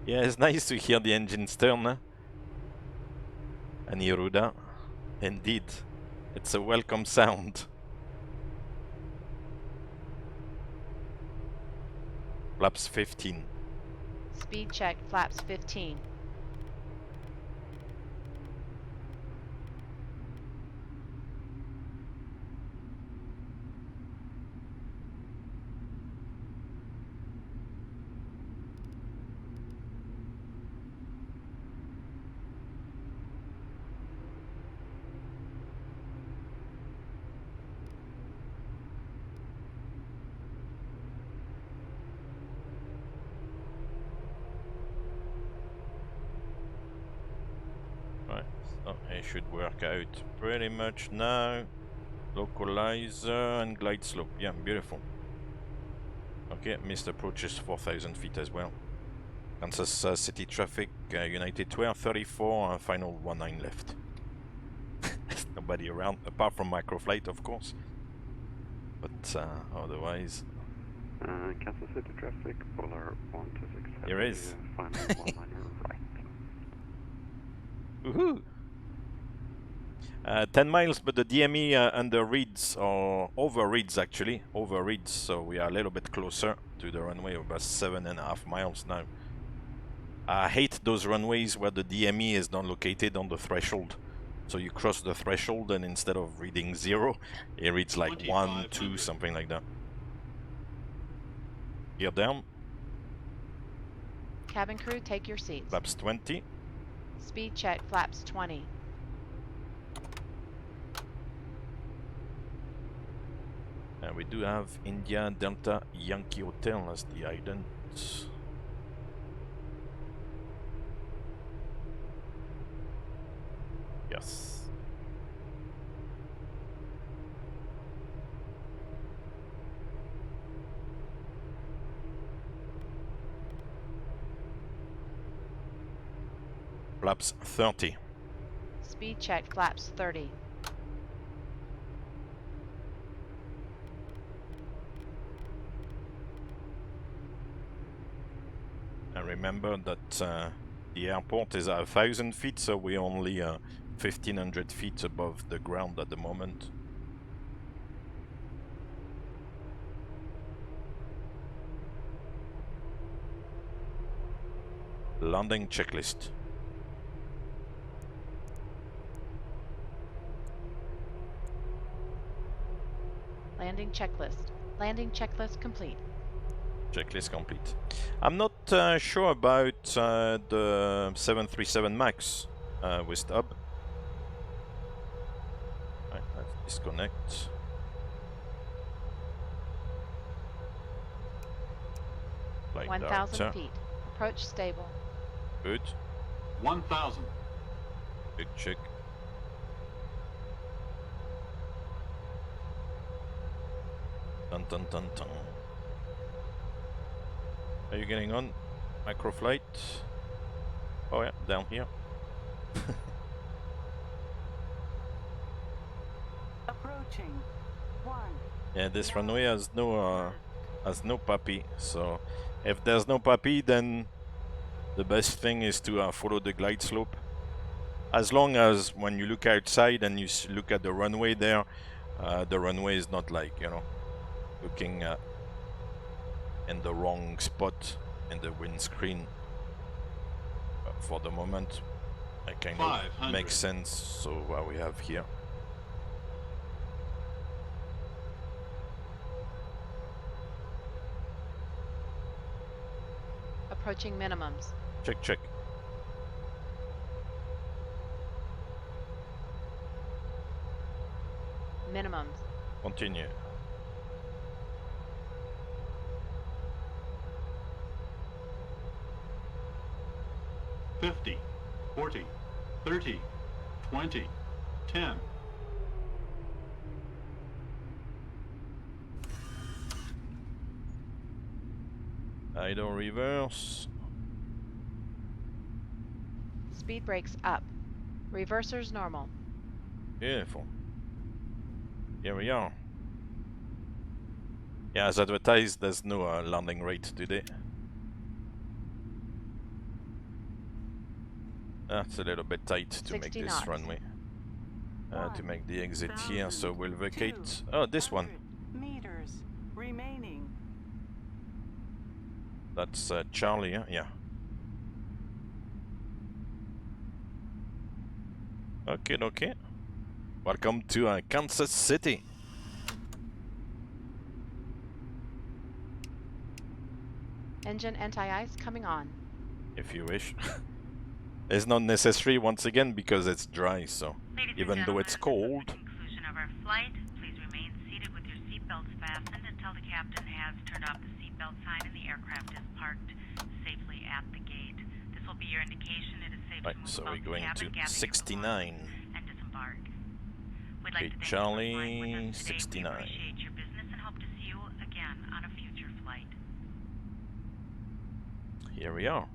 [SPEAKER 1] Yeah, it's nice to hear the engine stern, huh? And Yeruda. Indeed, it's a welcome sound. Flaps 15.
[SPEAKER 2] Speed check, flaps 15.
[SPEAKER 1] It should work out pretty much now. Localizer and glide slope. Yeah, beautiful. Okay, missed approaches 4,000 feet as well. Kansas City traffic, United 1234, final 19 left. There's nobody around, apart from microflight, of course. But otherwise...
[SPEAKER 10] Kansas City traffic, polar 126 heavy,
[SPEAKER 1] Here is.
[SPEAKER 10] final 19 right.
[SPEAKER 1] Woohoo! 10 miles, but the DME under reads, or over reads actually, over reads, so we are a little bit closer to the runway, about 7.5 miles now. I hate those runways where the DME is not located on the threshold. So you cross the threshold and instead of reading 0, it reads like 1, 2, something like that. Gear down.
[SPEAKER 2] Cabin crew, take your seats.
[SPEAKER 1] Flaps 20.
[SPEAKER 2] Speed check, flaps 20.
[SPEAKER 1] And we do have India Delta Yankee Hotel as the ident. Yes. Flaps 30.
[SPEAKER 2] Speed check, flaps 30.
[SPEAKER 1] And remember that the airport is at 1,000 feet, so we're only 1,500 feet above the ground at the moment. Landing checklist.
[SPEAKER 2] Landing checklist. Landing checklist complete.
[SPEAKER 1] Checklist complete. I'm not sure about the 737 MAX with hub. Right, let's disconnect. Like
[SPEAKER 2] 1,000 feet. Approach stable.
[SPEAKER 1] Good.
[SPEAKER 5] 1,000.
[SPEAKER 1] Big check. Dun dun dun dun. Are you getting on? Microflight? Oh yeah, down here.
[SPEAKER 13] Approaching. 1.
[SPEAKER 1] Yeah, this runway has no puppy, so if there's no puppy, then the best thing is to follow the glide slope. As long as when you look outside and you look at the runway there, the runway is not like, you know, looking in the wrong spot in the windscreen. For the moment, it kind of makes sense. So what we have here.
[SPEAKER 2] Approaching minimums.
[SPEAKER 1] Check, check.
[SPEAKER 2] Minimums.
[SPEAKER 1] Continue.
[SPEAKER 5] $50, $40, $30, $20, $10.
[SPEAKER 1] Idle reverse.
[SPEAKER 2] Speed brakes up. Reversers normal.
[SPEAKER 1] Beautiful. Here we are. Yeah, as advertised, there's no landing rate today. That's a little bit tight to make this
[SPEAKER 2] knots.
[SPEAKER 1] runway. To make the exit here, so we'll vacate. Oh, this one.
[SPEAKER 13] Meters remaining.
[SPEAKER 1] That's Charlie, huh? Yeah. Okay, okay. Welcome to Kansas City.
[SPEAKER 2] Engine anti-ice coming on.
[SPEAKER 1] If you wish. It's not necessary once again because it's dry, so even though it's cold.
[SPEAKER 6] Conclusion of our flight, please remain seated with your seatbelts fastened until the captain has turned off the seatbelt sign and the aircraft is parked safely at the gate. This will be your indication it is safe to move
[SPEAKER 1] So
[SPEAKER 6] about
[SPEAKER 1] we're going
[SPEAKER 6] the cabin,
[SPEAKER 1] to
[SPEAKER 6] gather your
[SPEAKER 1] 69.
[SPEAKER 6] belongings, and disembark. We'd like to thank
[SPEAKER 1] Charlie,
[SPEAKER 6] you for flying with us today.
[SPEAKER 1] 69.
[SPEAKER 6] We appreciate your business and hope to see you again on a future flight.
[SPEAKER 1] Here we are.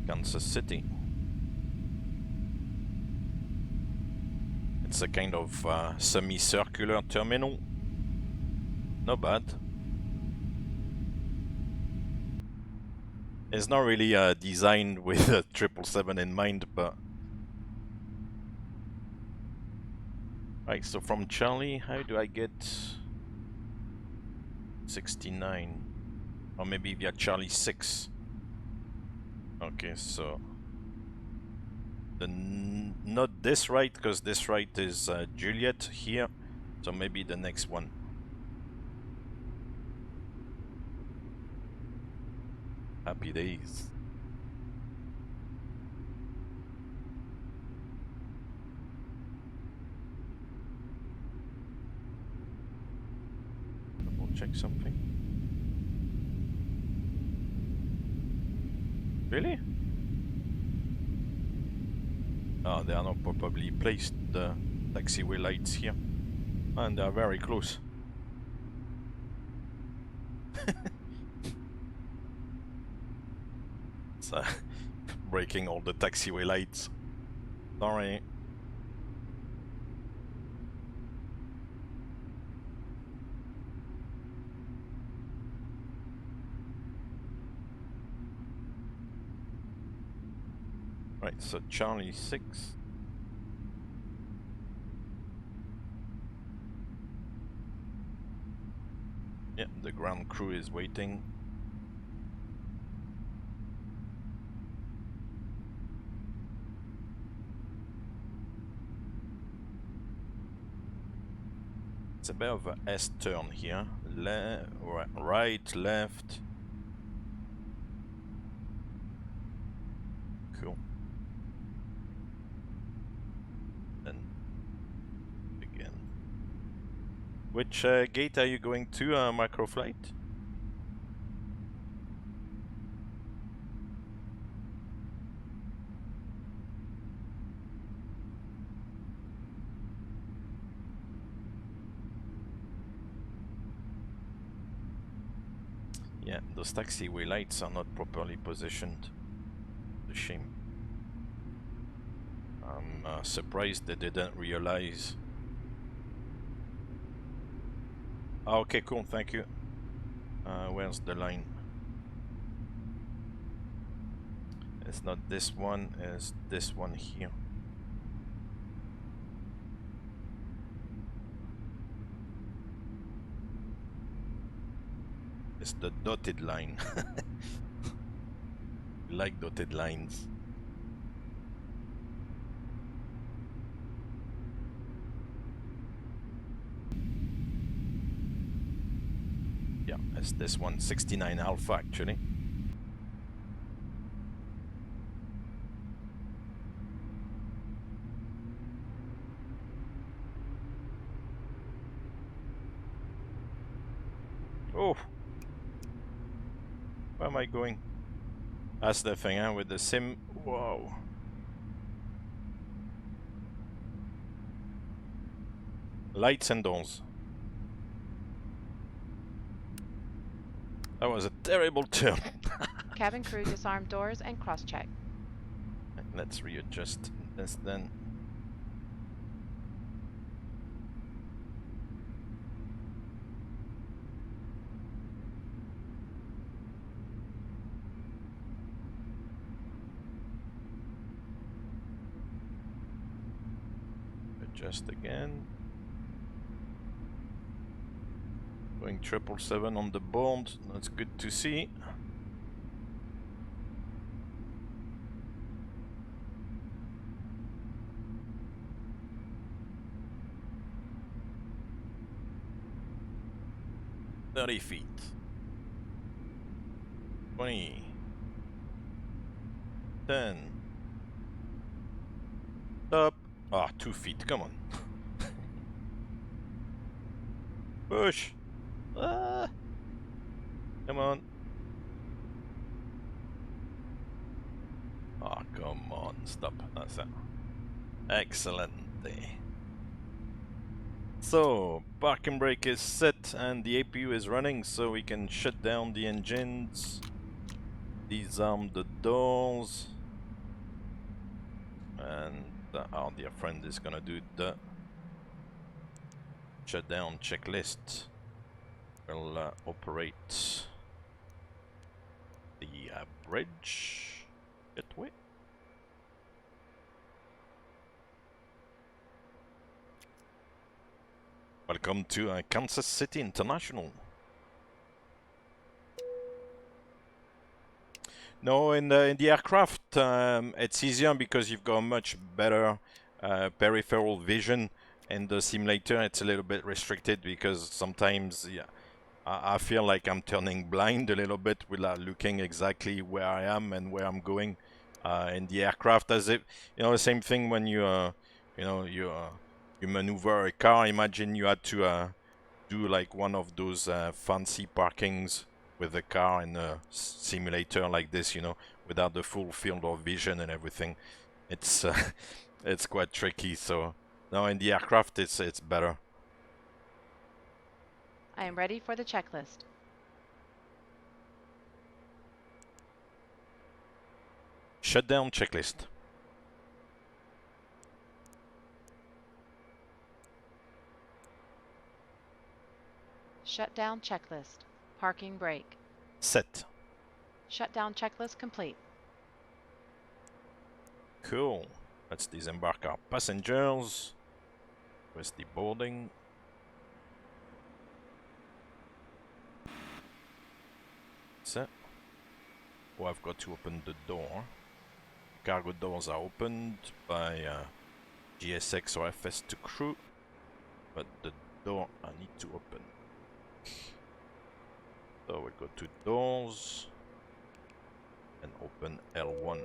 [SPEAKER 1] Kansas City. It's a kind of semicircular terminal. Not bad. It's not really designed with a 777 in mind, but... Right, so from Charlie, how do I get 69? Or maybe via Charlie 6. Okay, so... not this right, because this right is Juliet here. So maybe the next one. Happy days. Double check something. Really? Oh, they are not properly placed, the taxiway lights here. And they are very close. It's breaking all the taxiway lights. Sorry. Right, so Charlie 6. Yeah, the ground crew is waiting. It's a bit of a S-turn here. Right, left. Cool. Then again. Which gate are you going to, Microflight? Yeah, those taxiway lights are not properly positioned. A shame. I'm surprised they didn't realize Okay, cool, thank you. Where's the line? It's not this one, it's this one here. It's the dotted line. I like dotted lines. Yeah, it's this one, 69 Alpha actually. Oh! Where am I going? That's the thing, huh? With the sim. Whoa. Lights and doors. That was a terrible turn.
[SPEAKER 2] Cabin crew disarm doors and cross-check.
[SPEAKER 1] Let's readjust this then. Adjust again. Going 777 on the board. That's good to see. "30 feet. 20. 10. Stop. Ah, 2 feet. Come on. Push. Ah. Come on. Ah, come on. Stop. That's it. Excellent. So, parking brake is set and the APU is running, so we can shut down the engines, disarm the doors, and our dear friend is gonna do the shutdown checklist. We'll operate the bridge gateway. Welcome to Kansas City International. No, in the aircraft, it's easier because you've got much better peripheral vision. In the simulator, it's a little bit restricted because sometimes, yeah, I feel like I'm turning blind a little bit without looking exactly where I am and where I'm going. In the aircraft, as if, you know, the same thing when you maneuver a car. Imagine you had to do like one of those fancy parkings with a car in a simulator like this, you know, without the full field of vision and everything. It's it's quite tricky. So now in the aircraft, it's better.
[SPEAKER 2] I am ready for the checklist.
[SPEAKER 1] Shutdown checklist.
[SPEAKER 2] Shutdown checklist. Parking brake.
[SPEAKER 1] Set.
[SPEAKER 2] Shutdown checklist complete.
[SPEAKER 1] Cool. Let's disembark our passengers. Where's the boarding? Set. Oh, I've got to open the door. Cargo doors are opened by GSX or FS to crew, but the door I need to open. So we'll go to doors and open L1.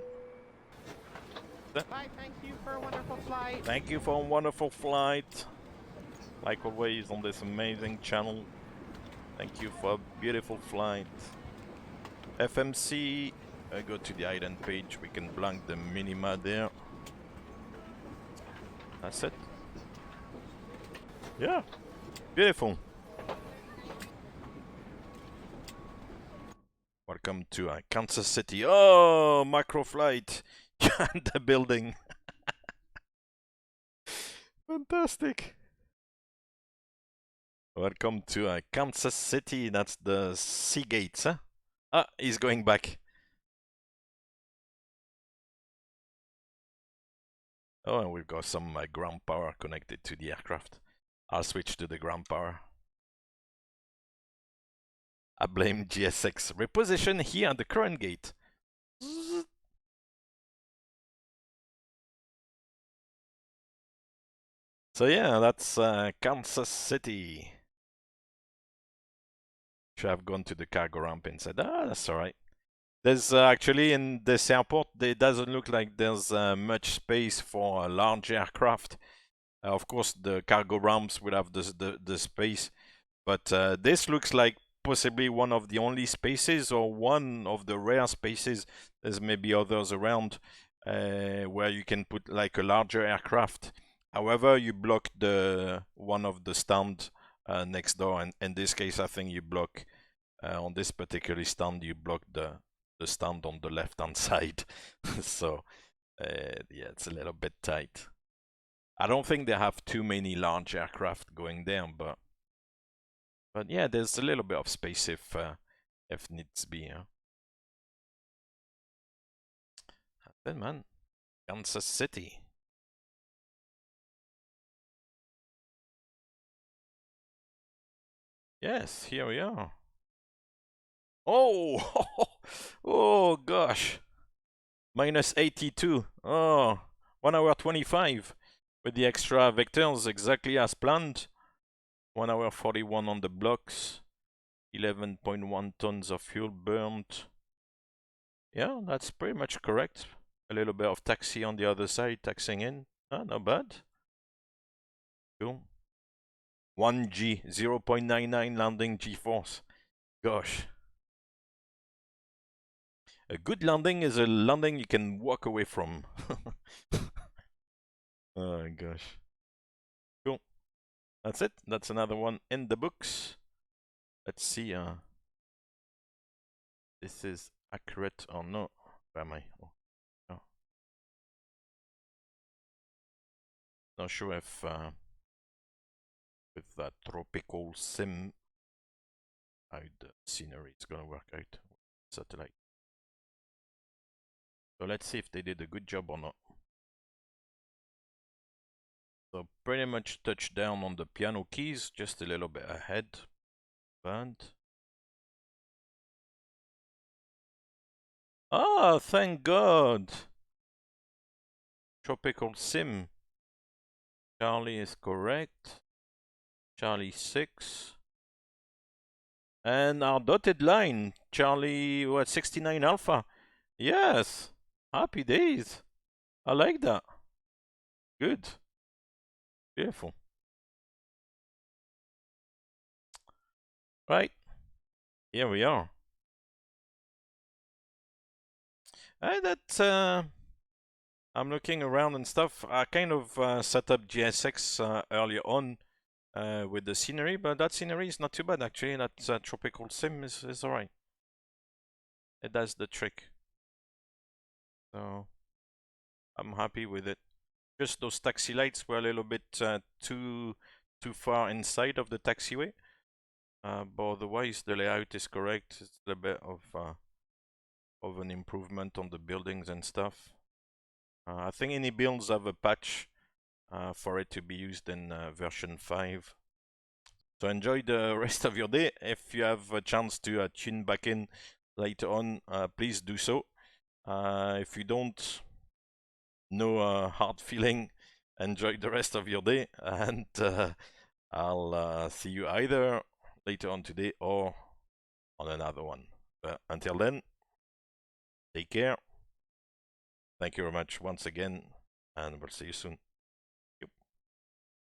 [SPEAKER 14] Bye, thank you for a wonderful flight.
[SPEAKER 1] Thank you for a wonderful flight. Like always on this amazing channel. Thank you for a beautiful flight. FMC, I go to the island page, we can blank the minima there. That's it. Yeah, beautiful. Welcome to Kansas City. Oh, macro flight. The building. Fantastic. Welcome to Kansas City. That's the sea gates, huh? Ah, he's going back. Oh, and we've got some ground power connected to the aircraft. I'll switch to the ground power. I blame GSX. Reposition here at the current gate. So yeah, that's Kansas City. Should have gone to the cargo ramp and said, ah, that's alright. There's actually in this airport, it doesn't look like there's much space for a large aircraft. Of course, the cargo ramps will have the space, but this looks like possibly one of the only spaces or one of the rare spaces. There's maybe others around where you can put like a larger aircraft. However, you block the one of the stand next door, and in this case, I think you block on this particular stand, you block the stand on the left-hand side. So yeah, it's a little bit tight. I don't think they have too many large aircraft going there, but yeah, there's a little bit of space if needs be. Huh? Then man, Kansas City. Yes, here we are. Oh, oh gosh, minus 82. Oh, 1 hour 25 with the extra vectors exactly as planned. 1 hour 41 on the blocks. 11.1 tons of fuel burned. Yeah, that's pretty much correct. A little bit of taxi on the other side, taxing in. Not bad. Cool. 1G, 0.99 landing G-force. Gosh. A good landing is a landing you can walk away from. Oh gosh. Cool. That's it. That's another one in the books. Let's see. This is accurate or not. Where am I? Oh, no. Not sure if with that tropical sim how the scenery is gonna work out. Satellite. So let's see if they did a good job or not. So pretty much touched down on the piano keys, just a little bit ahead. Band. Ah, thank God. Tropical sim. Charlie is correct. Charlie 6. And our dotted line, Charlie, what, 69 Alpha? Yes. Happy days. I like that. Good. Beautiful. Right. Here we are. I'm looking around and stuff. I kind of set up GSX earlier on with the scenery, but that scenery is not too bad actually. That tropical sim is alright. It does the trick. So I'm happy with it. Just those taxi lights were a little bit too far inside of the taxiway. But otherwise the layout is correct. It's a bit of an improvement on the buildings and stuff. I think any builds have a patch for it to be used in version 5. So enjoy the rest of your day. If you have a chance to tune back in later on, please do so. If you don't, no hard feeling. Enjoy the rest of your day, and I'll see you either later on today or on another one. But until then, take care. Thank you very much once again, and we'll see you soon.